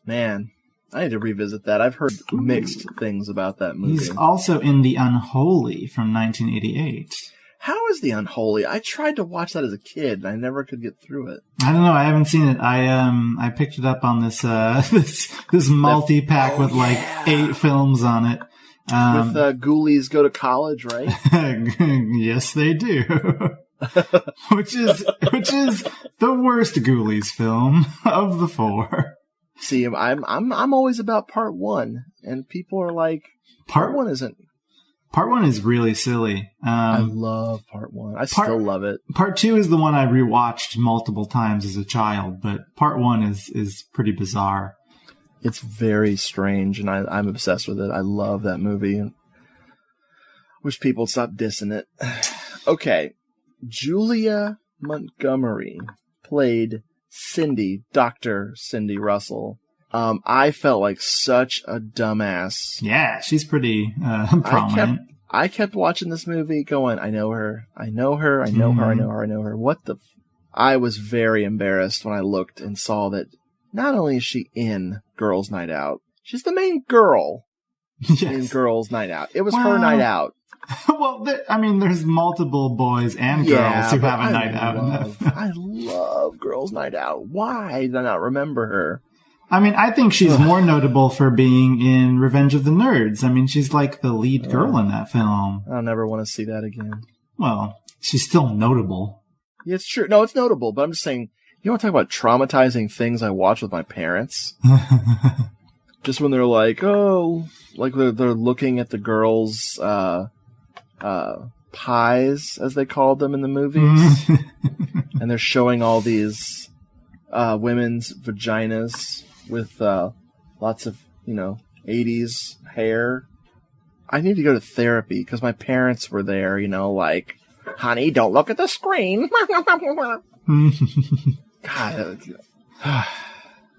Man, I need to revisit that. I've heard mixed things about that movie. He's also in The Unholy from 1988. How is The Unholy? I tried to watch that as a kid, and I never could get through it. I don't know. I haven't seen it. I picked it up on this this multi-pack with 8 films on it. With Ghoulies Go to College, right? Yes, they do. which is the worst Ghoulies film of the 4. See, I'm always about part 1, and people are like, part 1 isn't. Part 1 is really silly. I love part 1. I still love it. Part 2 is the one I rewatched multiple times as a child, but part 1 is pretty bizarre. It's very strange, and I'm obsessed with it. I love that movie. Wish people would stop dissing it. Okay. Julia Montgomery played Cindy, Dr. Cindy Russell, I felt like such a dumbass. Yeah, she's pretty prominent. I kept watching this movie going, I know her, I know her, I know her, I know her, I know her. What the... I was very embarrassed when I looked and saw that not only is she in Girls' Night Out, she's the main girl in Girls' Night Out. It was her night out. Well, there's multiple boys and girls who have a night out. I love Girls' Night Out. Why did I not remember her? I think she's more notable for being in Revenge of the Nerds. she's like the lead girl in that film. I'll never want to see that again. Well, she's still notable. Yeah, it's true. No, it's notable, but I'm just saying, you want to talk about traumatizing things I watched with my parents? Just when they're like, like they're looking at the girls' pies, as they called them in the movies. And they're showing all these women's vaginas with lots of, 80s hair. I need to go to therapy because my parents were there, like, honey, don't look at the screen. God.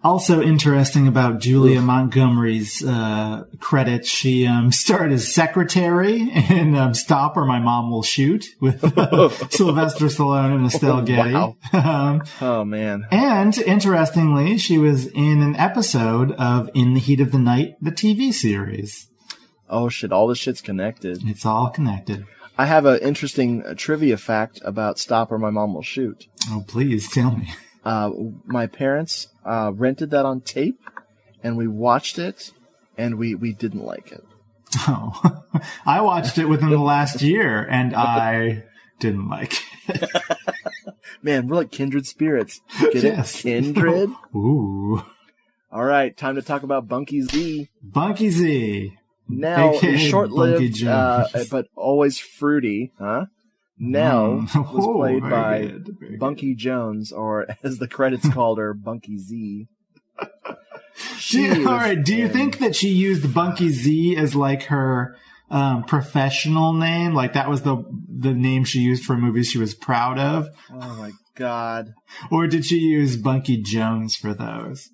Also interesting about Julia Montgomery's credits, she starred as secretary in Stop or My Mom Will Shoot with Sylvester Stallone and Estelle Getty. Wow. Oh, man. And interestingly, she was in an episode of In the Heat of the Night, the TV series. Oh, shit. All this shit's connected. It's all connected. I have an interesting trivia fact about Stop or My Mom Will Shoot. Oh, please tell me. My parents rented that on tape, and we watched it, and we didn't like it. Oh, I watched it within the last year, and I didn't like it. Man, we're like kindred spirits. Get it? Kindred? Ooh. All right, time to talk about Bunky Z. Bunky Z. Now, AKA short-lived, but always fruity, huh? Nell was played by Bunky Jones, or as the credits called her, Bunky Z. All right, do you think that she used Bunky Z as like her professional name? Like that was the name she used for movies she was proud of? Oh my God. Or did she use Bunky Jones for those?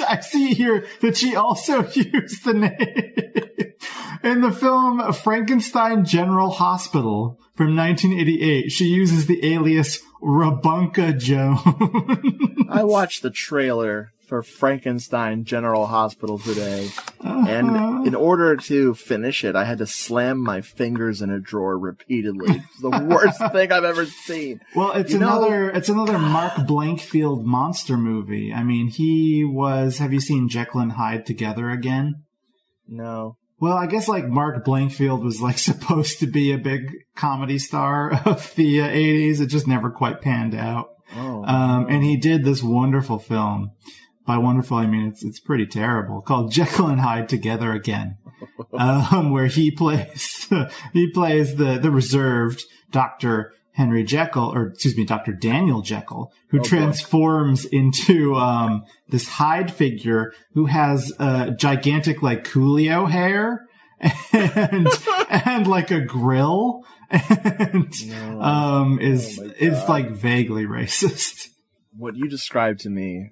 I see here that she also used the name in the film Frankenstein General Hospital from 1988. She uses the alias Rabunka Jones. I watched the trailer for Frankenstein General Hospital today, and in order to finish it, I had to slam my fingers in a drawer repeatedly. It's the worst thing I've ever seen. Well, it's another Mark Blankfield monster movie. He was. Have you seen Jekyll and Hyde Together Again? No. Well, I guess like Mark Blankfield was like supposed to be a big comedy star of the 80s. It just never quite panned out. Oh. And he did this wonderful film. By wonderful, I mean it's pretty terrible, called Jekyll and Hyde Together Again, where he plays the reserved Dr. Henry Jekyll, Dr. Daniel Jekyll, who transforms into this Hyde figure who has gigantic like Coolio hair and like a grill and is like vaguely racist. What you described to me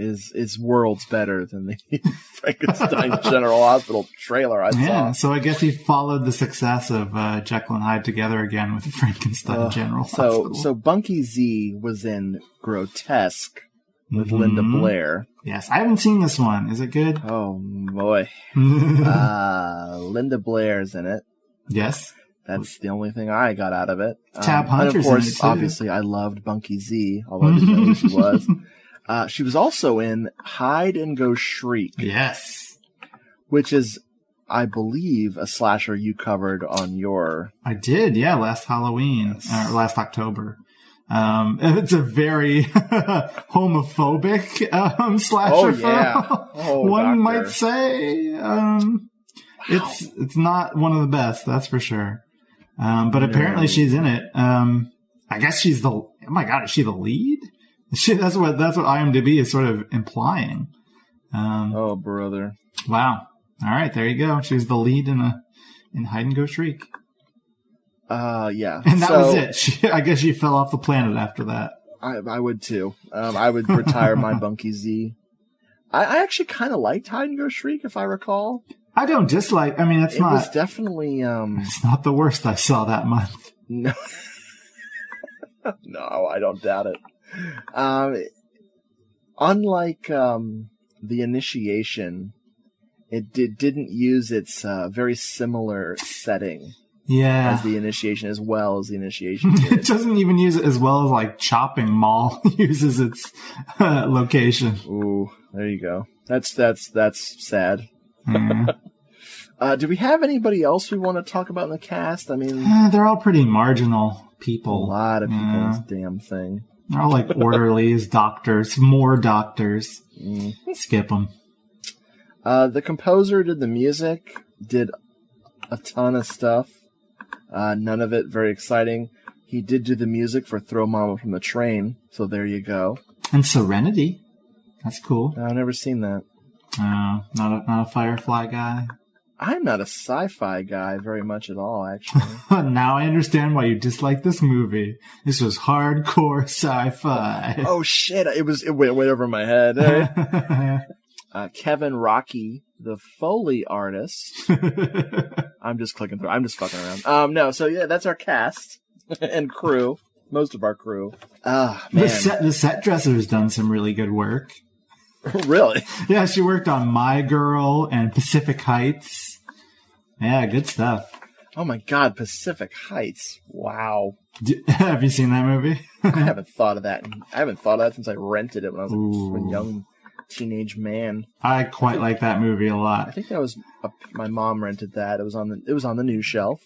is worlds better than the Frankenstein General Hospital trailer I saw. Yeah, so I guess he followed the success of Jekyll and Hyde Together Again with the Frankenstein General Hospital. So Bunky Z was in Grotesque with Linda Blair. Yes, I haven't seen this one. Is it good? Oh, boy. Linda Blair's in it. Yes. That's the only thing I got out of it. Tab Hunter's and of course, in it too. Obviously, I loved Bunky Z, although I didn't know who she was. She was also in Hide and Go Shriek. Yes. Which is, I believe, a slasher you covered on your... I did, yeah, last Halloween, or last October. It's a very homophobic slasher film. One might say. It's not one of the best, that's for sure. But apparently she's in it. I guess she's the... Oh my God, is she the lead? That's what IMDb is sort of implying. Oh, brother! Wow. All right, there you go. She was the lead in Hide and Go Shriek. Yeah. And that was it. I guess she fell off the planet after that. I would too. I would retire my Bunky Z. I actually kind of liked Hide and Go Shriek, if I recall. I don't dislike. I mean, it was definitely. It's not the worst I saw that month. No, no, I don't doubt it. Unlike The Initiation, it didn't use its very similar setting. Yeah. As The Initiation, as well as The Initiation did. It doesn't even use it as well as like Chopping Mall uses its location. Ooh, there you go. That's sad. Yeah. Do we have anybody else we want to talk about in the cast? I mean, they're all pretty marginal people. A lot of people in this damn thing. They're all like orderlies, doctors, more doctors. Skip them. The composer did the music, did a ton of stuff. None of it very exciting. He did do the music for Throw Mama from the Train, so there you go. And Serenity. That's cool. I've never seen that. Not a Firefly guy. I'm not a sci-fi guy very much at all, actually. Now I understand why you dislike this movie. This was hardcore sci-fi. Oh shit! It went way over my head. Kevin Rocky, the Foley artist. I'm just clicking through. I'm just fucking around. No, so yeah, that's our cast and crew. Most of our crew. Man. The set dresser's done some really good work. Really? Yeah, she worked on My Girl and Pacific Heights. Yeah, good stuff. Oh my god, Pacific Heights. Wow. Have you seen that movie? I haven't thought of that. I haven't thought of that since I rented it when I was a young teenage man. I quite like that movie a lot. I think that was my mom rented that. It was on the news shelf.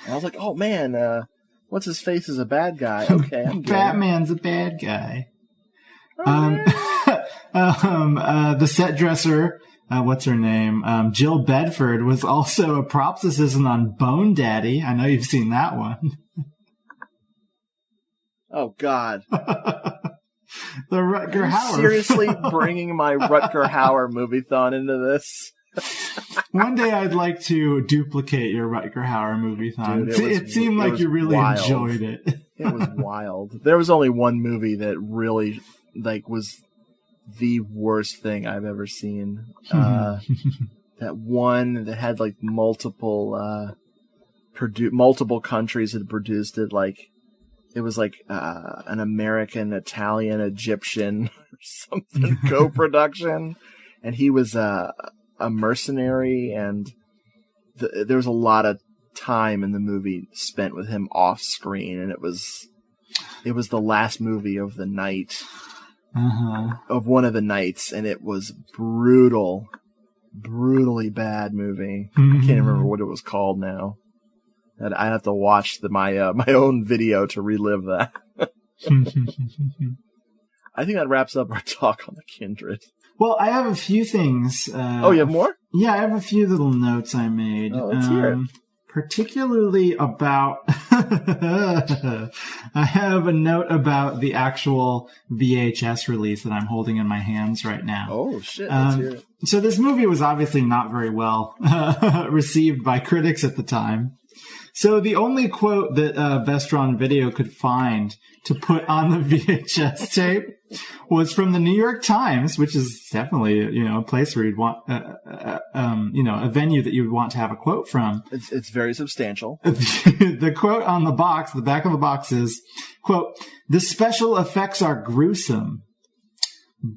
And I was like, oh man, what's his face is a bad guy. Okay, I'm good. Batman's a bad guy. The set dresser, what's her name? Jill Bedford was also a props assistant on Bone Daddy. I know you've seen that one. Oh God. The Rutger Hauer. Seriously bringing my Rutger Hauer Moviethon into this? One day I'd like to duplicate your Rutger Hauer Moviethon. Dude, it seemed like you really enjoyed it. It was wild. There was only one movie that really was the worst thing I've ever seen. That one that had multiple countries had produced it. It was an American, Italian, Egyptian or something co-production, and he was a mercenary, and there was a lot of time in the movie spent with him off screen, and it was the last movie of the night. Of one of the nights, and it was brutally bad movie. I can't remember what it was called now. I have to watch my own video to relive that. I think that wraps up our talk on the Kindred. Well, I have a few things. You have more? Yeah, I have a few little notes I made. Oh, let's hear it. Particularly about... I have a note about the actual VHS release that I'm holding in my hands right now. Oh, shit. Let's hear it. So this movie was obviously not very well received by critics at the time. So the only quote that Vestron Video could find to put on the VHS tape was from the New York Times, which is definitely, a place where you'd want, a venue that you would want to have a quote from. It's very substantial. The quote on the box, the back of the box is, quote, "The special effects are gruesome,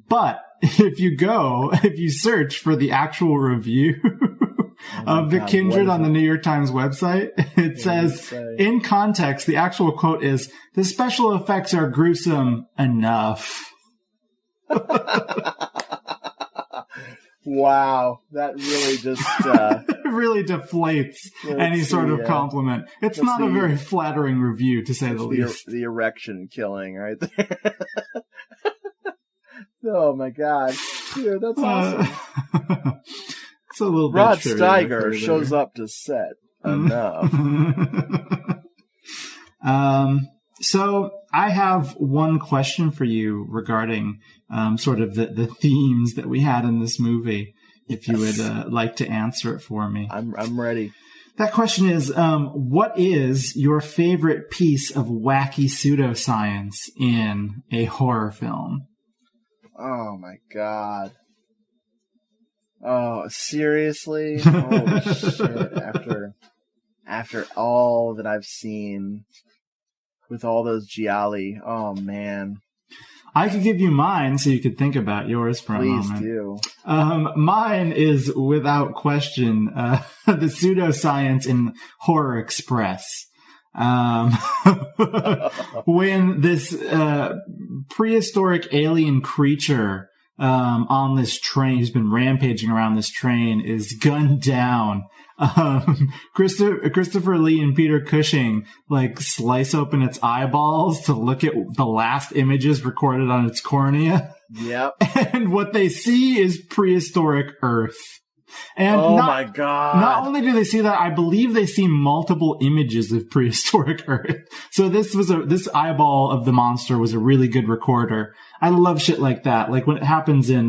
but if you search for the actual review of the Kindred on the New York Times website, it says, in context, the actual quote is, the special effects are gruesome enough." Wow. That really just... really deflates any sort of compliment. It's not a very flattering review, to say the least. The erection killing right there. Oh, my God. Dude, that's awesome. It's a little Rod bit Steiger shows up to set. Enough. So I have one question for you regarding sort of the themes that we had in this movie. If you would like to answer it for me. I'm ready. That question is, what is your favorite piece of wacky pseudoscience in a horror film? Oh my god. Oh, seriously? Holy shit. After all that I've seen with all those gialli, oh man. I could give you mine so you could think about yours for a moment. Please do. Mine is, without question, the pseudoscience in Horror Express. When this prehistoric alien creature on this train, who's been rampaging around this train, is gunned down. Christopher Lee and Peter Cushing slice open its eyeballs to look at the last images recorded on its cornea. Yep. And what they see is prehistoric Earth. And my god. Not only do they see that, I believe they see multiple images of prehistoric Earth. So this eyeball of the monster was a really good recorder. I love shit like that. Like when it happens in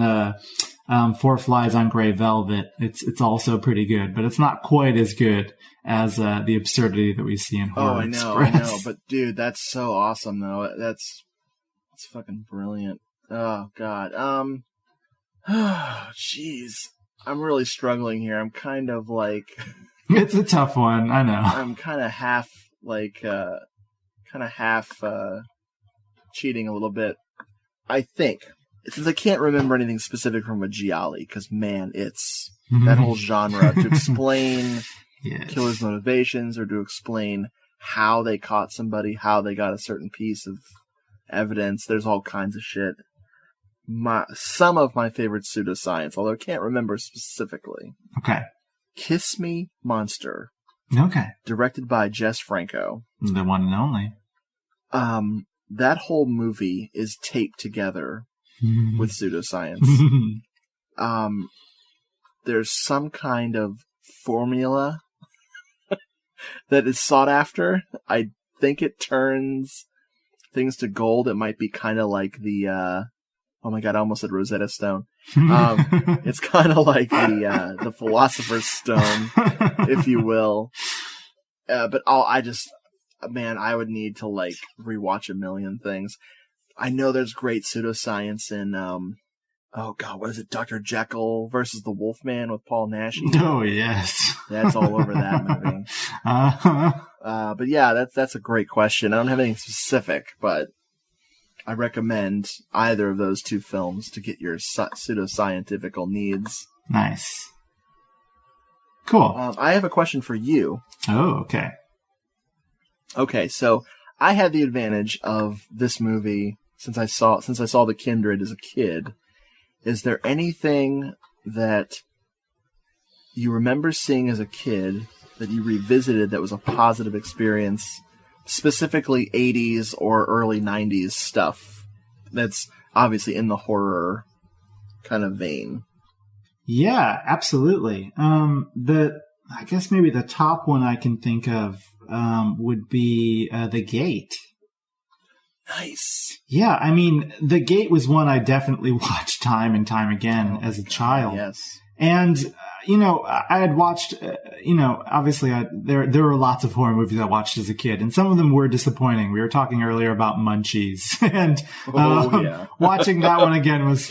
Four Flies on Grey Velvet, it's also pretty good, but it's not quite as good as the absurdity that we see in Horror Express. I know, but dude, that's so awesome though. That's fucking brilliant. Oh god. Jeez. I'm really struggling here. I'm kind of it's a tough one, I know. I'm kind of half cheating a little bit. I think, since I can't remember anything specific from a gialli, because man, it's that whole genre to explain killers' motivations or to explain how they caught somebody, how they got a certain piece of evidence. There's all kinds of shit. Some of my favorite pseudoscience, although I can't remember specifically. Okay. Kiss Me, Monster. Okay. Directed by Jess Franco. The one and only. That whole movie is taped together with pseudoscience. There's some kind of formula that is sought after. I think it turns things to gold. It might be kind of like the oh my god, I almost said Rosetta Stone. It's kind of like the Philosopher's Stone, if you will. But I would need to rewatch a million things. I know there's great pseudoscience in oh god, what is it? Dr. Jekyll versus the Wolfman with Paul Nash. Oh yes, that's all over that movie. But yeah, that's a great question. I don't have anything specific, but I recommend either of those two films to get your pseudoscientifical needs. Nice. Cool. I have a question for you. Oh, okay. Okay, so I had the advantage of this movie since I saw The Kindred as a kid. Is there anything that you remember seeing as a kid that you revisited that was a positive experience? Specifically 80s or early 90s stuff that's obviously in the horror kind of vein. Yeah, absolutely. I guess maybe the top one I can think of would be The Gate. Nice. Yeah, I mean, The Gate was one I definitely watched time and time again as a child. Yes. And I had watched, obviously there were lots of horror movies I watched as a kid, and some of them were disappointing. We were talking earlier about Munchies, and watching that one again was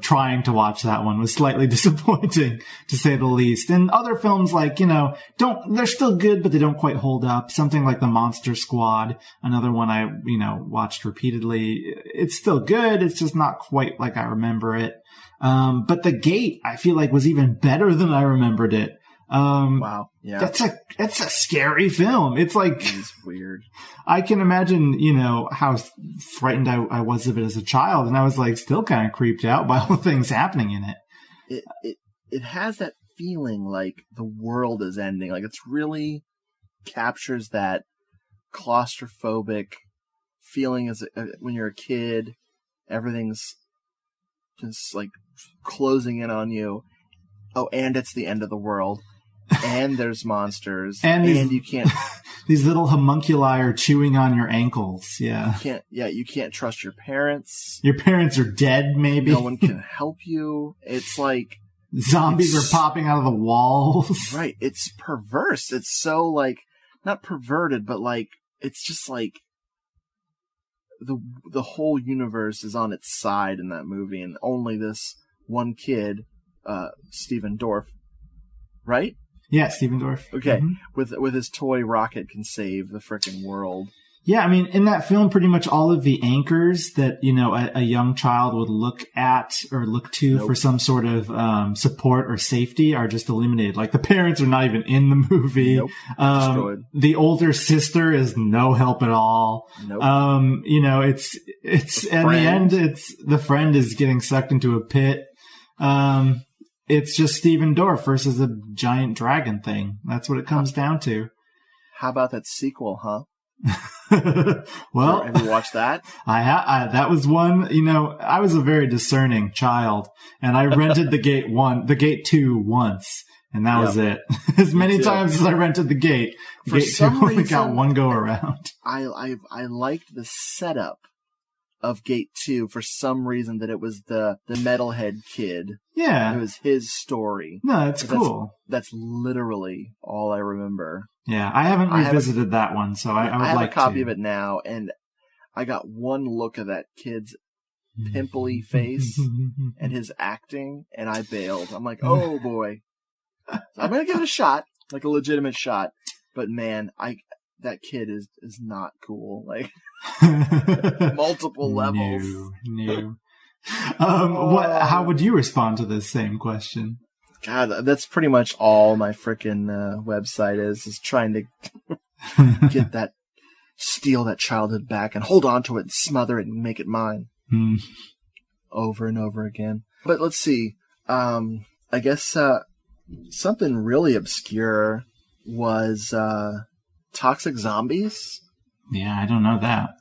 trying to watch that one was slightly disappointing, to say the least. And other films they're still good, but they don't quite hold up. Something like The Monster Squad, another one I, watched repeatedly. It's still good. It's just not quite like I remember it. But The Gate, I feel like, was even better than I remembered it. Wow. Yeah. That's a scary film. It's weird. I can imagine, how frightened I was of it as a child, and I was still kind of creeped out by all the things happening in it. It has that feeling like the world is ending. Like it's really captures that claustrophobic feeling as when you're a kid, everything's just closing in on you. Oh, and it's the end of the world. And there's monsters. and you can't... These little homunculi are chewing on your ankles. Yeah. You can't trust your parents. Your parents are dead, maybe. No one can help you. It's like... Zombies are popping out of the walls. Right. It's perverse. It's so not perverted, but it's just the whole universe is on its side in that movie, and only this one kid, Stephen Dorff, right? Yeah, Stephen Dorff. Okay, with his toy rocket can save the frickin' world. Yeah, I mean, in that film, pretty much all of the anchors that, a young child would look at or look to for some sort of support or safety are just eliminated. Like, the parents are not even in the movie. Nope. Destroyed. The older sister is no help at all. Nope. It's in the end, it's the friend is getting sucked into a pit. It's just Stephen Dorff versus a giant dragon thing. That's what it comes down to. How about that sequel, huh? Well, have you watched that? I that was one. I was a very discerning child, and I rented the Gate 2 once, and that was it. As many times as I rented the Gate, For Gate 2 some only reason, got one go around. I liked the setup of Gate 2 for some reason, that it was the metalhead kid. Yeah, it was his story. No, that's cool. That's literally all I remember. Yeah, I haven't revisited that one, so I would I have like a copy to. of it now, and I got one look of that kid's pimply face and his acting, and I bailed. I'm like, oh boy. So I'm going to give it a shot, like a legitimate shot. But man, that kid is not cool. Like, multiple levels. No. How would you respond to this same question? God, that's pretty much all my frickin' website is trying to steal that childhood back and hold on to it and smother it and make it mine. Over and over again. But let's see. I guess something really obscure was Toxic Zombies. Yeah, I don't know that.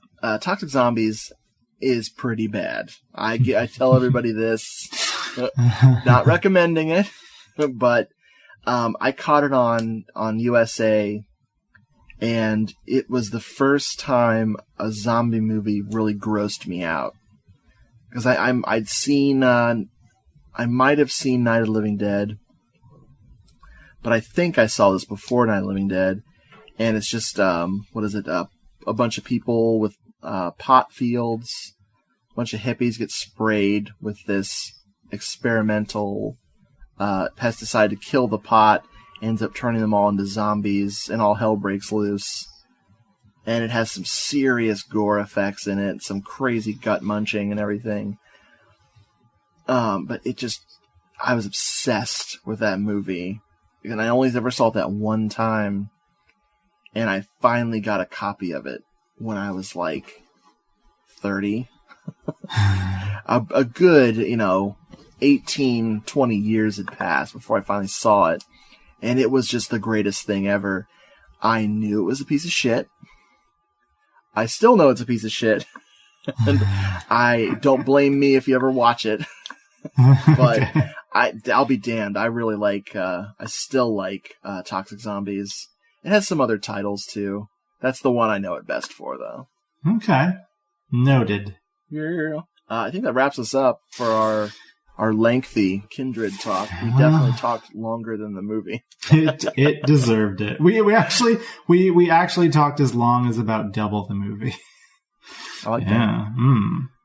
Toxic Zombies is pretty bad. I tell everybody this, not recommending it, but I caught it on USA, and it was the first time a zombie movie really grossed me out. Because I'd seen, I might have seen Night of the Living Dead, but I think I saw this before Night of the Living Dead, and it's just, a bunch of people with pot fields, a bunch of hippies get sprayed with this experimental pesticide to kill the pot, ends up turning them all into zombies, and all hell breaks loose. And it has some serious gore effects in it, some crazy gut munching and everything. But I was obsessed with that movie. And I only ever saw it that one time. And I finally got a copy of it when I was like 30. a good, 18, 20 years had passed before I finally saw it. And it was just the greatest thing ever. I knew it was a piece of shit. I still know it's a piece of shit. And don't blame me if you ever watch it. But Okay. I'll be damned. I really I still like Toxic Zombies. It has some other titles too. That's the one I know it best for, though. Okay. Noted. Yeah. I think that wraps us up for our lengthy Kindred talk. We definitely talked longer than the movie. It deserved it. We actually talked as long as about double the movie. I like Yeah.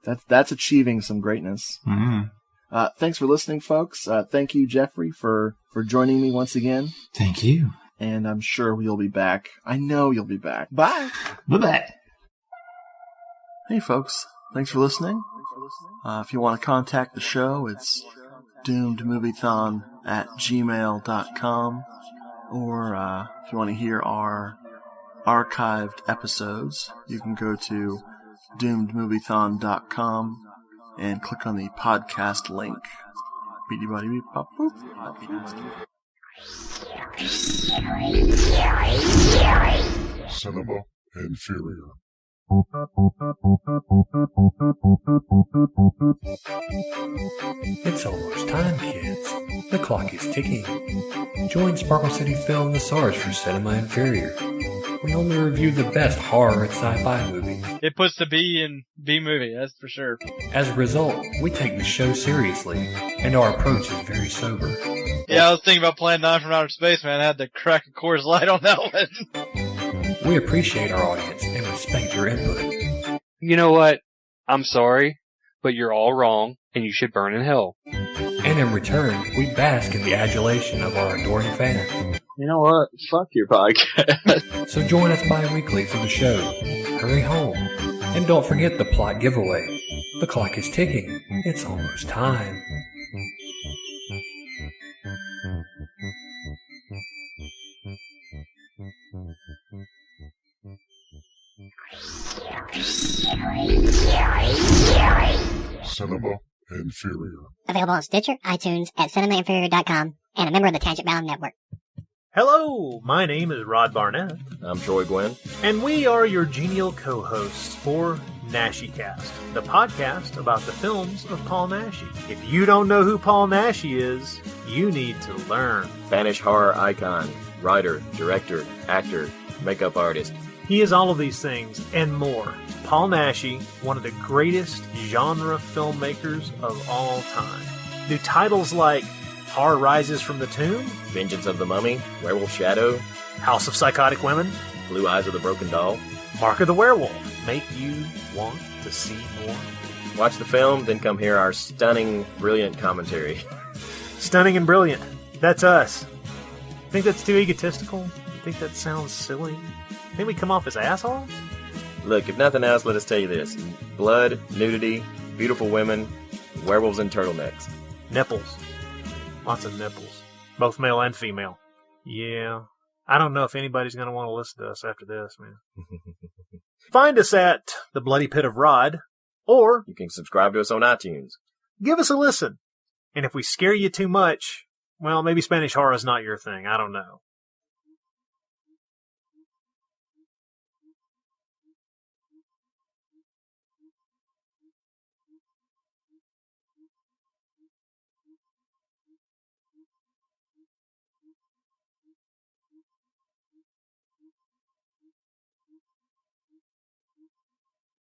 that. That's achieving some greatness. Thanks for listening, folks. Thank you, Jeffrey, for joining me once again. Thank you. And I'm sure you'll be back. I know you'll be back. Bye. Bye-bye. Hey, folks. Thanks for listening. If you want to contact the show, it's doomedmoviethon@gmail.com. Or if you want to hear our archived episodes, you can go to doomedmoviethon.com and click on the podcast link. Cinema Inferior. It's almost time, kids. The clock is ticking. Join Sparkle City Film The SARS for Cinema Inferior. We only review the best horror and sci-fi movies. It puts the B in B-movie, that's for sure. As a result, we take the show seriously, and our approach is very sober. Yeah, I was thinking about playing Nine from Outer Space, man. I had to crack a Coors Light on that one. We appreciate our audience and respect your input. You know what? I'm sorry, but you're all wrong, and you should burn in hell. And in return, we bask in the adulation of our adoring fans. You know what? Fuck your podcast. So join us bi-weekly for the show. Hurry home. And don't forget the plot giveaway. The clock is ticking. It's almost time. Cinema Inferior. Available on Stitcher, iTunes, at cinemainferior.com, and a member of the Tangent Bound Network. Hello, my name is Rod Barnett. I'm Troy Gwynn. And we are your genial co-hosts for NashyCast, the podcast about the films of Paul Naschy. If you don't know who Paul Naschy is, you need to learn. Spanish horror icon, writer, director, actor, makeup artist. He is all of these things and more. Paul Naschy, one of the greatest genre filmmakers of all time. New titles like Horror Rises from the Tomb, Vengeance of the Mummy, Werewolf Shadow, House of Psychotic Women, Blue Eyes of the Broken Doll, Mark of the Werewolf, make you want to see more. Watch the film, then come hear our stunning, brilliant commentary. Stunning and brilliant. That's us. Think that's too egotistical? Think that sounds silly? Think we come off as assholes? Look, if nothing else, let us tell you this. Blood, nudity, beautiful women, werewolves and turtlenecks. Nipples. Lots of nipples. Both male and female. Yeah. I don't know if anybody's going to want to listen to us after this, man. Find us at The Bloody Pit of Rod, or you can subscribe to us on iTunes. Give us a listen. And if we scare you too much, well, maybe Spanish horror is not your thing. I don't know.